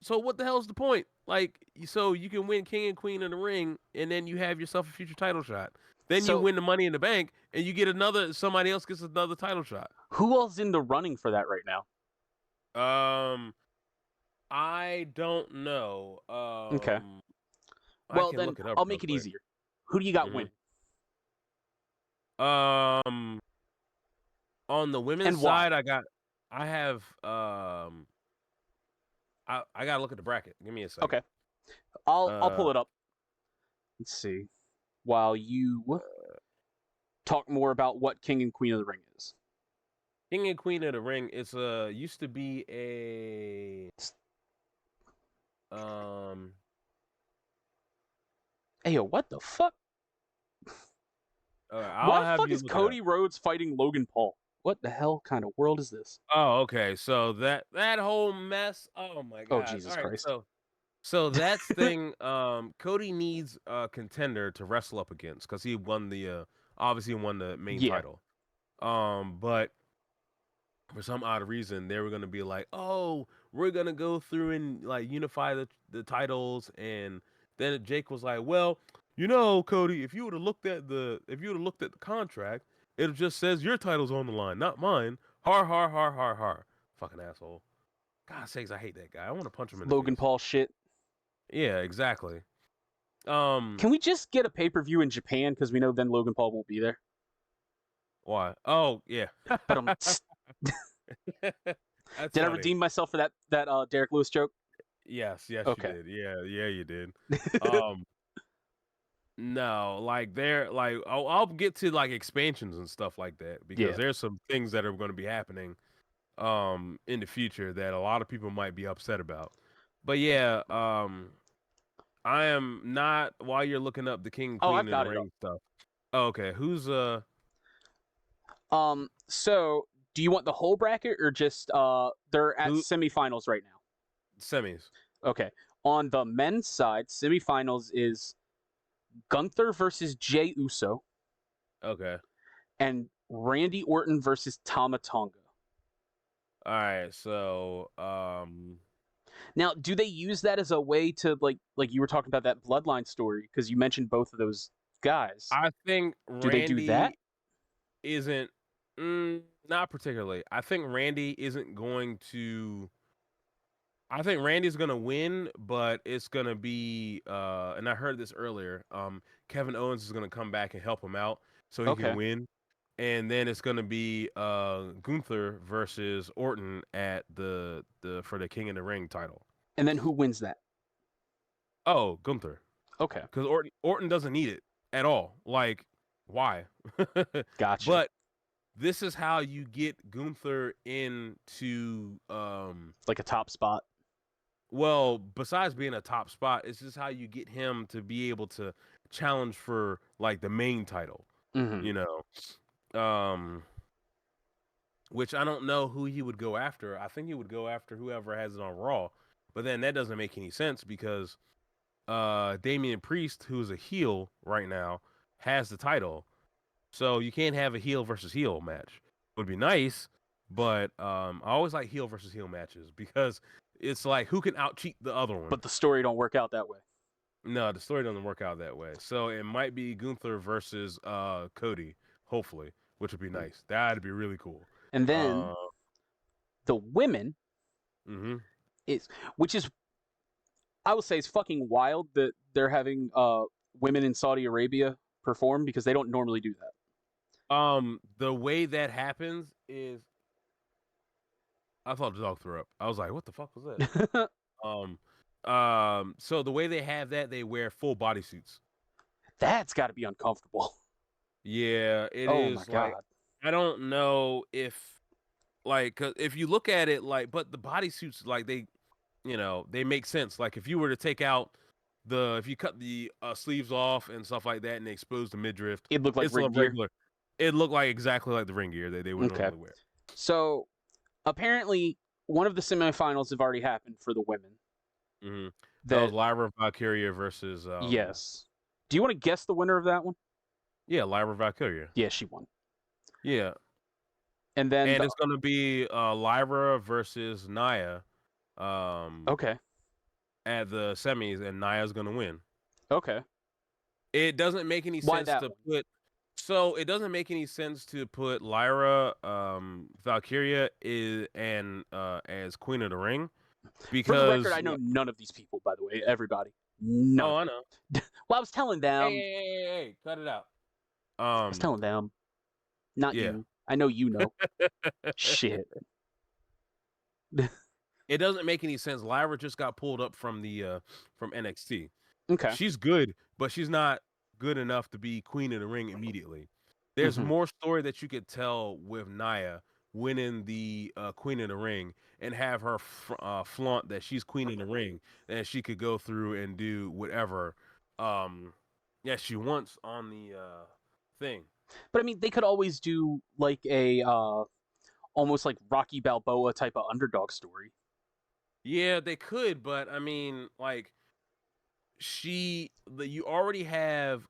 So what the hell's the point? Like, so you can win King and Queen in the Ring, and then you have yourself a future title shot. Then you So win the Money in the Bank, and you get somebody else gets another title shot. who else in the running for that right now? Um, I don't know. Okay. I Well, can then look it up I'll real make it quick. easier. Who do you got hmm winning Um, on the women's and why? side, I have, I gotta look at the bracket. Give me a second. Okay. I'll Uh, pull it up. Let's see. While you talk more about what King and Queen of the Ring is. King and Queen of the Ring is used to be a um. Hey, yo, what the fuck? Why I'll the have fuck you is look it up. Cody Rhodes fighting Logan Paul? What the hell kind of world is this? Oh, okay. So that whole mess. Oh my Oh, god. All Jesus right. Christ. So that's thing. Cody needs a contender to wrestle up against because he won the obviously won the main Yeah. title. But for some odd reason, they were gonna be like, "Oh, we're gonna go through and like unify the titles," and then Jake was like, "Well, you know, Cody, if you would have looked at the contract, it just says your title's on the line, not mine." Har har har har har. Fucking asshole. God sakes, I hate that guy. I want to punch him in the Logan face. Paul shit. Yeah, exactly. Um, Can we just get a pay per view in Japan? Because we know then Logan Paul won't be there. why? Oh, yeah. But That's did I funny. redeem myself for that Derek Lewis joke? Yes, yes, you Okay. did. Yeah, you did. Um, no, like they're like I'll get to like expansions and stuff like that because Yeah. there's some things that are going to be happening in the future that a lot of people might be upset about. But yeah, I am not while you're looking up the King and Oh, Queen I've in the got it up. Ring stuff. Oh, okay, who's So do you want the whole bracket or just they're at who semifinals right now? semis? Okay. On the men's side, semifinals is Gunther versus Jey Uso Okay. and Randy Orton versus Tama Tonga. All right, so Now, do they use that as a way to like you were talking about that bloodline story because you mentioned both of those guys? I think Do they do that? Randy isn't not particularly. I think Randy isn't going to I think Randy's gonna win, but it's gonna be and I heard this earlier, Kevin Owens is gonna come back and help him out so he can Okay. win. And then it's gonna be Gunther versus Orton at the for the King of the Ring title. And then who wins that? Oh, Gunther. Okay. Because Orton doesn't need it at all. Like, why? Gotcha. But this is how you get Gunther into Like a top spot. well, besides being a top spot, it's just how you get him to be able to challenge for like the main title, hmm you know. Um which I don't know who he would go after. I think he would go after whoever has it on Raw. But then that doesn't make any sense because Damian Priest, who's a heel right now, has the title. So you can't have a heel versus heel match. It would be nice, but I always like heel versus heel matches because it's like who can out cheat the other one. But the story don't work out that way. No, the story doesn't work out that way. So it might be Gunther versus Cody, hopefully, which would be nice. That'd be really cool. And then Uh, the women hmm is which is I would say it's fucking wild that they're having women in Saudi Arabia perform because they don't normally do that. The way that happens is, I thought the dog threw up. I was like, what the fuck was that? So the way they have that, they wear full bodysuits. That's got to be uncomfortable. Yeah, it Oh my is. Like, god. I don't know if, like, 'cause if you look at it, like, but the bodysuits, like, they make sense. Like, if you were to take out if you cut the sleeves off and stuff like that and expose the midriff, It looked like it's a ring gear. regular. It looked like exactly like the ring gear that they would Okay. normally wear. So apparently, one of the semifinals have already happened for the women. Mm-hmm. That was That Lyra Valkyria versus yes. Do you want to guess the winner of that one? Yeah, Lyra Valkyria. Yeah, she won. Yeah, And then and it's gonna be Lyra versus Naya. Okay. At the semis, and Naya's gonna win. Okay. It doesn't make any Why sense that to one? put. So it doesn't make any sense to put Lyra, Valkyria as Queen of the Ring, For the record, because I know none of these people, by the way. Everybody. None. I know. Well, I was telling them. Hey, cut it out. I was telling them. Not Yeah. you. I know you know. Shit. It doesn't make any sense. Lyra just got pulled up from NXT. Okay. She's good, but she's not good enough to be Queen of the Ring immediately. There's more story that you could tell with Nia winning the Queen of the Ring and have her flaunt that she's Queen of the Ring, and she could go through and do whatever she wants on the thing. But I mean, they could always do like a almost like Rocky Balboa type of underdog story. Yeah, they could, but I mean, like, you already have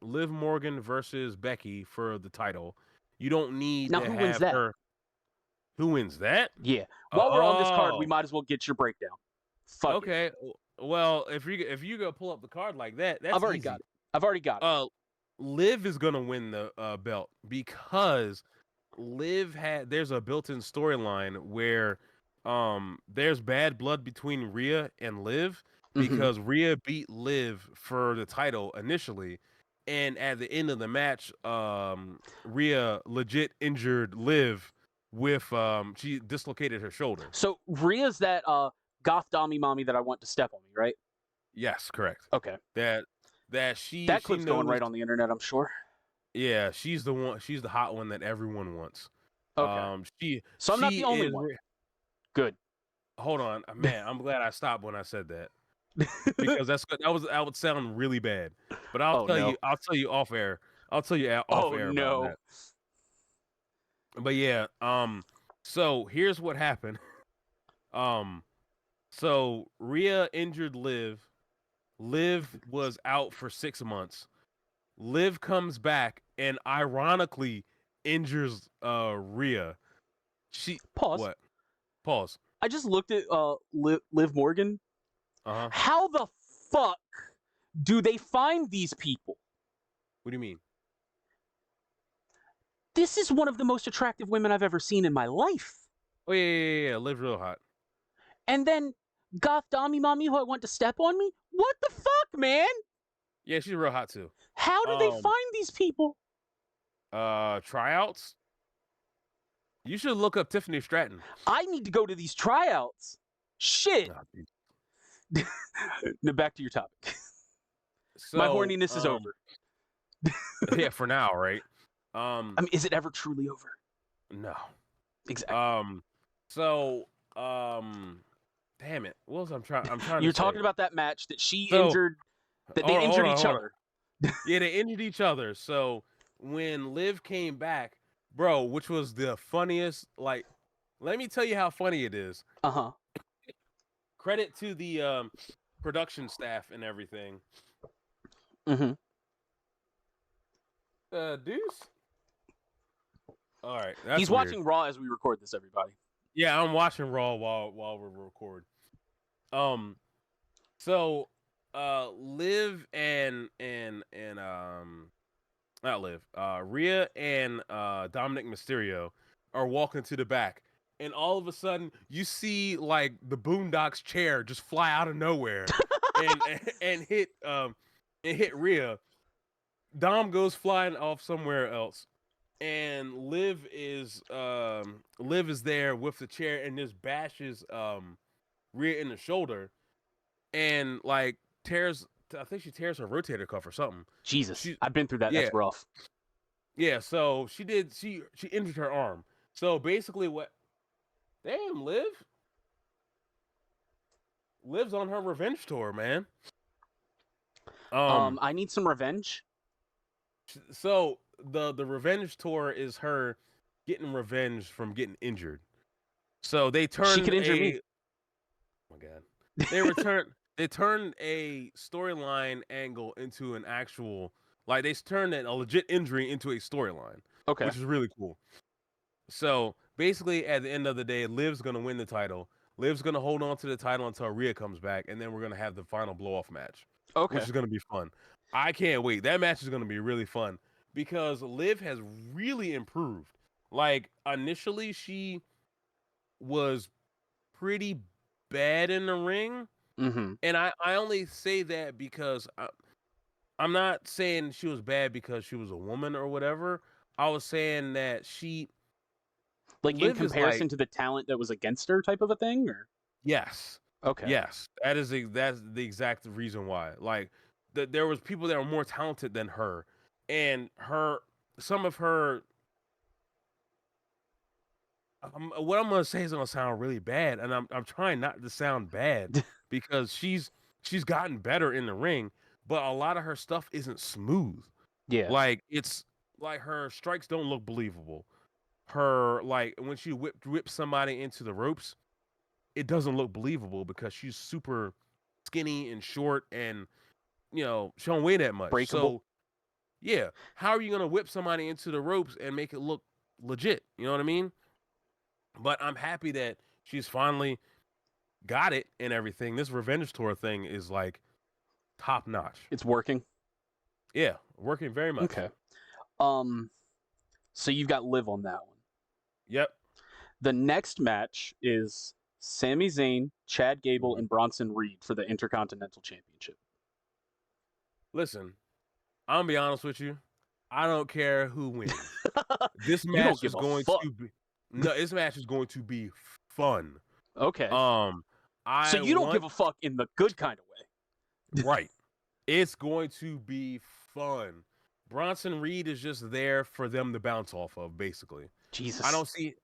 Liv Morgan versus Becky for the title. You don't need Now, to who have wins that? her. Who wins that? Yeah. While we're on this card, we might as well get your breakdown. Fuck it. Okay. Well, if you go pull up the card like that, that's I've already easy. got it. I've already got it. Liv is gonna win the belt because there's a built-in storyline where there's bad blood between Rhea and Liv because Rhea beat Liv for the title initially, and at the end of the match, Rhea legit injured Liv with she dislocated her shoulder. So Rhea's that goth dommy mommy that I want to step on me, right? Yes, correct. Okay. That clip's going right on the internet, I'm sure. Yeah, she's the one. She's the hot one that everyone wants. Okay. So I'm not the only one. Good. Hold on, man. I'm glad I stopped when I said that because that would sound really bad. But I'll tell you. I'll tell you off air. I'll tell you off air about that. But yeah. So here's what happened. So Rhea injured Liv. Liv was out for 6 months. Liv comes back and ironically injures Rhea. Pause. What? Pause. I just looked at Liv Morgan. Uh-huh. How the fuck do they find these people? What do you mean? This is one of the most attractive women I've ever seen in my life. Oh yeah. Liv real hot. And then goth dommy mommy who I want to step on me? What the fuck, man? Yeah, she's real hot too. How do they find these people? Tryouts? You should look up Tiffany Stratton. I need to go to these tryouts. Shit. Now back to your topic. So, my horniness is over. Yeah, for now, right? I mean, is it ever truly over? No. Exactly. Damn it. What was I'm trying You're to talking about that match that she injured, that they injured each other. Yeah, they injured each other. So when Liv came back, bro, which was the funniest, like, let me tell you how funny it is. Uh-huh. Credit to the production staff and everything. Mm-hmm. Deuce? All right. He's weird. watching Raw as we record this, everybody. Yeah, I'm watching Raw while we're recording. So Liv and not Liv, Rhea and Dominic Mysterio are walking to the back, and all of a sudden you see like the Boondocks chair just fly out of nowhere and hit Rhea. Dom goes flying off somewhere else. and Liv is there with the chair and just bashes Rhea in the shoulder and like tears. I think she tears her rotator cuff or something. Jesus, She I've been through that. yeah That's rough. yeah. So she did. She injured her arm. So basically, what? Damn, Liv's on her revenge tour, man. I need some revenge. So the revenge tour is her getting revenge from getting injured. So they She could turned injure a me. oh my god. They turned a storyline angle into an actual like they turned a legit injury into a storyline, Okay. which is really cool. So basically at the end of the day, Liv's gonna win the title. Liv's gonna hold on to the title until Rhea comes back, and then we're gonna have the final blow off match. Okay. Which is gonna be fun. I can't wait. That match is gonna be really fun because Liv has really improved. Like initially, she was pretty bad in the ring, Mm-hmm. and I only say that because I'm not saying she was bad because she was a woman or whatever. I was saying that Like in Liv is like comparison to the talent that was against her, type of a thing, or yes, okay. yes. That's the exact reason why. Like there was people that were more talented than her, and some of her what I'm gonna say is gonna sound really bad, and I'm trying not to sound bad because she's gotten better in the ring, but a lot of her stuff isn't smooth. Yeah. Like it's like her strikes don't look believable. Her like when she whips somebody into the ropes, it doesn't look believable because she's super skinny and short, and she don't weigh that much. Breakable. So yeah, how are you gonna whip somebody into the ropes and make it look legit? You know what I mean? But I'm happy that she's finally got it and everything. This revenge tour thing is like top notch. It's working. Yeah, working very much. Okay. So you've got Liv on that one. Yep. The next match is Sami Zayn, Chad Gable, and Bronson Reed for the Intercontinental Championship. Listen, I'm gonna be honest with you. I don't care who wins. This You don't match give is a going fuck. to be this match is going to be fun. Okay. So you don't give a fuck in the good kind of way. Right. It's going to be fun. Bronson Reed is just there for them to bounce off of, basically. Jesus. I don't see,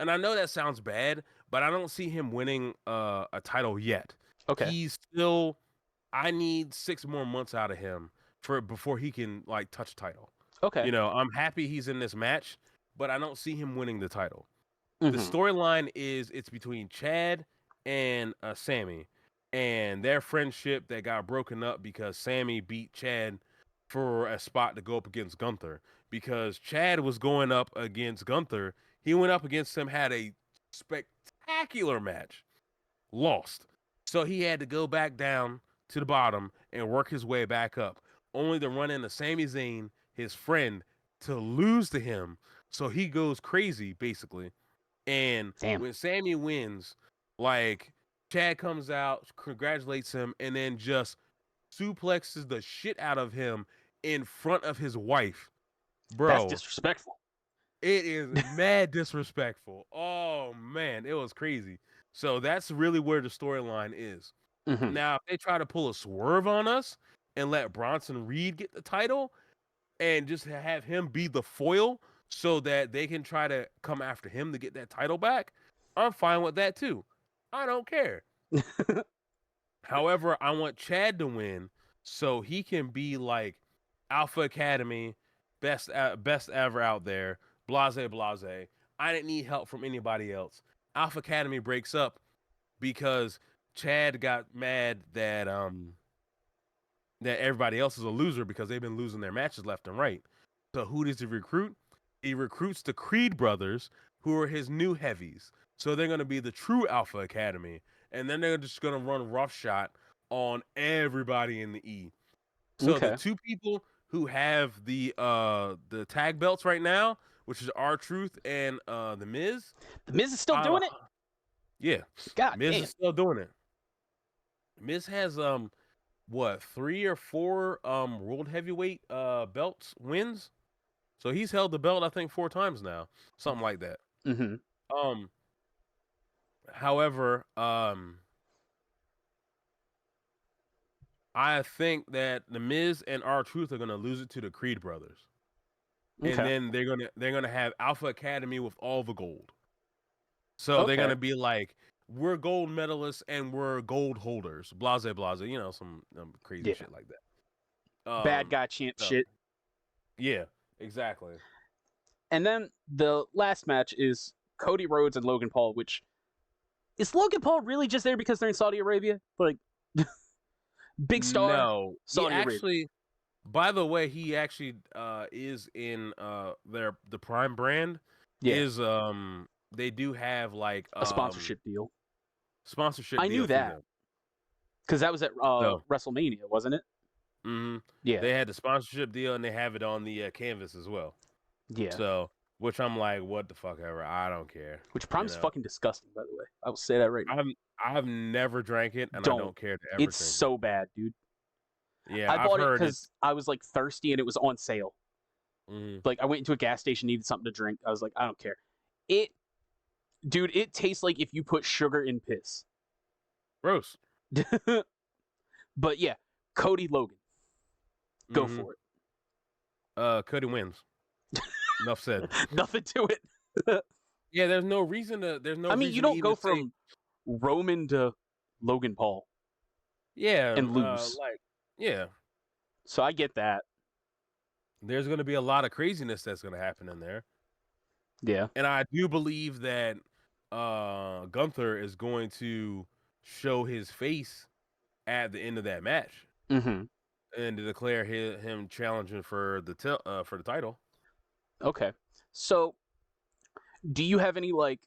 and I know that sounds bad, but I don't see him winning a title yet. Okay. He's still. I need 6 more months out of him before he can like touch title. Okay. I'm happy he's in this match, but I don't see him winning the title. Mm-hmm. The storyline is it's between Chad and Sammy, and their friendship that got broken up because Sammy beat Chad for a spot to go up against Gunther. Because Chad was going up against Gunther, he went up against him, had a spectacular match, lost. So he had to go back down to the bottom and work his way back up, only to run into Sami Zayn, his friend, to lose to him. So he goes crazy, basically. And when Sammy wins, like Chad comes out, congratulates him, and then just suplexes the shit out of him in front of his wife. Bro, that's disrespectful. It is mad disrespectful. Oh man, it was crazy. So that's really where the storyline is. Mm-hmm. Now, if they try to pull a swerve on us and let Bronson Reed get the title and just have him be the foil so that they can try to come after him to get that title back, I'm fine with that too. I don't care. However, I want Chad to win so he can be like Alpha Academy, best ever out there, blase blase. I didn't need help from anybody else. Alpha Academy breaks up because Chad got mad that everybody else is a loser because they've been losing their matches left and right. So who does he recruit? He recruits the Creed brothers, who are his new heavies. So they're going to be the true Alpha Academy, and then they're just going to run roughshod on everybody in the E. So the two people who have the tag belts right now, which is R-Truth and the Miz. The Miz is still doing it? Yeah. God Miz damn. is still doing it. Miz has 3 or 4 world heavyweight belts wins. So he's held the belt, I think, 4 times now, something like that. Mm-hmm. However, I think that the Miz and R-Truth are gonna lose it to the Creed brothers, and Okay. then they're gonna have Alpha Academy with all the gold. So they're Okay. gonna be like, we're gold medalists and we're gold holders, blase blase, you know, some crazy Yeah. shit like that. Bad guy champ So, shit. yeah, exactly. And then the last match is Cody Rhodes and Logan Paul, which is Logan Paul really just there because they're in Saudi Arabia? Like, big star, No, he Saudi Arabia. actually. By the way, he actually is in the Prime brand Yeah, is they do have like a sponsorship deal. sponsorship I knew deal through that them. because that was at So, WrestleMania, wasn't it? Yeah, they had the sponsorship deal and they have it on the canvas as well. yeah. So, which I'm like, what the fuck ever. I don't care. Which You Prime's know, fucking disgusting, by the way. I will say that right now. I've never drank it and I Don't. don't care to ever It's drink so bad, dude. it. Yeah, I I've bought it heard because I was like thirsty and it was on sale. Mhm. Like I went into a gas station, needed something to drink. I was like, I don't care. Dude, it tastes like if you put sugar in piss. Gross. But yeah, Cody Logan, go Mhm. for it. Cody wins. Enough said. Nothing to it. Yeah, there's no reason to. There's no I mean, you reason to don't even go say. from Roman to Logan Paul Yeah, and lose. yeah. So I get that. There's going to be a lot of craziness that's going to happen in there, Yeah. and I do believe that Gunther is going to show his face at the end of that match Mm-hmm. and to declare him challenging for the title. Okay. So, do you have any like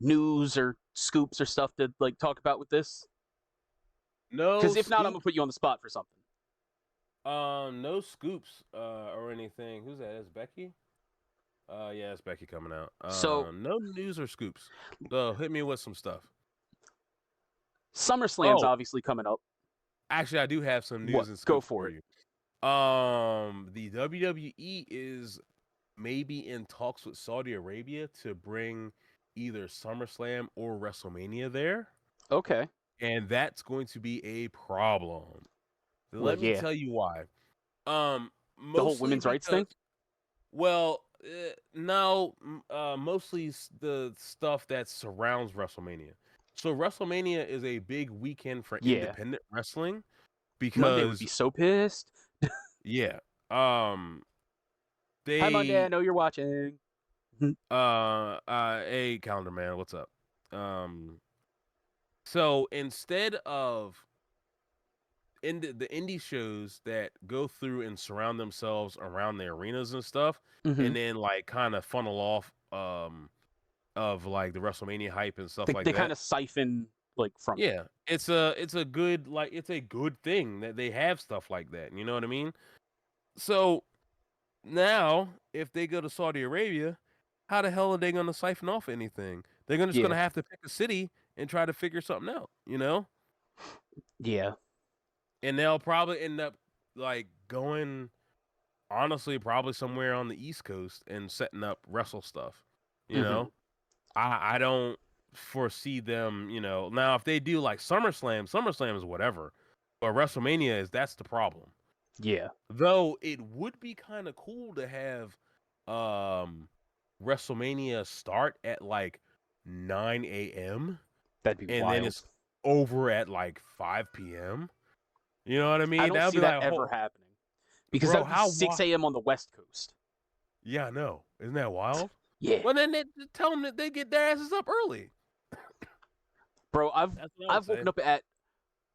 news or scoops or stuff to like talk about with this? No, Because if not, I'm scoop. gonna put you on the spot for something. No scoops or anything. Who's that? Is Becky? Yeah, it's Becky coming out. So No news or scoops. So hit me with some stuff. SummerSlam's Oh, obviously coming up. actually, I do have some What? news and Go scoops for for it. you. The WWE is maybe in talks with Saudi Arabia to bring either SummerSlam or WrestleMania there, Okay. and that's going to be a problem. Well, Let me yeah. tell you why. The whole Mostly women's rights because, thing. well, no, mostly the stuff that surrounds WrestleMania. So WrestleMania is a big weekend for Yeah. independent wrestling Monday would because be so pissed. yeah, Hi, Monday. I they know you're watching. hey calendar man, what's up? Um, so instead of the indie shows that go through and surround themselves around the arenas and stuff, Mm-hmm. and then like kind of funnel off of like the WrestleMania hype and stuff like They kind that. of siphon like from it. Yeah, it's a good like it's a good thing that they have stuff like that. You know what I mean? So now, if they go to Saudi Arabia, how the hell are they going to siphon off anything? They're just going Yeah. to have to pick a city and try to figure something out, you know? Yeah. And they'll probably end up like going, honestly, probably somewhere on the East Coast and setting up wrestle stuff. You Mm-hmm. know, I don't foresee them. You know, now if they do like SummerSlam is whatever, but WrestleMania that's the problem. Yeah. Though it would be kind of cool to have WrestleMania start at like 9 a.m. That'd be and then wild. it's over at like 5 p.m. You know what I I mean? don't That would see be that like, ever oh, happening because that bro, would be 6 a.m. on the West Coast. Yeah, I know. Isn't that wild? Yeah. Well, then they tell them that they get their asses up early. Bro, That's what I would I've woken say. up at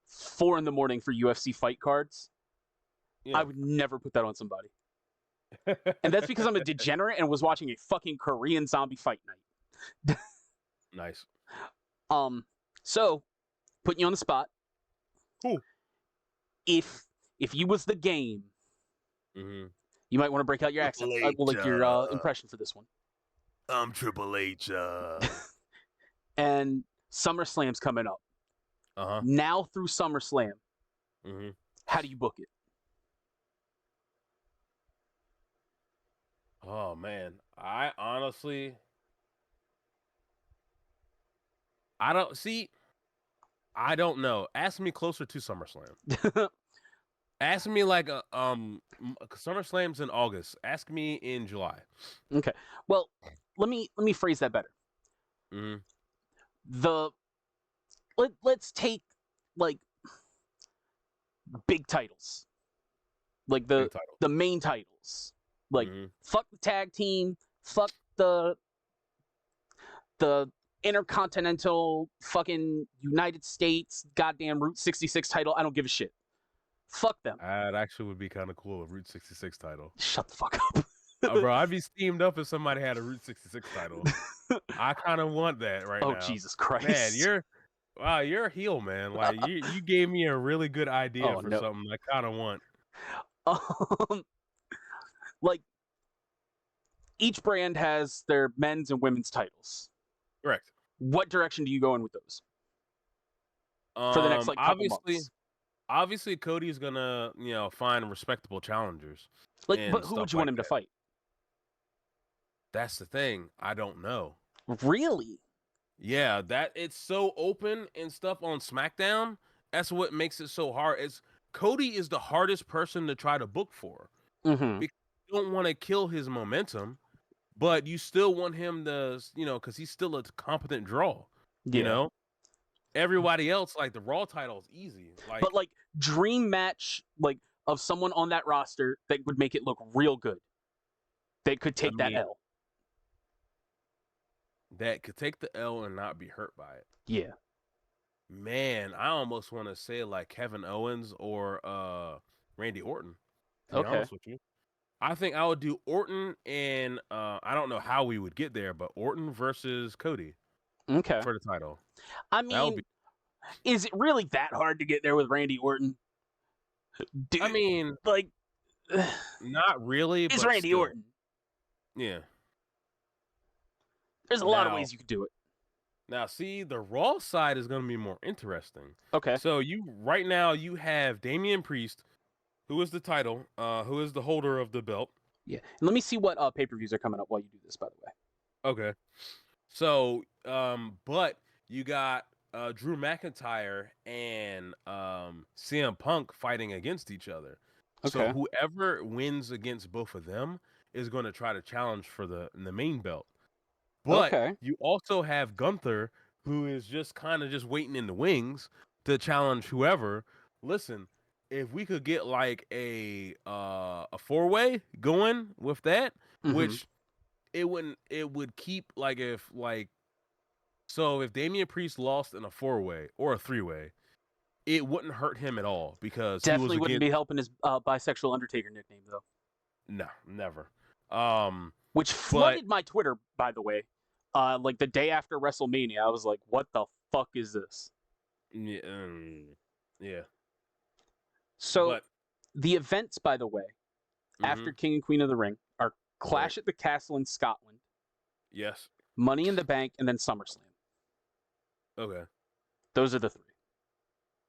4 in the morning for UFC fight cards. Yeah. I would never put that on somebody. And that's because I'm a degenerate and was watching a fucking Korean zombie fight night. Nice. So putting you on the spot. Cool. If you was the game, Mm-hmm. you might want to break out your accent. Triple H, Well, like your impression for this one. I'm Triple H. And SummerSlam's coming up. Uh-huh. Now through SummerSlam, Mm-hmm. how do you book it? Oh man, I honestly, I don't see. I don't know. Ask me closer to SummerSlam. Ask me like SummerSlam's in August. Ask me in July. Okay. Well, let me phrase that better. Mm-hmm. The let's take like big titles, like Big title. the main titles. Like Mm-hmm. fuck the tag team, fuck the intercontinental fucking United States goddamn Route 66 title. I don't give a shit. Fuck them. That actually would be kind of cool. A Route 66 title. Shut the fuck up. Bro, I'd be steamed up if somebody had a Route 66 title. I kind of want that right Oh now. Jesus Christ. Man, you're a heel, man. Like you gave me a really good idea Oh, for no. something I kind of want. Like each brand has their men's and women's titles. Correct. What direction do you go in with those for the next like couple months? Obviously Cody's gonna, find respectable challengers Like, and but who stuff would you like want him to that. fight? That's the thing. I don't know. Really? Yeah, that it's so open and stuff on SmackDown. That's what makes it so hard. It's Cody is the hardest person to try to book for Mm-hmm. because you don't want to kill his momentum, but you still want him to, because he's still a competent draw. You Yeah. know, everybody else like the Raw title is easy. But Like like dream match like of someone on that roster that would make it look real good. They could I take that mean, L. that could take the L and not be hurt by it. Yeah. Man, I almost want to say like Kevin Owens or Randy Orton. To be Okay. honest with you. I think I would do Orton and I don't know how we would get there, but Orton versus Cody Okay. for the title. I That would mean, be. is it really that hard to get there with Randy Orton? I Dude, mean, like, not really, it's but Randy still. Orton. Yeah. There's a lot of Now, ways you could do it. see, the Raw side is going to be more interesting. Okay. So right now you have Damian Priest, who is the title, who is the holder of the belt. Yeah. And let me see what pay-per-views are coming up while you do this, by the way. Okay. So, but you got Drew McIntyre and CM Punk fighting against each other. So Okay. whoever wins against both of them is going to try to challenge for the main belt. But Okay. you also have Gunther, who is just kind of just waiting in the wings to challenge whoever. Listen, if we could get like a 4-way going with that, Mm-hmm. which it would keep like if Damian Priest lost in a 4-way or a 3-way, it wouldn't hurt him at all because he was Definitely wouldn't against. be helping his bisexual Undertaker nickname though, No, never. Um, which but flooded my Twitter, by the way. Like the day after WrestleMania, I was like, "What the fuck is this?" yeah, yeah. So But the events, by the way, after mhm, King and Queen of the Ring are right. Clash at the Castle in Scotland, Yes. Money in the Bank, and then SummerSlam. Okay. Those are the three.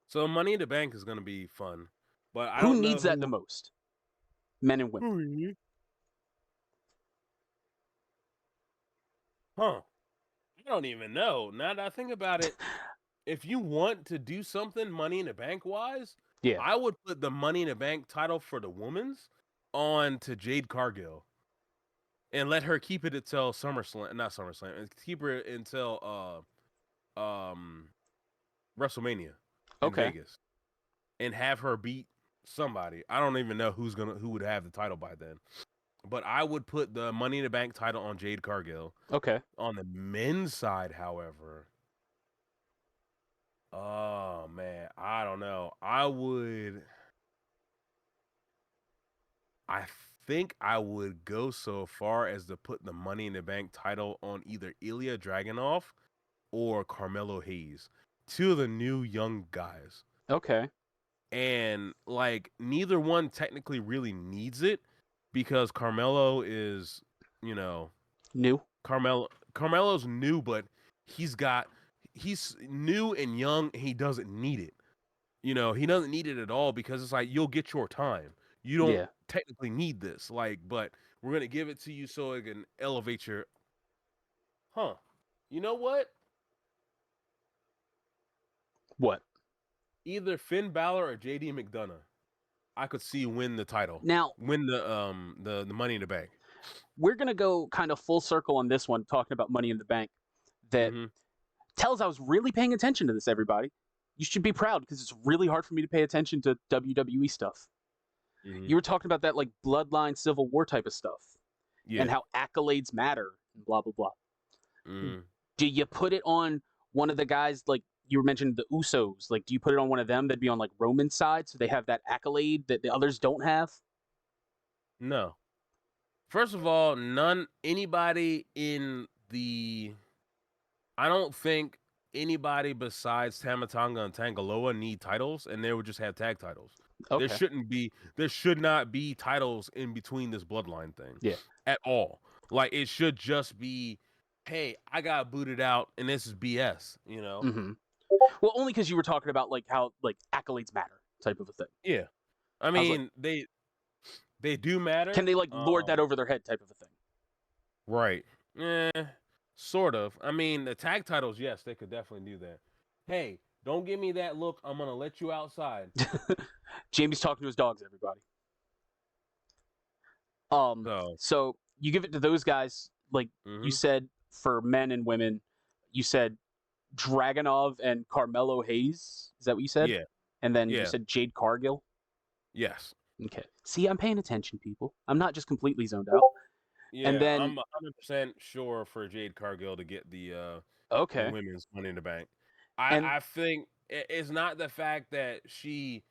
So Money in the Bank is going to be fun, but I Who don't know needs that the who. most? Men and women. Who? Huh? I don't even know. Now that I think about it, if you want to do something Money in the Bank wise, Yeah. I would put the Money in the Bank title for the women's on to Jade Cargill and let her keep it until SummerSlam, not SummerSlam, and keep her until WrestleMania in Okay. Vegas, and have her beat somebody. I don't even know who would have the title by then, but I would put the Money in the Bank title on Jade Cargill. Okay. On the men's side, however, oh man, I don't know. I think I would go so far as to put the Money in the Bank title on either Ilya Dragunov or Carmelo Hayes, two of the new young guys. Okay. And like neither one technically really needs it because Carmelo is, you know, New. Carmelo's new, but he's new and young. And he doesn't need it. He doesn't need it at all because it's like you'll get your time. You don't Yeah. technically need this, like, but we're gonna give it to you so it can elevate your. Huh? You know what? What? Either Finn Balor or JD McDonough, I could see win the title, Now, win the Money in the Bank. we're going to go kind of full circle on this one, talking about Money in the Bank. That Mm-hmm. tells I was really paying attention to this, everybody. You should be proud because it's really hard for me to pay attention to WWE stuff. Mm-hmm. You were talking about that like bloodline Civil War type of stuff and Yeah. how accolades matter and blah, blah, blah. Mm-hmm. Do you put it on one of the guys like you mentioned the Usos? Like, do you put it on one of them that'd be on like Roman's side so they have that accolade that the others don't have? No. First of all, anybody in the. I don't think anybody besides Tamatanga and Tangaloa need titles, and they would just have tag titles. Okay. There should not be titles in between this bloodline thing. Yeah. At all. Like, it should just be, hey, I got booted out, and this is BS, you know? Mm-hmm. Well, only because you were talking about like how like accolades matter type of a thing. Yeah. I I was like, mean, they do matter. can they like lord that over their head type of a thing? Right. Sort of. I mean, the tag titles, yes, they could definitely do that. Hey, don't give me that look. I'm gonna let you outside. Jamie's talking to his dogs, everybody. So, So you give it to those guys, like you mm-hmm. said, for men and women. You said Dragunov and Carmelo Hayes. Is that what you said? Yeah. And then you Yeah. said Jade Cargill. Yes. Okay. See, I'm paying attention, people. I'm not just completely zoned out. Yeah, And then I'm 100% sure for Jade Cargill to get the okay. women's Money in the Bank. And I think it's not the fact that she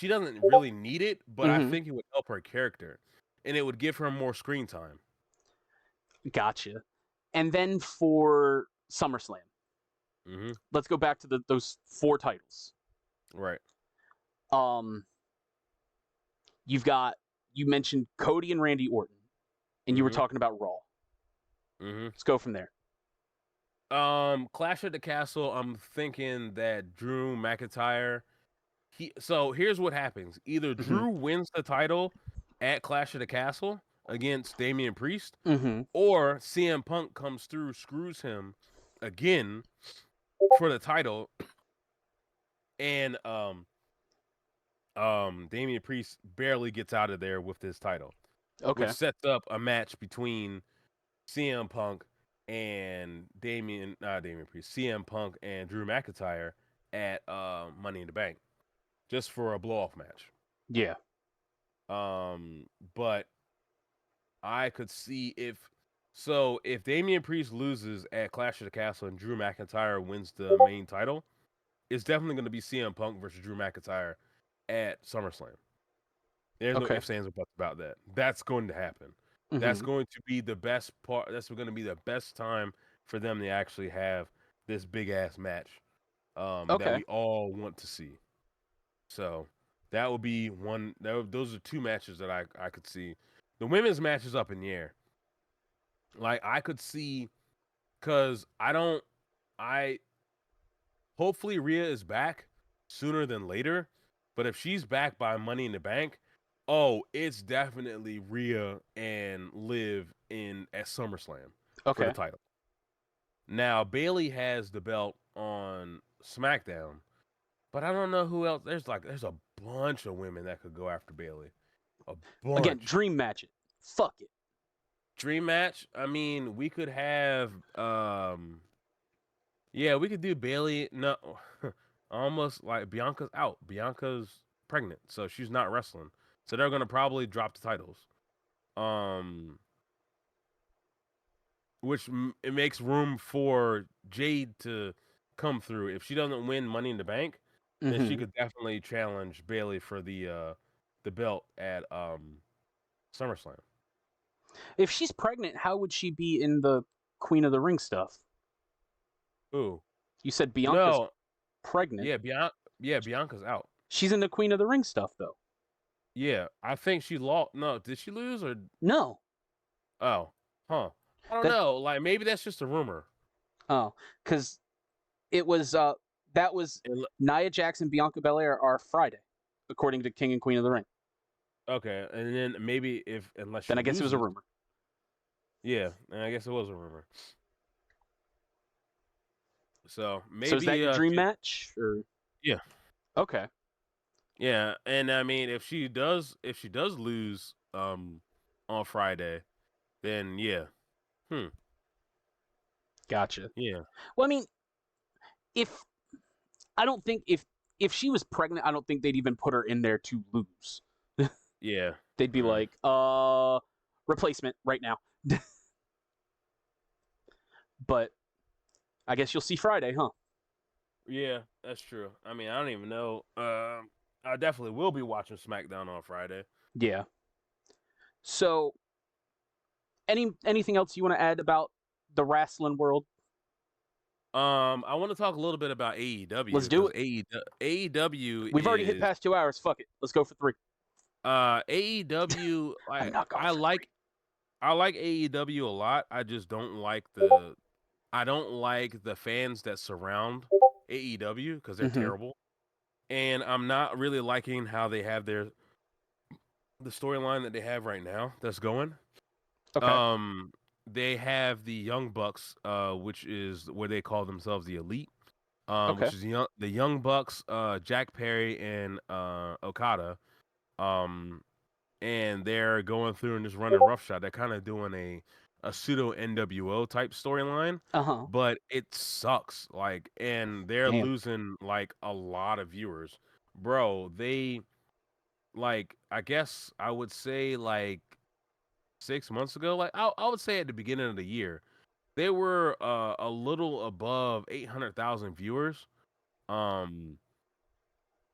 doesn't really need it, but I mhm, think it would help her character, and it would give her more screen time. gotcha. And then for SummerSlam, Mm-hmm. let's go back to those 4 titles. Right. You mentioned Cody and Randy Orton, and you were Mm-hmm. talking about Raw. Mm-hmm. Let's go from there. Clash at the Castle. I'm thinking that Drew McIntyre. So here's what happens: either Mm-hmm. Drew wins the title at Clash of the Castle against Damian Priest, Mm-hmm. or CM Punk comes through, screws him again for the title, and Damian Priest barely gets out of there with this title, Okay. which sets up a match between CM Punk and CM Punk and Drew McIntyre at Money in the Bank, just for a blow off match. Yeah. But I could see if Damian Priest loses at Clash of the Castle and Drew McIntyre wins the main title, it's definitely going to be CM Punk versus Drew McIntyre at SummerSlam. There's no Okay. ifs, ands, or buts about that. That's going to happen. Mm-hmm. That's going to be the best part. That's going to be the best time for them to actually have this big ass match that we all want to see. So that would be one. Those are 2 matches that I could see. The women's match is up in the air. Like, I could see, because hopefully Rhea is back sooner than later. But if she's back by Money in the Bank, it's definitely Rhea and Liv at SummerSlam for the title. Now, Bayley has the belt on SmackDown, but I don't know who else. There's a bunch of women that could go after Bayley. A bunch. Again, dream match it. Fuck it. Dream match? I mean, we could have yeah, we could do Bayley. No, almost like Bianca's out. Bianca's pregnant, so she's not wrestling. So they're gonna probably drop the titles. Which it makes room for Jade to come through. If she doesn't win Money in the Bank, then she could definitely challenge Bayley for the belt at SummerSlam. If she's pregnant, how would she be in the Queen of the Ring stuff? Ooh. You said Bianca's No. pregnant. Yeah, Bianca's out. She's in the Queen of the Ring stuff, though. Yeah, I think she lost. No, did she lose or no? Oh, huh. I don't know. Like, maybe that's just a rumor. Oh, because it was Nia Jax and Bianca Belair are Friday, according to King and Queen of the Ring. Okay, and then maybe unless she Then I guess it was a loses, rumor. yeah, and I guess it was a rumor. So So is that maybe your dream match? Or yeah, okay, yeah, and I mean if she does lose on Friday, then yeah, hmm, gotcha. yeah, Well, I mean, if I don't think if she was pregnant, I don't think they'd even put her in there to lose. yeah, They'd be mm, like, replacement right now. But I guess you'll see Friday, huh? yeah, that's true. I mean I don't even know. I definitely will be watching SmackDown on Friday. Yeah. So anything else you want to add about the wrestling world? I want to talk a little bit about AEW Let's do because it. AEW We've already hit is past 2 hours. Fuck it. Let's go for 3. AEW. I'm not going I for 3. like AEW a lot. I just don't like the fans that surround AEW because they're Mm-hmm. terrible, and I'm not really liking how they have the storyline that they have right now that's going. Okay. Um, they have the Young Bucks, which is where they call themselves the Elite. Okay. Which is the Young Bucks, Jack Perry and Okada. Um, and they're going through and just running roughshod. They're kind of doing a pseudo NWO type storyline, Uh-huh. but it sucks. Like, and they're Damn. losing like a lot of viewers, bro. They like, I guess I would say like 6 months ago, like I would say at the beginning of the year, they were a little above 800,000 viewers. Um,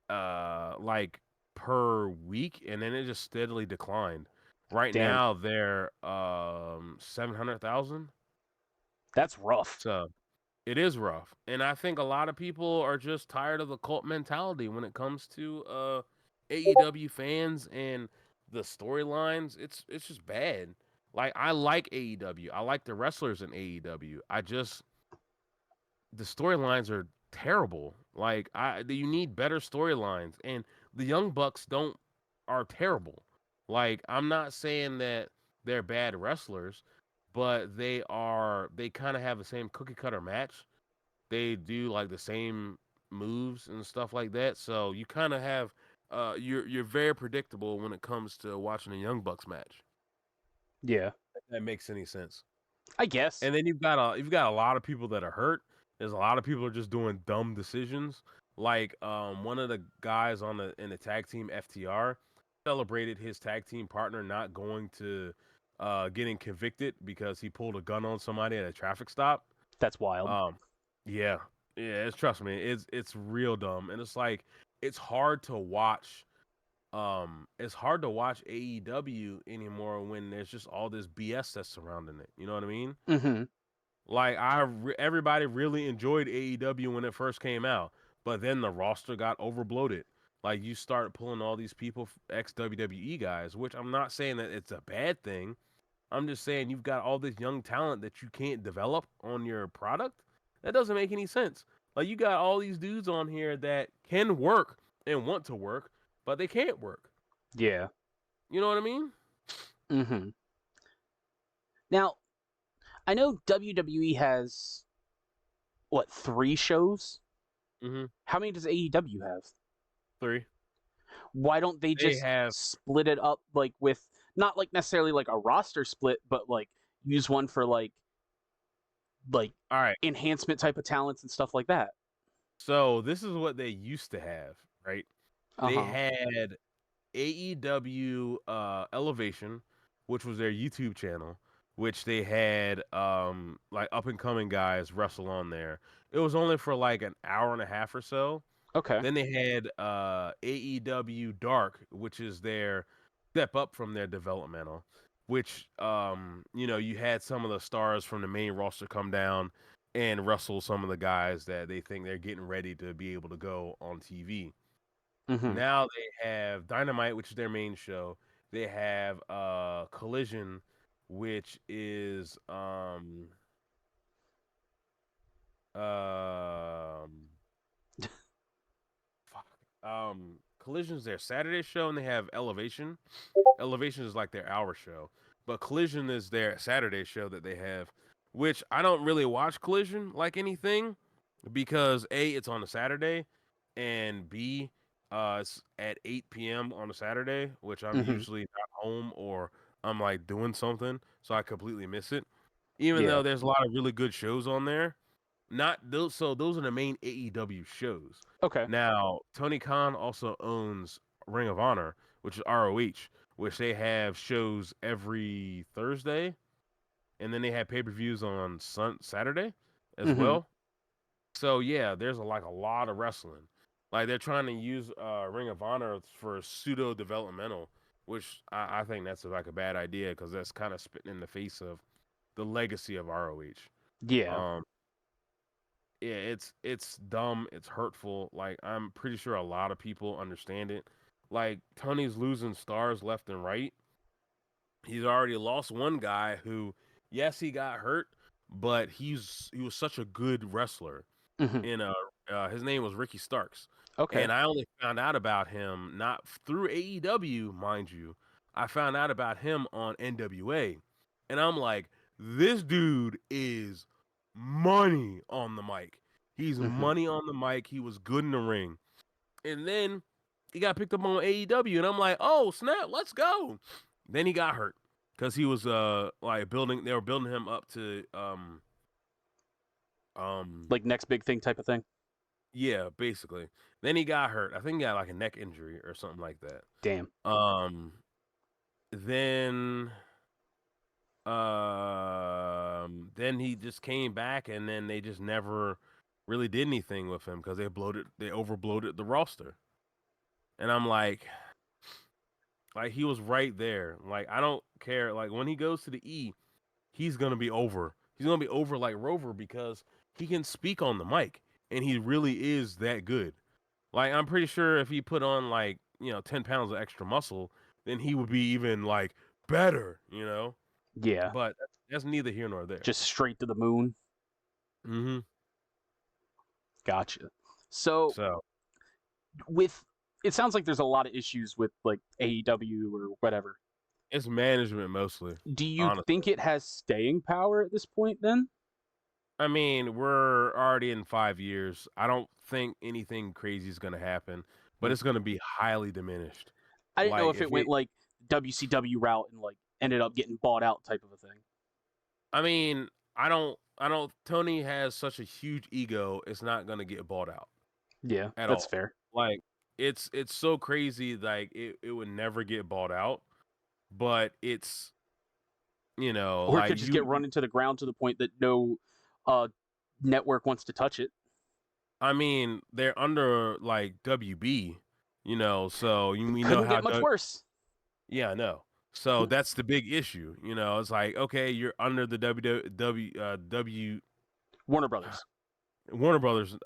like per week, and then it just steadily declined. Right Damn. now they're 700,000. That's rough. So it is rough. And I think a lot of people are just tired of the cult mentality when it comes to AEW fans and the storylines. It's just bad. Like I like AEW. I like the wrestlers in AEW. I just the storylines are terrible. Like you need better storylines, and the Young Bucks don't are terrible. Like I'm not saying that they're bad wrestlers, but they kind of have the same cookie cutter match. They do like the same moves and stuff like that. So you kind of have you're very predictable when it comes to watching a Young Bucks match. Yeah. If that makes any sense. I guess. And then you've got a lot of people that are hurt. There's a lot of people are just doing dumb decisions. Like one of the guys in the tag team FTR celebrated his tag team partner not going to getting convicted because he pulled a gun on somebody at a traffic stop. That's wild. Um yeah. Yeah, trust me, it's real dumb. And it's like it's hard to watch AEW anymore when there's just all this BS that's surrounding it. You know what I mean? Mm-hmm. Like everybody really enjoyed AEW when it first came out, but then the roster got over bloated. Like you start pulling all these people, ex WWE guys, which I'm not saying that it's a bad thing. I'm just saying you've got all this young talent that you can't develop on your product. That doesn't make any sense. Like you got all these dudes on here that can work and want to work, but they can't work. Yeah. You know what I mean? Mm-hmm. Now, I know WWE has what, 3 shows? Mm-hmm. How many does AEW have? 3. Why don't they They just have split it up like with not like necessarily like a roster split, but like use one for like all right. enhancement type of talents and stuff like that? So this is what they used to have, right? They Uh-huh. had AEW Elevation, which was their YouTube channel, which they had like up and coming guys wrestle on there. It was only for like an hour and a half or so. Okay. Then they had AEW Dark, which is their step up from their developmental, which you had some of the stars from the main roster come down and wrestle some of the guys that they think they're getting ready to be able to go on TV. Mm-hmm. Now they have Dynamite, which is their main show. They have Collision, which is um fuck. Collision's their Saturday show, and they have Elevation. Elevation is like their hour show, but Collision is their Saturday show that they have, which I don't really watch Collision like anything because A, it's on a Saturday, and B, it's at 8 p.m. on a Saturday, which I'm Hmm. usually not home or I'm like doing something, so I completely miss it. Even Yeah. though there's a lot of really good shows on there, not those. So those are the main AEW shows. Okay. Now Tony Khan also owns Ring of Honor, which is ROH, which they have shows every Thursday, and then they have pay-per-views on Saturday as Hmm. well. So yeah, there's like a lot of wrestling. Like they're trying to use Ring of Honor for pseudo developmental, which I think that's like a bad idea because that's kind of spitting in the face of the legacy of ROH. Yeah. Um, yeah, it's dumb, it's hurtful. Like I'm pretty sure a lot of people understand it. Like Tony's losing stars left and right. He's already lost one guy who, yes, he got hurt, but he was such a good wrestler. Hmm. In his name was Ricky Starks, Okay. and I only found out about him not through AEW, mind you. I found out about him on NWA, and I'm like, this dude is money on the mic. He's Hmm. money on the mic. He was good in the ring, and then he got picked up on AEW, and I'm like, oh snap, let's go. Then he got hurt because he was like building. They were building him up to um Like next big thing type of thing. yeah, basically. Then he got hurt. I think he got like a neck injury or something like that. Damn. Um, then then he just came back, and then they just never really did anything with him because they overbloated the roster. And I'm like he was right there. Like I don't care. Like when he goes to the E, he's gonna be over. He's gonna be over like Rover because he can speak on the mic, and he really is that good. Like I'm pretty sure if he put on like 10 pounds of extra muscle, then he would be even like better. Yeah. But that's neither here nor there. Just straight to the moon. Hmm. Gotcha. So So with it sounds like there's a lot of issues with like AEW or whatever. it's management mostly, Do you honestly. think it has staying power at this point then? I mean, we're already in 5 years. I don't think anything crazy is gonna happen, but it's gonna be highly diminished. I didn't know Like if it if went it, like WCW route and like ended up getting bought out type of a thing. I mean, I don't. Tony has such a huge ego. It's not gonna get bought out Yeah, at that's all. fair. Like it's so crazy. Like it would never get bought out. But it's Or it like could just get run into the ground to the point that no uh network wants to touch it. I mean they're under like WB, so we know Couldn't how get much worse. yeah, I know. So that's the big issue. It's like okay, you're under the W Warner Brothers. Warner Brothers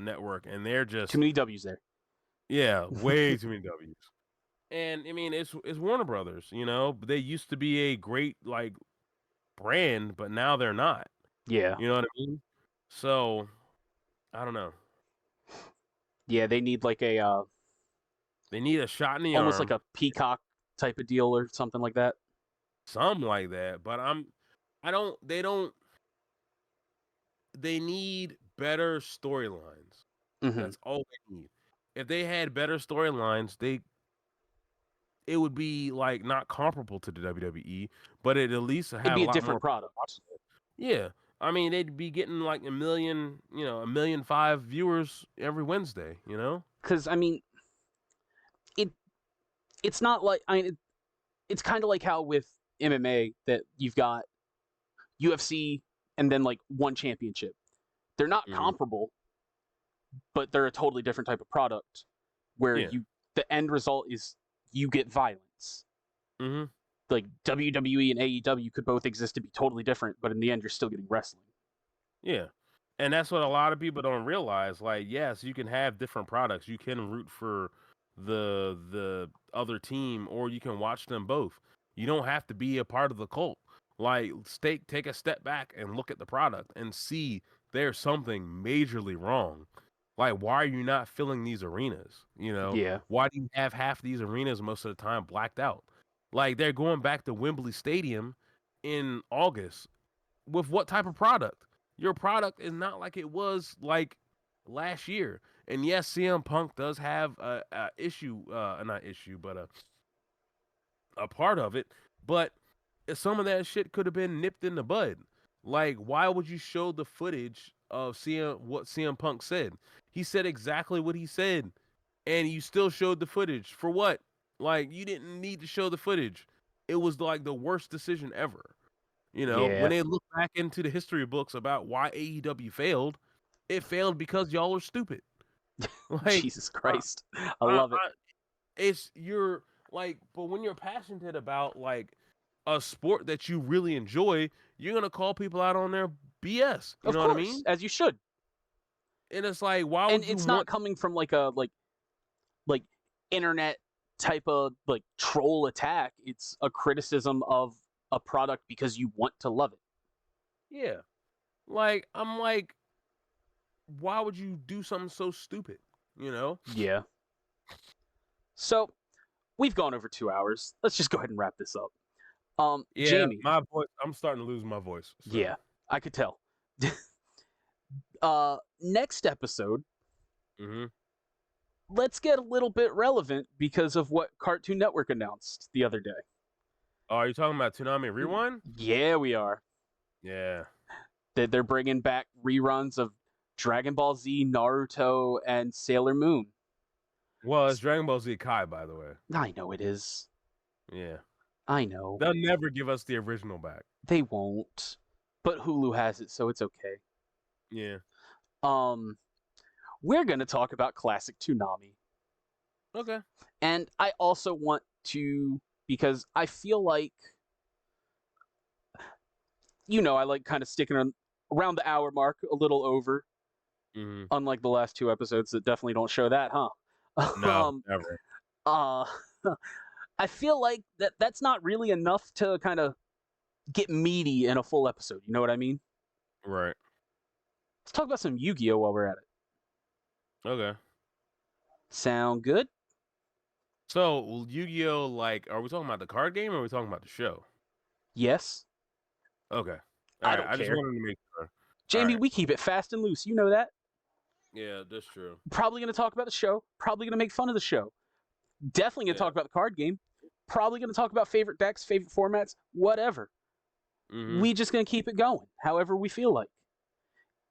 network, and they're Too just many W's there. yeah, way too many W's. And I mean it's Warner Brothers, they used to be a great like brand, but now they're not. Yeah. You know what I mean? So I don't know. Yeah, they need like a They need a shot in the almost like arm, a Peacock type of deal or something like that. something like that. But I don't. They don't. They need better storylines. Hmm. That's all they need. If they had better storylines, it would be like not comparable to the WWE, but it at least It'd have a be a lot more different people product. watching it. Yeah, I mean they'd be getting like a million, 1,000,005 viewers every Wednesday. Because I mean, it it's not like it's kind of like how with MMA that you've got UFC and then like one championship. They're not Hmm. comparable, but they're a totally different type of product where Yeah. you the end result is you get violence. Hmm. Like WWE and AEW could both exist to be totally different, but in the end you're still getting wrestling. Yeah. And that's what a lot of people don't realize. Like, yes, you can have different products. You can root for the other team or you can watch them both. You don't have to be a part of the cult. Like, take a step back and look at the product and see there's something majorly wrong. Like, why are you not filling these arenas? You know, Yeah. why do you have half these arenas most of the time blacked out? Like, they're going back to Wembley Stadium in August with what type of product? Your product is not like it was like last year. And yes, CM Punk does have a issue, not issue, but a part of it. But some of that shit could have been nipped in the bud. Like, why would you show the footage of what CM Punk said? He said exactly what he said, and you still showed the footage for what? Like, you didn't need to show the footage. It was like the worst decision ever. You know, when Yeah. they look back into the history books about why AEW failed, it failed because y'all are stupid. Like, Jesus Christ. I I, love it. it's you're like, but when you're passionate about like a sport that you really enjoy, you're gonna call people out on their BS. You Of know what I course, mean? as you should. And it's like, why And would you it's not want? coming from like a like internet type of like troll attack. It's a criticism of a product because you want to love it. Yeah, like I'm like, why would you do something so stupid? You know? Yeah. So we've gone over 2 hours. Let's just go ahead and wrap this up. Yeah, Jamie. my voice. I'm starting to lose my voice. So. Yeah, I could tell. Next episode, Mm-hmm. let's get a little bit relevant because of what Cartoon Network announced the other day. Oh, are you talking about Toonami Rewind? Yeah, we are. Yeah. They're bringing back reruns of Dragon Ball Z, Naruto, and Sailor Moon. Well, it's Dragon Ball Z Kai, by the way. I know it is. Yeah. I know. They'll never give us the original back. They won't. But Hulu has it, so it's okay. Yeah. We're going to talk about classic Toonami. Okay. And I also want to, because I feel like, I like kind of sticking around the hour mark, a little over. Mm-hmm. Unlike the last 2 episodes that definitely don't show that, huh? No, never. I feel like that's not really enough to kind of get meaty in a full episode. You know what I mean? Right. Let's talk about some Yu-Gi-Oh while we're at it. Okay. Sound good? So, Yu-Gi-Oh, like, are we talking about the card game or are we talking about the show? Yes. Okay. I All right. don't I just care. wanted to make sure. Jamie, right. we keep it fast and loose. You know that. Yeah, that's true. Probably going to talk about the show. Probably going to make fun of the show. Definitely going to talk about the card game. Probably going to talk about favorite decks, favorite formats, whatever. Mm-hmm. We just going to keep it going, however we feel like.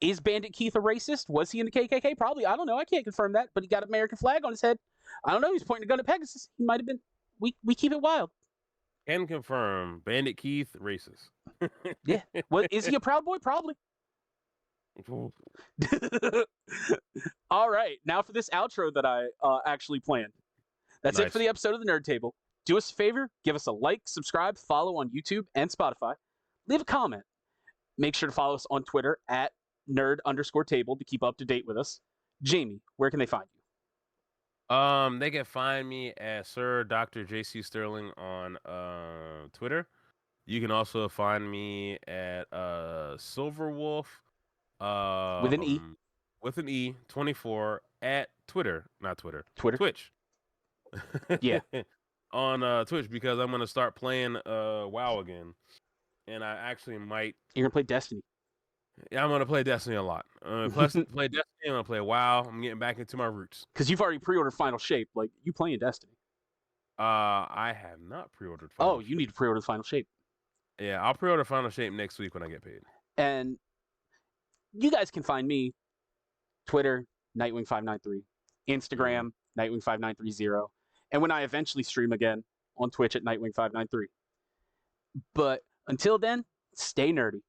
Is Bandit Keith a racist? Was he in the KKK? Probably. I don't know. I can't confirm that, but he got an American flag on his head. I don't know. He's pointing a gun at Pegasus. He might have been. We keep it wild. Can confirm. Bandit Keith, racist. Yeah. Well, is he a Proud Boy? Probably. All right. Now for this outro that I actually planned. That's it for the episode of the Nerd Table. Do us a favor. Give us a like, subscribe, follow on YouTube and Spotify. Leave a comment. Make sure to follow us on Twitter at nerd_table to keep up to date with us. Jamie, where can they find you? They can find me at Sir Dr. JC Sterling on Twitter. You can also find me at Silverwolf With an E. With an E 24 at Twitter, not Twitter. Twitter. Twitch. Yeah. On Twitch because I'm gonna start playing WoW again. And I actually might. You're gonna play Destiny. Yeah, I'm gonna play Destiny a lot. Play Destiny. I'm gonna play WoW. I'm getting back into my roots. Because you've already pre-ordered Final Shape. Like, you playing Destiny. I have not pre-ordered Final Shape. You need to pre-order Final Shape. Yeah, I'll pre-order Final Shape next week when I get paid. And you guys can find me Twitter, Nightwing593, Instagram, Nightwing5930, and when I eventually stream again on Twitch at Nightwing593. But until then, stay nerdy.